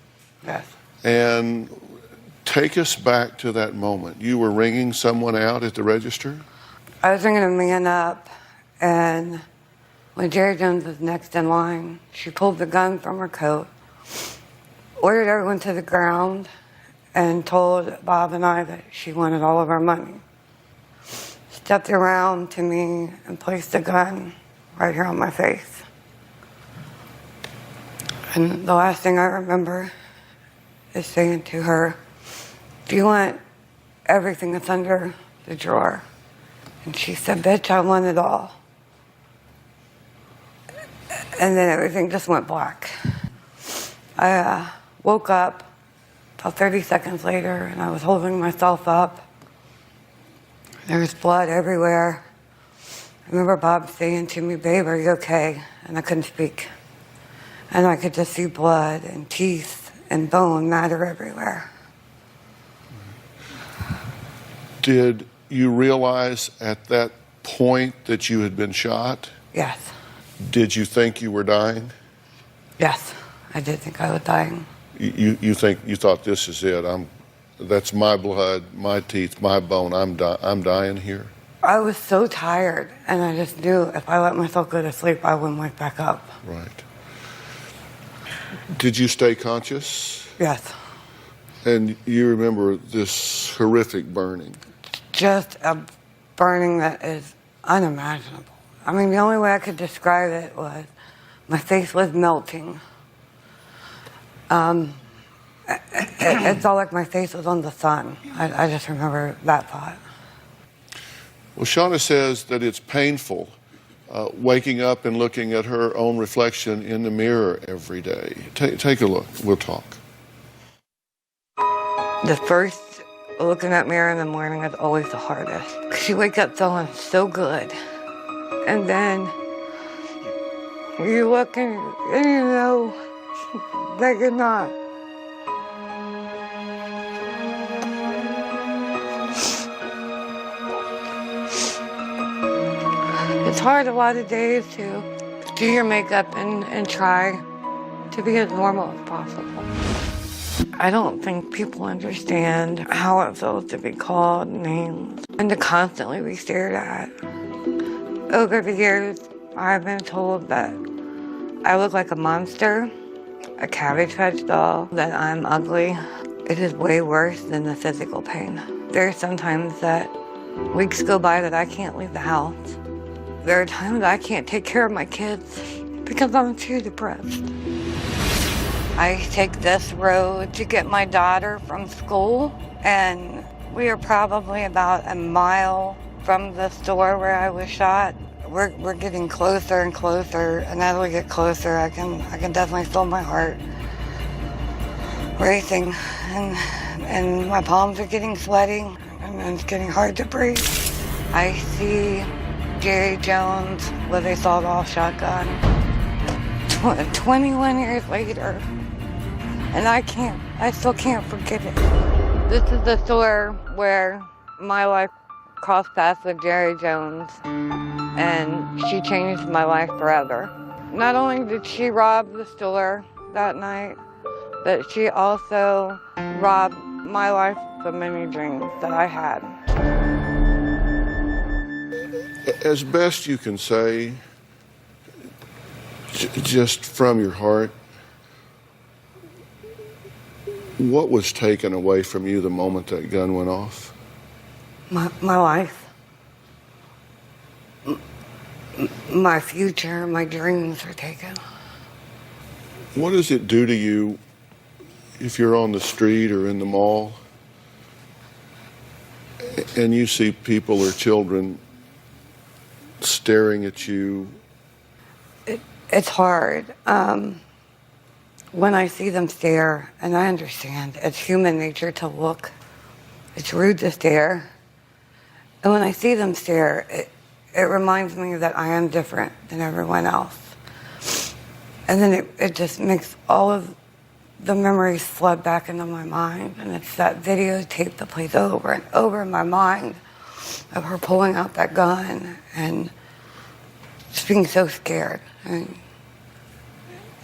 Yes. And take us back to that moment. You were ringing someone out at the register? I was ringing a man up, and when Jerry Jones was next in line, she pulled the gun from her coat, ordered everyone to the ground, and told Bob and I that she wanted all of our money. Stepped around to me and placed the gun right here on my face. And the last thing I remember is saying to her, "Do you want everything that's under the drawer?" And she said, "Bitch, I want it all." And then everything just went black. I woke up about 30 seconds later, and I was holding myself up. There was blood everywhere. I remember Bob saying to me, "Babe, are you okay?" And I couldn't speak. And I could just see blood and teeth and bone matter everywhere. Did you realize at that point that you had been shot? Yes. Did you think you were dying? Yes, I did think I was dying. You thought this is it. That's my blood, my teeth, my bone. I'm dying here. I was so tired, and I just knew if I let myself go to sleep, I wouldn't wake back up. Right. Did you stay conscious? Yes. And you remember this horrific burning? Just a burning that is unimaginable. I mean, the only way I could describe it was my face was melting. It's all like my face was on the sun. I just remember that thought. Well, Shauna says that it's painful waking up and looking at her own reflection in the mirror every day. Take a look. We'll talk. The first look in that mirror in the morning is always the hardest. Because you wake up feeling so good. And then you look and you know that you're not. It's hard a lot of days to do your makeup and try to be as normal as possible. I don't think people understand how it feels to be called names and to constantly be stared at. Over the years, I've been told that I look like a monster, a Cabbage Patch doll, that I'm ugly. It is way worse than the physical pain. There are some times that weeks go by that I can't leave the house. There are times I can't take care of my kids because I'm too depressed. I take this road to get my daughter from school, and we are probably about a mile from the store where I was shot. We're getting closer and closer, and as we get closer, I can definitely feel my heart racing, and my palms are getting sweaty, and it's getting hard to breathe. I see Jerry Jones with a sawed-off shotgun. 21 years later, and I still can't forget it. This is the store where my life crossed paths with Jerry Jones, and she changed my life forever. Not only did she rob the store that night, but she also robbed my life of many dreams that I had. As best you can say, just from your heart, what was taken away from you the moment that gun went off? My life. My future, my dreams were taken. What does it do to you if you're on the street or in the mall and you see people or children staring at you? It's hard. When I see them stare, and I understand it's human nature to look, it's rude to stare. And when I see them stare, it reminds me that I am different than everyone else. And then it just makes all of the memories flood back into my mind. And it's that videotape that plays over and over in my mind of her pulling out that gun and just being so scared. And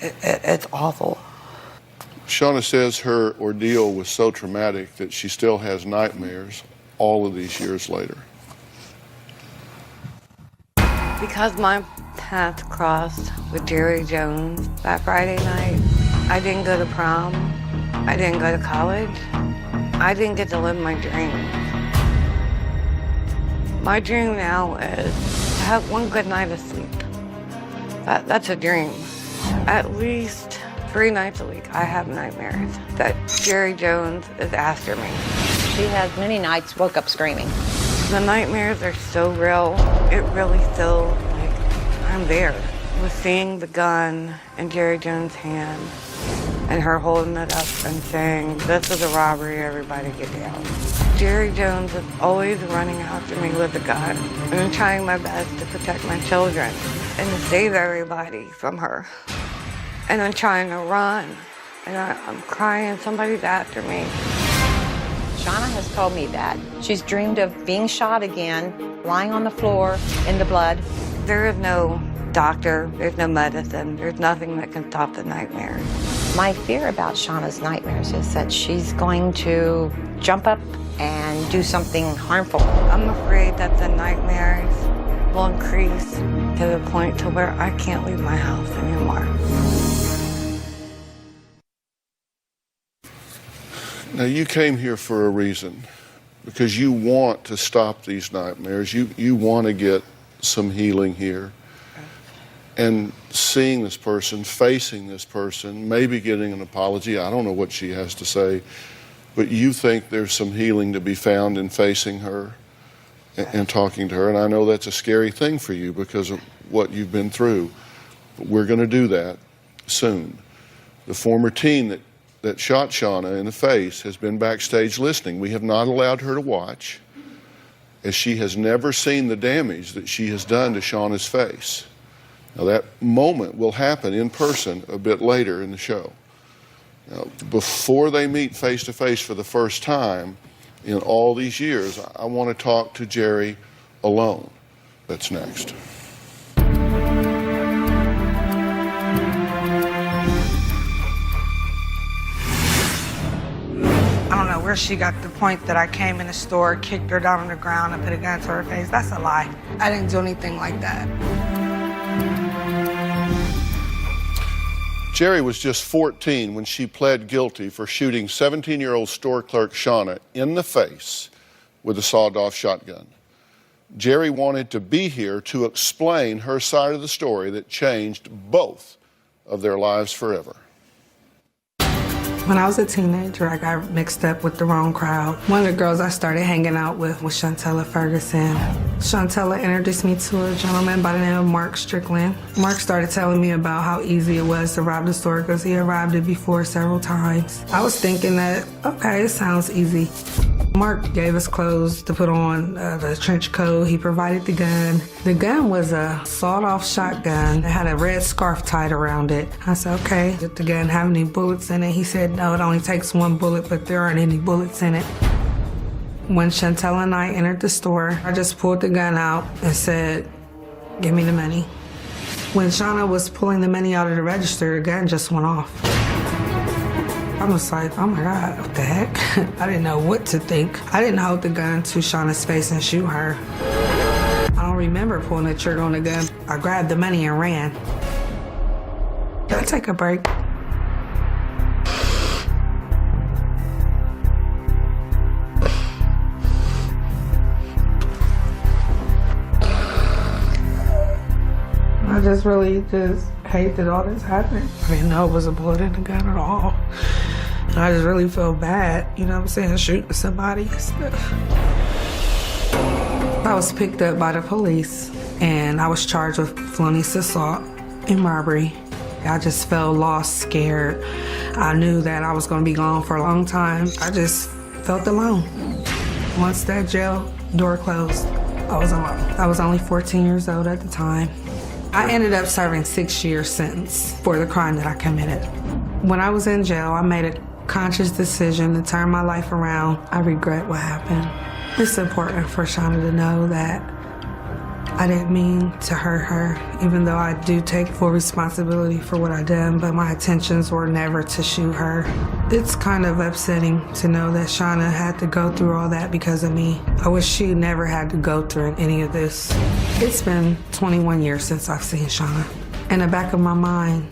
it's awful. Shauna says her ordeal was so traumatic that she still has nightmares all of these years later. Because my paths crossed with Jerry Jones that Friday night, I didn't go to prom, I didn't go to college, I didn't get to live my dreams. My dream now is to have one good night of sleep. That's a dream. At least 3 nights a week, I have nightmares that Jerry Jones is after me. She has many nights woke up screaming. The nightmares are so real. It really feels like I'm there. With seeing the gun in Jerry Jones' hand and her holding it up and saying, "This is a robbery, everybody get down." Jerry Jones is always running after me with a gun, and I'm trying my best to protect my children and to save everybody from her. And I'm trying to run, and I'm crying, somebody's after me. Shauna has told me that. She's dreamed of being shot again, lying on the floor in the blood. There is no doctor, there's no medicine, there's nothing that can stop the nightmares. My fear about Shauna's nightmares is that she's going to jump up and do something harmful. I'm afraid that the nightmares will increase to the point to where I can't leave my house anymore. Now, you came here for a reason, because you want to stop these nightmares. You want to get some healing here. And seeing this person, facing this person, maybe getting an apology, I don't know what she has to say, but you think there's some healing to be found in facing her and talking to her. And I know that's a scary thing for you because of what you've been through. But we're going to do that soon. The former teen that shot Shauna in the face has been backstage listening. We have not allowed her to watch, as she has never seen the damage that she has done to Shauna's face. Now, that moment will happen in person a bit later in the show. Now, before they meet face to face for the first time in all these years, I want to talk to Jerry alone. That's next. I don't know where she got the point that I came in the store, kicked her down on the ground, and put a gun to her face. That's a lie. I didn't do anything like that. Jerry was just 14 when she pled guilty for shooting 17-year-old store clerk Shauna in the face with a sawed-off shotgun. Jerry wanted to be here to explain her side of the story that changed both of their lives forever. When I was a teenager, I got mixed up with the wrong crowd. One of the girls I started hanging out with was Shantella Ferguson. Shantella introduced me to a gentleman by the name of Mark Strickland. Mark started telling me about how easy it was to rob the store because he had robbed it before several times. I was thinking that, okay, it sounds easy. Mark gave us clothes to put on, the trench coat. He provided the gun. The gun was a sawed-off shotgun that had a red scarf tied around it. I said, okay, did the gun have any bullets in it? He said, no, it only takes one bullet, but there aren't any bullets in it. When Shantella and I entered the store, I just pulled the gun out and said, give me the money. When Shauna was pulling the money out of the register, the gun just went off. I was like, oh my God, what the heck? I didn't know what to think. I didn't hold the gun to Shauna's face and shoot her. I don't remember pulling the trigger on the gun. I grabbed the money and ran. Can I take a break? I just really hate that all this happened. I didn't know it was a bullet in the gun at all. And I just really feel bad, you know what I'm saying, shooting somebody and stuff. I was picked up by the police and I was charged with felonious assault and robbery. I just felt lost, scared. I knew that I was gonna be gone for a long time. I just felt alone. Once that jail door closed, I was alone. I was only 14 years old at the time. I ended up serving 6-year sentence for the crime that I committed. When I was in jail, I made a conscious decision to turn my life around. I regret what happened. It's important for Shauna to know that I didn't mean to hurt her, even though I do take full responsibility for what I done, but my intentions were never to shoot her. It's kind of upsetting to know that Shauna had to go through all that because of me. I wish she never had to go through any of this. It's been 21 years since I've seen Shauna. In the back of my mind,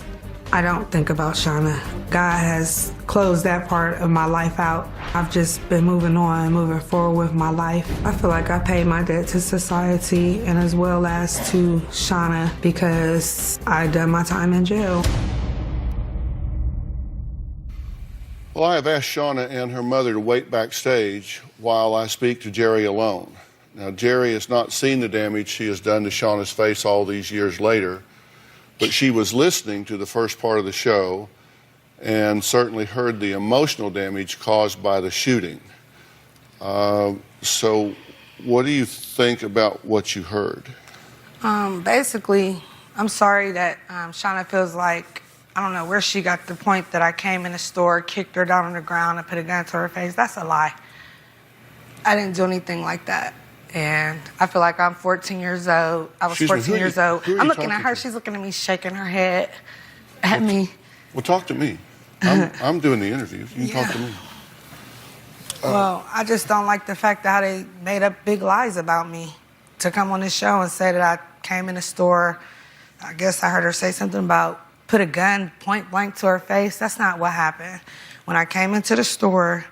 I don't think about Shauna. God has closed that part of my life out. I've just been moving on, moving forward with my life. I feel like I paid my debt to society and as well as to Shauna because I done my time in jail. Well, I have asked Shauna and her mother to wait backstage while I speak to Jerry alone. Now, Jerry has not seen the damage she has done to Shauna's face all these years later, but she was listening to the first part of the show and certainly heard the emotional damage caused by the shooting. So what do you think about what you heard? Basically, I'm sorry that Shauna feels like, I don't know where she got the point that I came in the store, kicked her down on the ground, and put a gun to her face. That's a lie. I didn't do anything like that. And I feel like I'm 14 years old. I was 14 years old. I'm looking at her. She's looking at me, shaking her head at me. Well, talk to me. I'm doing the interview. You can talk to me. Well, I just don't like the fact that how they made up big lies about me to come on this show and say that I came in the store. I guess I heard her say something about put a gun point blank to her face. That's not what happened. When I came into the store,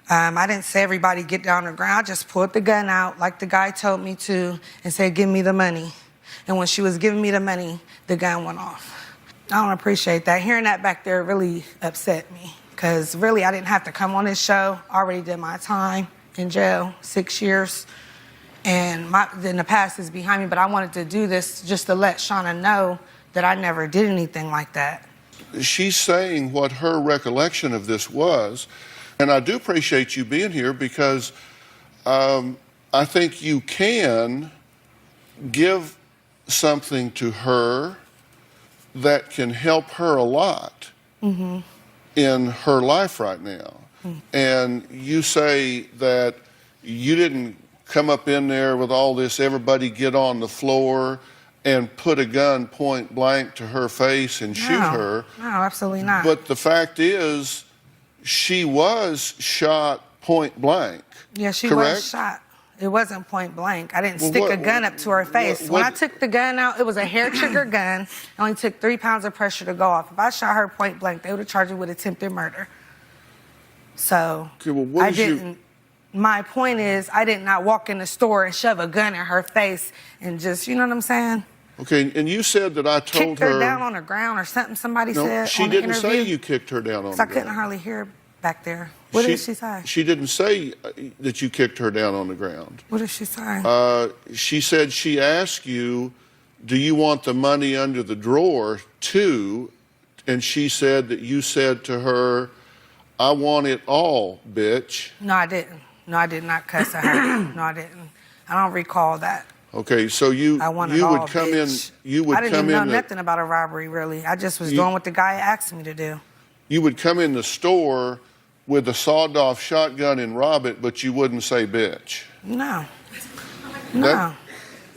I didn't say everybody get down on the ground. I just pulled the gun out like the guy told me to and said, give me the money. And when she was giving me the money, the gun went off. I don't appreciate that. Hearing that back there really upset me because really I didn't have to come on this show. I already did my time in jail, 6 years. And then the past is behind me, but I wanted to do this just to let Shauna know that I never did anything like that. She's saying what her recollection of this was, and I do appreciate you being here because I think you can give something to her that can help her a lot in her life right now. And you say that you didn't come up in there with all this, everybody get on the floor and put a gun point blank to her face and shoot her. No, absolutely not. But the fact is, she was shot point blank. Yeah, she correct? was shot. It wasn't point blank. I didn't stick a gun up to her face. When I took the gun out, it was a hair trigger gun. It only took 3 pounds of pressure to go off. If I shot her point blank, they would have charged me with attempted murder. So okay, well, what I didn't. My point is, I did not walk in the store and shove a gun in her face and just, you know what I'm saying? Okay, and you said that I told Kicked her down on the ground or something. Somebody said she on the didn't interview. say you kicked her down on the I couldn't ground. hardly hear back there. What did she say? She didn't say that you kicked her down on the ground. What did she say? She said she asked you, do you want the money under the drawer too? And she said that you said to her, I want it all, bitch. No, I didn't. No, I did not cuss at her. No, I didn't. I don't recall that. Okay, so you would come in. You would I didn't come even know in. nothing about a robbery, really. I just was doing what the guy asked me to do. You would come in the store with a sawed-off shotgun and rob it, but you wouldn't say bitch. No. No.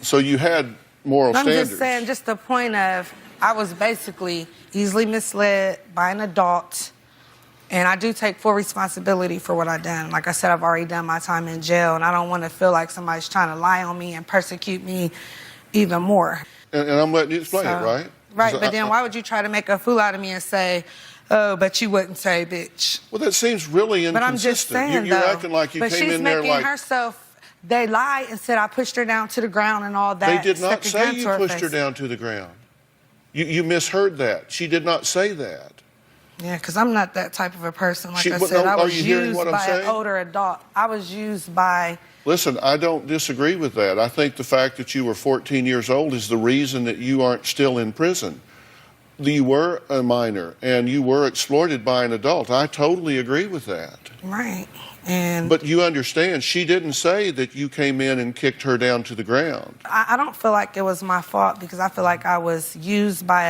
So you had moral I'm standards. just saying, just the point of, I was basically easily misled by an adult, and I do take full responsibility for what I've done. Like I said, I've already done my time in jail, and I don't want to feel like somebody's trying to lie on me and persecute me even more. And I'm letting you explain it, right? Right, but then why would you try to make a fool out of me and say, oh, but you wouldn't say bitch? Well, that seems really inconsistent. But I'm just saying, You're though, acting like you but came she's in there making like... herself, they lied and said I pushed her down to the ground and all that. They did not stuck a say gun you to her pushed her face. down to the ground. You misheard that. She did not say that. Yeah, because I'm not that type of a person. Like I But said, no, I are was you hearing used what I'm by an saying? older adult. I was used by... Listen, I don't disagree with that. I think the fact that you were 14 years old is the reason that you aren't still in prison. You were a minor, and you were exploited by an adult. I totally agree with that. Right. And But you understand, she didn't say that you came in and kicked her down to the ground. I don't feel like it was my fault because I feel like I was used by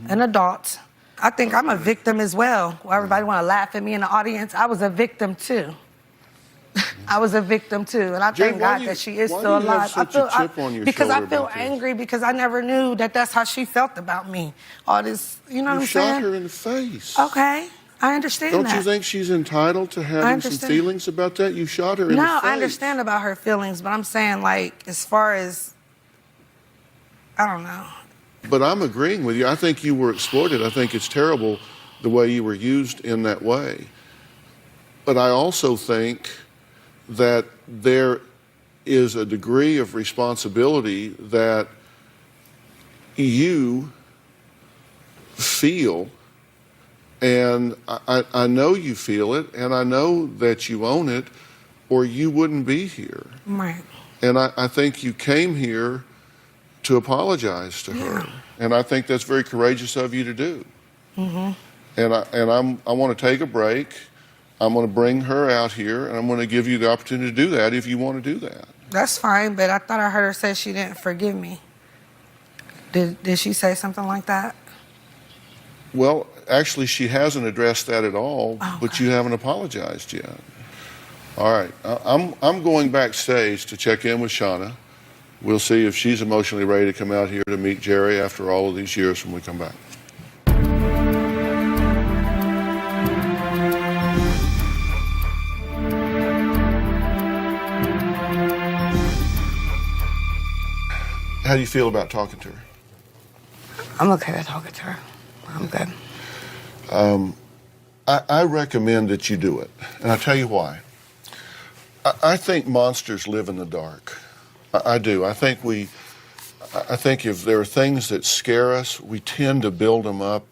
an adult. I think I'm a victim as well. Everybody want to laugh at me in the audience. I was a victim too. I was a victim too, and I Jen, thank why God do you- that she is why still do you have alive. such a chip on your because I shoulder feel about this? angry because I never knew that that's how she felt about me. All this, you know what You I'm shot saying? her in the face. Okay, I understand Don't that. you think she's entitled to having some understand. feelings about that? You shot her in the No, face. I understand about her feelings, but I'm saying, like, as far as, I don't know. But I'm agreeing with you. I think you were exploited. I think it's terrible the way you were used in that way. But I also think that there is a degree of responsibility that you feel, and I know you feel it, and I know that you own it, or you wouldn't be here. Right. And I think you came here to apologize to her. And I think that's very courageous of you to do. Mm-hmm. And I want to take a break. I'm going to bring her out here, and I'm going to give you the opportunity to do that if you want to do that. That's fine, but I thought I heard her say she didn't forgive me. Did she say something like that? Well, actually, she hasn't addressed that at all, but you haven't apologized yet. All right. I'm going backstage to check in with Shauna. We'll see if she's emotionally ready to come out here to meet Jerry after all of these years when we come back. How do you feel about talking to her? I'm okay with talking to her. I'm good. I recommend that you do it, and I'll tell you why. I think monsters live in the dark. I do. I think if there are things that scare us, we tend to build them up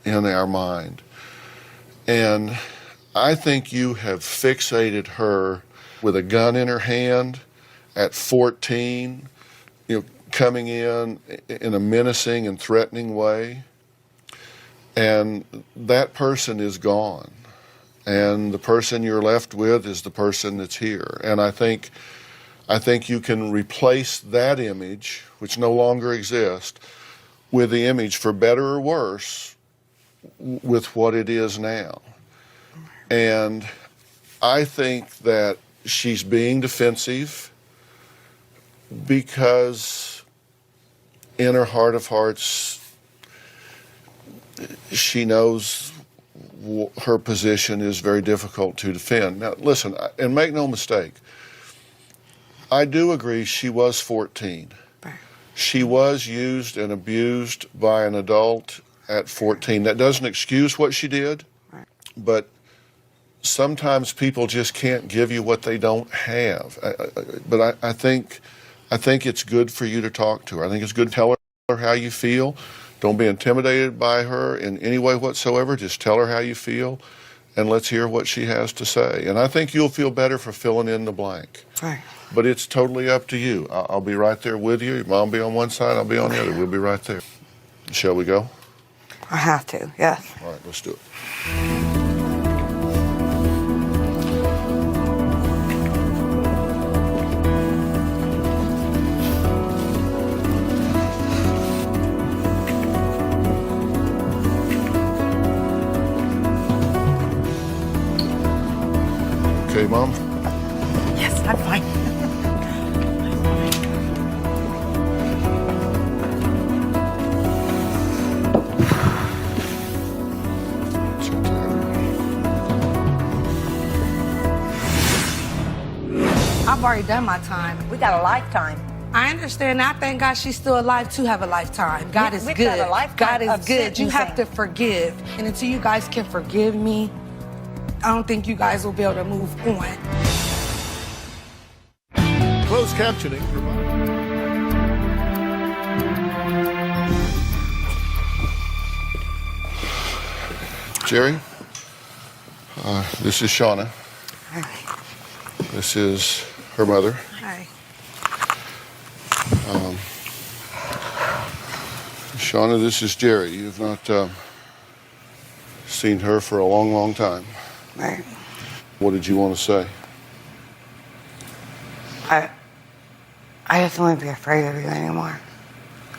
in our mind. And I think you have fixated her with a gun in her hand at 14, coming in a menacing and threatening way. And that person is gone. And the person you're left with is the person that's here. And I think you can replace that image, which no longer exists, with the image, for better or worse, with what it is now. And I think that she's being defensive because in her heart of hearts, she knows her position is very difficult to defend. Now, listen, and make no mistake, I do agree she was 14. She was used and abused by an adult at 14. That doesn't excuse what she did, but sometimes people just can't give you what they don't have. But I think it's good for you to talk to her. I think it's good to tell her how you feel. Don't be intimidated by her in any way whatsoever. Just tell her how you feel, and let's hear what she has to say. And I think you'll feel better for filling in the blank. Right. But it's totally up to you. I'll be right there with you. Your mom will be on one side, I'll be on the other. We'll be right there. Shall we go? I have to, yes. All right, let's do it. Okay, Mom? Yes, I'm fine. I've already done my time. We got a lifetime. I understand. I thank God she's still alive to have a lifetime. God is We've good. got a lifetime God is of good. You have to sentencing. forgive. And until you guys can forgive me, I don't think you guys will be able to move on. Closed captioning provided. Jerry, this is Shauna. This is her mother. Hi. Shauna, this is Jerry. You've not seen her for a long, long time. Right. What did you want to say? I just don't want to be afraid of you anymore.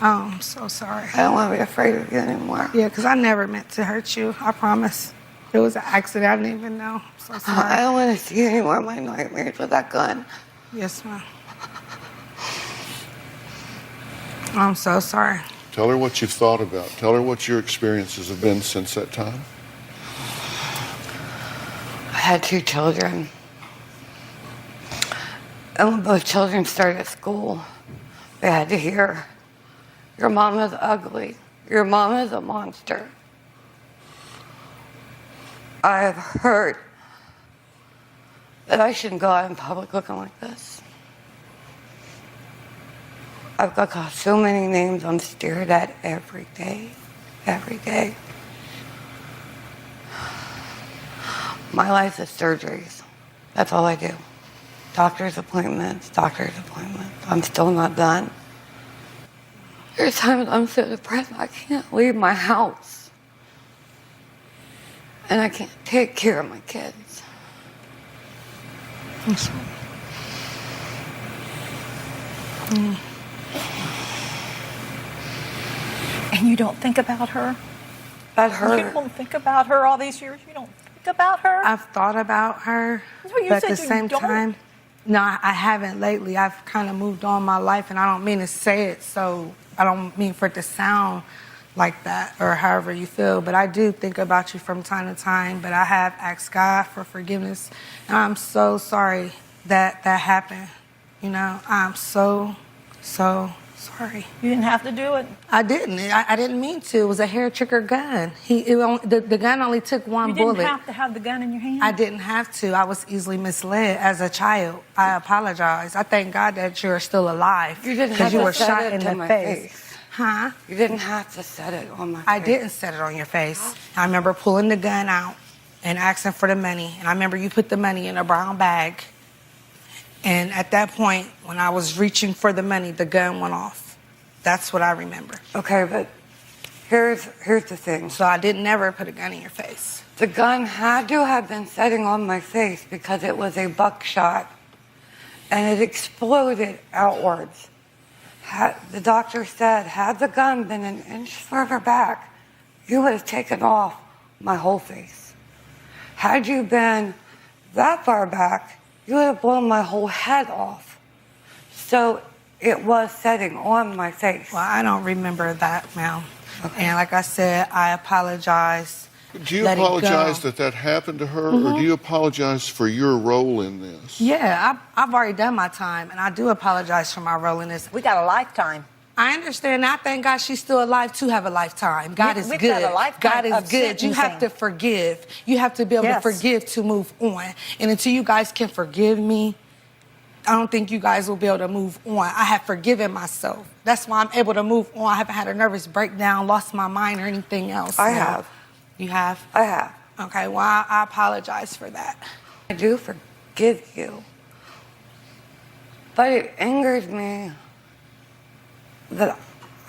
Oh, I'm so sorry. I don't want to be afraid of you anymore. Yeah, because I never meant to hurt you. I promise. It was an accident. I didn't even know. I'm so sorry. I don't want to see any more of my nightmares with that gun. Yes, ma'am. I'm so sorry. Tell her what you've thought about. Tell her what your experiences have been since that time. I had 2 children. And when both children started school, they had to hear, your mom is ugly. Your mom is a monster. I have heard that I shouldn't go out in public looking like this. I've got so many names I'm stared at every day. Every day. My life is surgeries. That's all I do. Doctor's appointments. I'm still not done. There's times I'm so depressed I can't leave my house. And I can't take care of my kids. And you don't think about her? That hurt. You don't think about her all these years? You don't think about her? I've thought about her, That's what you but said at the you same don't. time, no, I haven't lately. I've kind of moved on my life, and I don't mean to say it, so I don't mean for it to sound like that or however you feel, but I do think about you from time to time, but I have asked God for forgiveness, and I'm so sorry that that happened. You know, I'm so sorry. You didn't have to do it. I didn't. I didn't mean to. It was a hair trigger gun. The gun only took one bullet. You didn't have to have the gun in your hand? I didn't have to. I was easily misled as a child. I apologize. I thank God that you're still alive. You didn't have you to were set shot it in to the my face. face. Huh? You didn't have to set it on my face. I didn't set it on your face. I remember pulling the gun out and asking for the money. And I remember you put the money in a brown bag And at that point, when I was reaching for the money, the gun went off. That's what I remember. Okay, but here's the thing. So I didn't never put a gun in your face. The gun had to have been setting on my face because it was a buckshot and it exploded outwards. The doctor said, had the gun been an inch further back, you would have taken off my whole face. Had you been that far back, you would have blown my whole head off. So it was setting on my face. Well, I don't remember that, ma'am. Okay. And like I said, I apologize. Do you apologize that happened to her, or do you apologize for your role in this? Yeah, I've already done my time, and I do apologize for my role in this. We got a lifetime. I understand. I thank God she's still alive to have a lifetime. God is We've good. got a lifetime God is of good. You have sentencing. to forgive. You have to be able to forgive to move on. And until you guys can forgive me, I don't think you guys will be able to move on. I have forgiven myself. That's why I'm able to move on. I haven't had a nervous breakdown, lost my mind, or anything else. I have. You have? I have. Okay, well, I apologize for that. I do forgive you. But it angers me that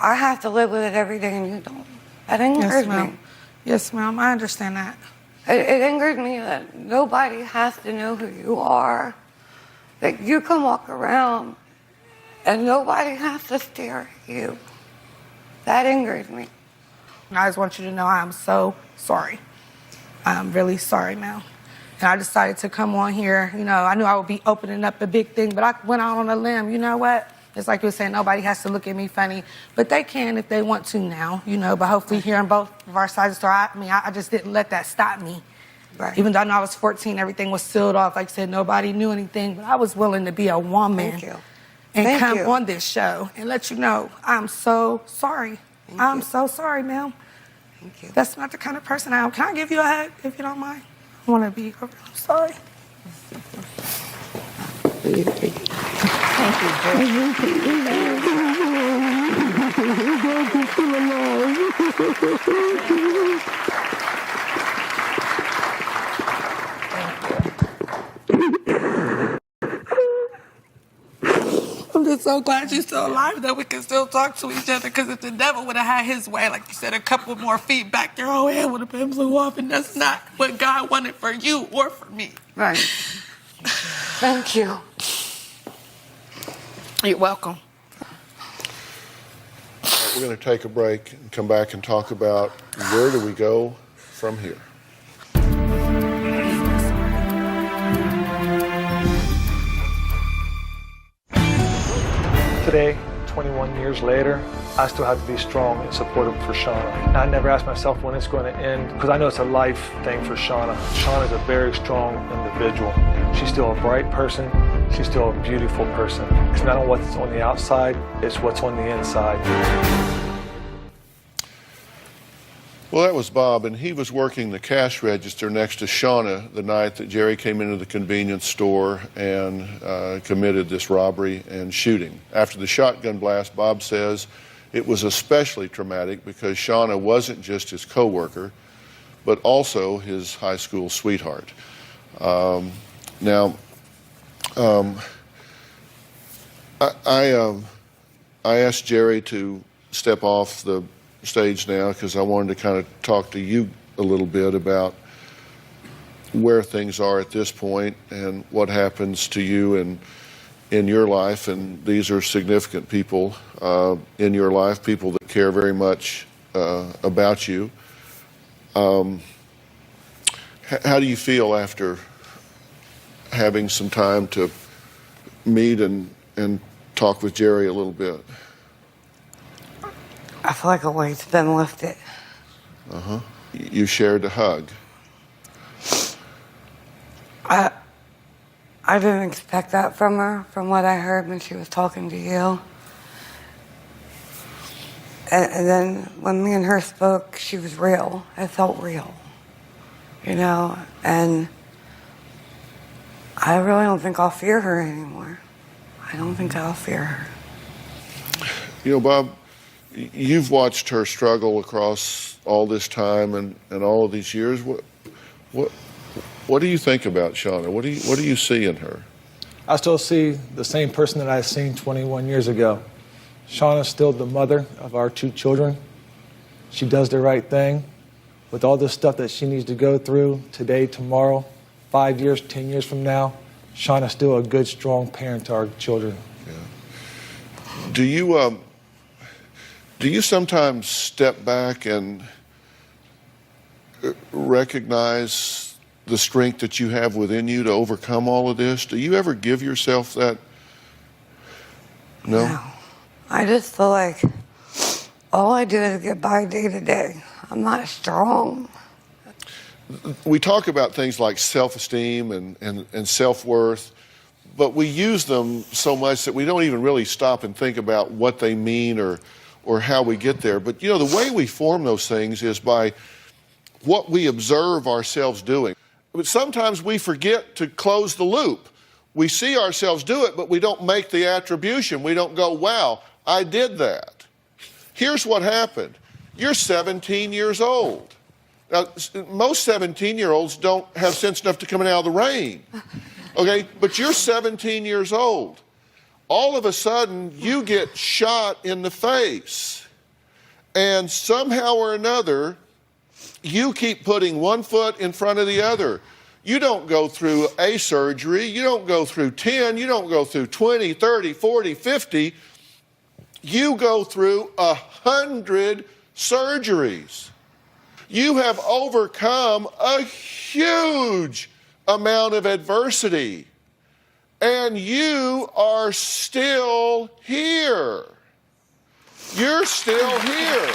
I have to live with it every day and you don't. It angers me. Yes, ma'am. I understand that. It angers me that nobody has to know who you are. That you can walk around and nobody has to stare at you. That angers me. I just want you to know I'm so sorry. I'm really sorry, ma'am. And I decided to come on here. You know, I knew I would be opening up a big thing, but I went out on a limb. You know what? It's like you were saying, nobody has to look at me funny, but they can if they want to now, you know, but hopefully hearing both of our sides of the story, I just didn't let that stop me. Right. Even though I know I was 14, everything was sealed off. Like I said, nobody knew anything, but I was willing to be a woman. Thank you. And Thank come you. on this show and let you know I'm so sorry. I'm so sorry, ma'am. Thank you. That's not the kind of person I am. Can I give you a hug, if you don't mind? I want to be over. I'm sorry. I'm just so glad you're still alive that we can still talk to each other, because if the devil would have had his way, like you said, a couple more feet back, your whole head would have been blew off, and that's not what God wanted for you or for me. Right. Thank you. You're welcome. We're going to take a break and come back and talk about where do we go from here. Today, 21 years later, I still have to be strong and supportive for Shauna. I never ask myself when it's going to end, because I know it's a life thing for Shauna. Shauna's a very strong individual. She's still a bright person. She's still a beautiful person. It's not what's on the outside, it's what's on the inside. Well, that was Bob, and he was working the cash register next to Shauna the night that Jerry came into the convenience store and committed this robbery and shooting. After the shotgun blast, Bob says it was especially traumatic because Shauna wasn't just his coworker, but also his high school sweetheart. I asked Jerry to step off the stage now because I wanted to kind of talk to you a little bit about where things are at this point and what happens to you and in your life. And these are significant people in your life, people that care very much about you. How do you feel after having some time to meet and talk with Jerry a little bit? I feel like a weight's been lifted. Uh-huh. You shared a hug. I didn't expect that from her, from what I heard when she was talking to you. And then when me and her spoke, she was real. It felt real, you know? And I really don't think I'll fear her anymore. I don't think I'll fear her. You know, Bob, you've watched her struggle across all this time and all of these years. What do you think about Shauna? What do you see in her? I still see the same person that I seen 21 years ago. Shauna's still the mother of our 2 children. She does the right thing. With all the stuff that she needs to go through today, tomorrow, 5 years, 10 years from now, Shauna's still a good, strong parent to our children. Yeah. Do you sometimes step back and recognize the strength that you have within you to overcome all of this? Do you ever give yourself that? No? I just feel like all I do is get by day to day. I'm not strong. We talk about things like self-esteem and self-worth, but we use them so much that we don't even really stop and think about what they mean or how we get there. But, you know, the way we form those things is by what we observe ourselves doing. But sometimes we forget to close the loop. We see ourselves do it, but we don't make the attribution. We don't go, wow, I did that. Here's what happened. You're 17 years old. Now, most 17-year-olds don't have sense enough to come out of the rain. Okay, but you're 17 years old. All of a sudden, you get shot in the face. And somehow or another, you keep putting one foot in front of the other. You don't go through a surgery. You don't go through 10. You don't go through 20, 30, 40, 50. You go through 100 surgeries. You have overcome a huge amount of adversity, and you are still here. You're still here.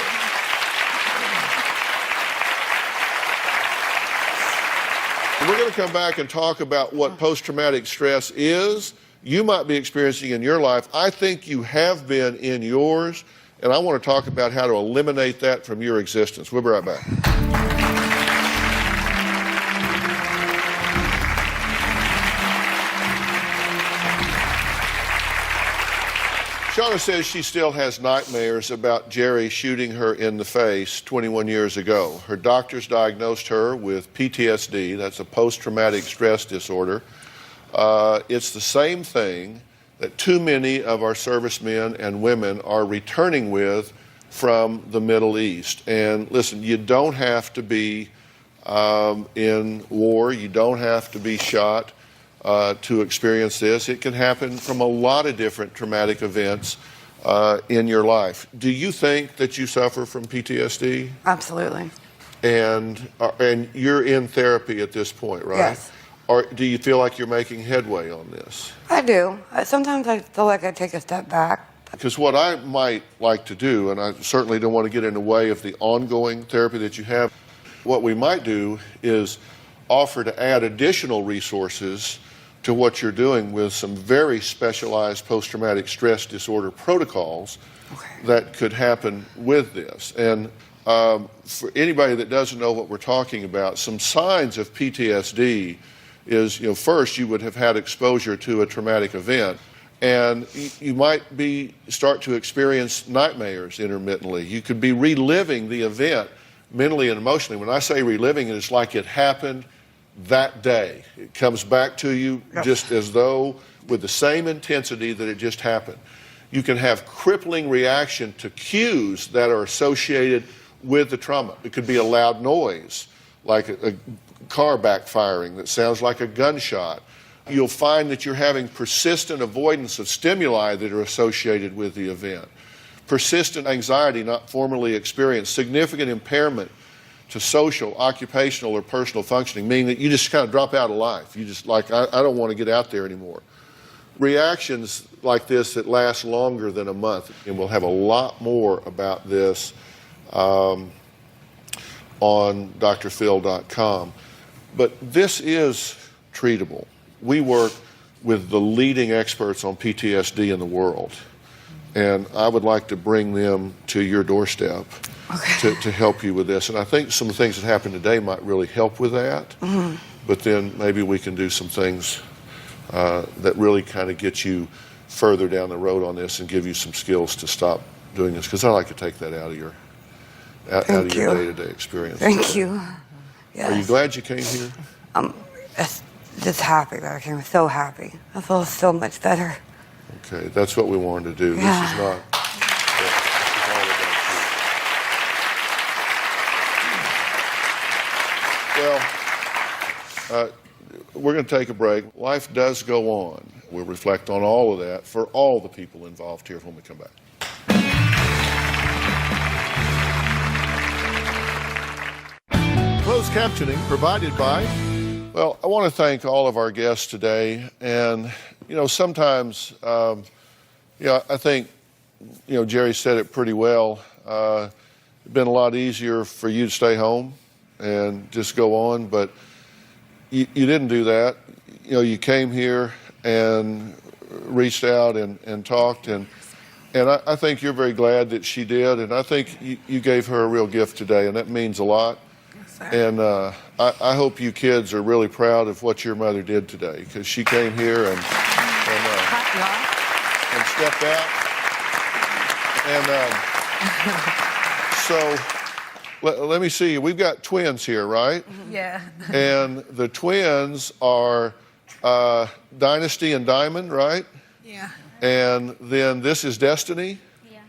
We're going to come back and talk about what post-traumatic stress is. You might be experiencing in your life. I think you have been in yours, and I want to talk about how to eliminate that from your existence. We'll be right back. Shauna says she still has nightmares about Jerry shooting her in the face 21 years ago. Her doctors diagnosed her with PTSD, that's a post-traumatic stress disorder. It's the same thing that too many of our servicemen and women are returning with from the Middle East. And listen, you don't have to be in war, you don't have to be shot to experience this. It can happen from a lot of different traumatic events in your life. Do you think that you suffer from PTSD? Absolutely. And you're in therapy at this point, right? Yes. Or do you feel like you're making headway on this? I do. Sometimes I feel like I take a step back. Because what I might like to do, and I certainly don't want to get in the way of the ongoing therapy that you have, what we might do is offer to add additional resources to what you're doing with some very specialized post-traumatic stress disorder protocols that could happen with this. And for anybody that doesn't know what we're talking about, some signs of PTSD is, first you would have had exposure to a traumatic event, and you might start to experience nightmares intermittently. You could be reliving the event mentally and emotionally. When I say reliving it, it's like it happened that day. It comes back to you just as though with the same intensity that it just happened. You can have crippling reaction to cues that are associated with the trauma. It could be a loud noise, like a car backfiring that sounds like a gunshot. You'll find that you're having persistent avoidance of stimuli that are associated with the event. Persistent anxiety not formerly experienced, significant impairment to social, occupational, or personal functioning, meaning that you just kind of drop out of life. You just I don't want to get out there anymore. Reactions like this that last longer than a month, and we'll have a lot more about this on drphil.com. But this is treatable. We work with the leading experts on PTSD in the world, and I would like to bring them to your doorstep to help you with this. And I think some of the things that happened today might really help with that. Mm-hmm. But then maybe we can do some things that really kind of get you further down the road on this and give you some skills to stop doing this, because I like to take that out of your day-to-day experience. Thank you. Yes. Are you glad you came here? just happy that I came. So happy. I feel so much better. Okay, that's what we wanted to do. Yeah. This is not. Well, we're going to take a break. Life does go on. We'll reflect on all of that for all the people involved here when we come back. Closed captioning provided by... Well, I want to thank all of our guests today. And, you know, sometimes, I think, Jerry said it pretty well. It's been a lot easier for you to stay home and just go on, but you didn't do that. You came here and reached out and talked, and I think you're very glad that she did, and I think you gave her a real gift today, and that means a lot. And I hope you kids are really proud of what your mother did today, because she came here and stepped out. And so let me see. We've got twins here, right? Yeah. And the twins are Dynasty and Diamond, right? Yeah. And then this is Destiny. Yeah.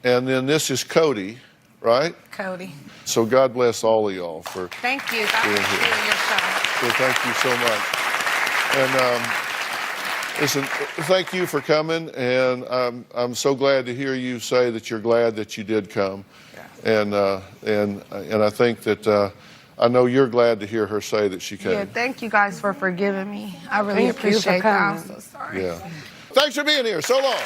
And then this is Cody, right? Cody. So God bless all of y'all for Thank you. being Thank here. you. Your show. So thank you so much. And listen, thank you for coming. And I'm so glad to hear you say that you're glad that you did come. Yeah. And I think that I know you're glad to hear her say that she came. Yeah, thank you guys for forgiving me. I really appreciate that. I'm so sorry. Yeah. Thanks for being here so long.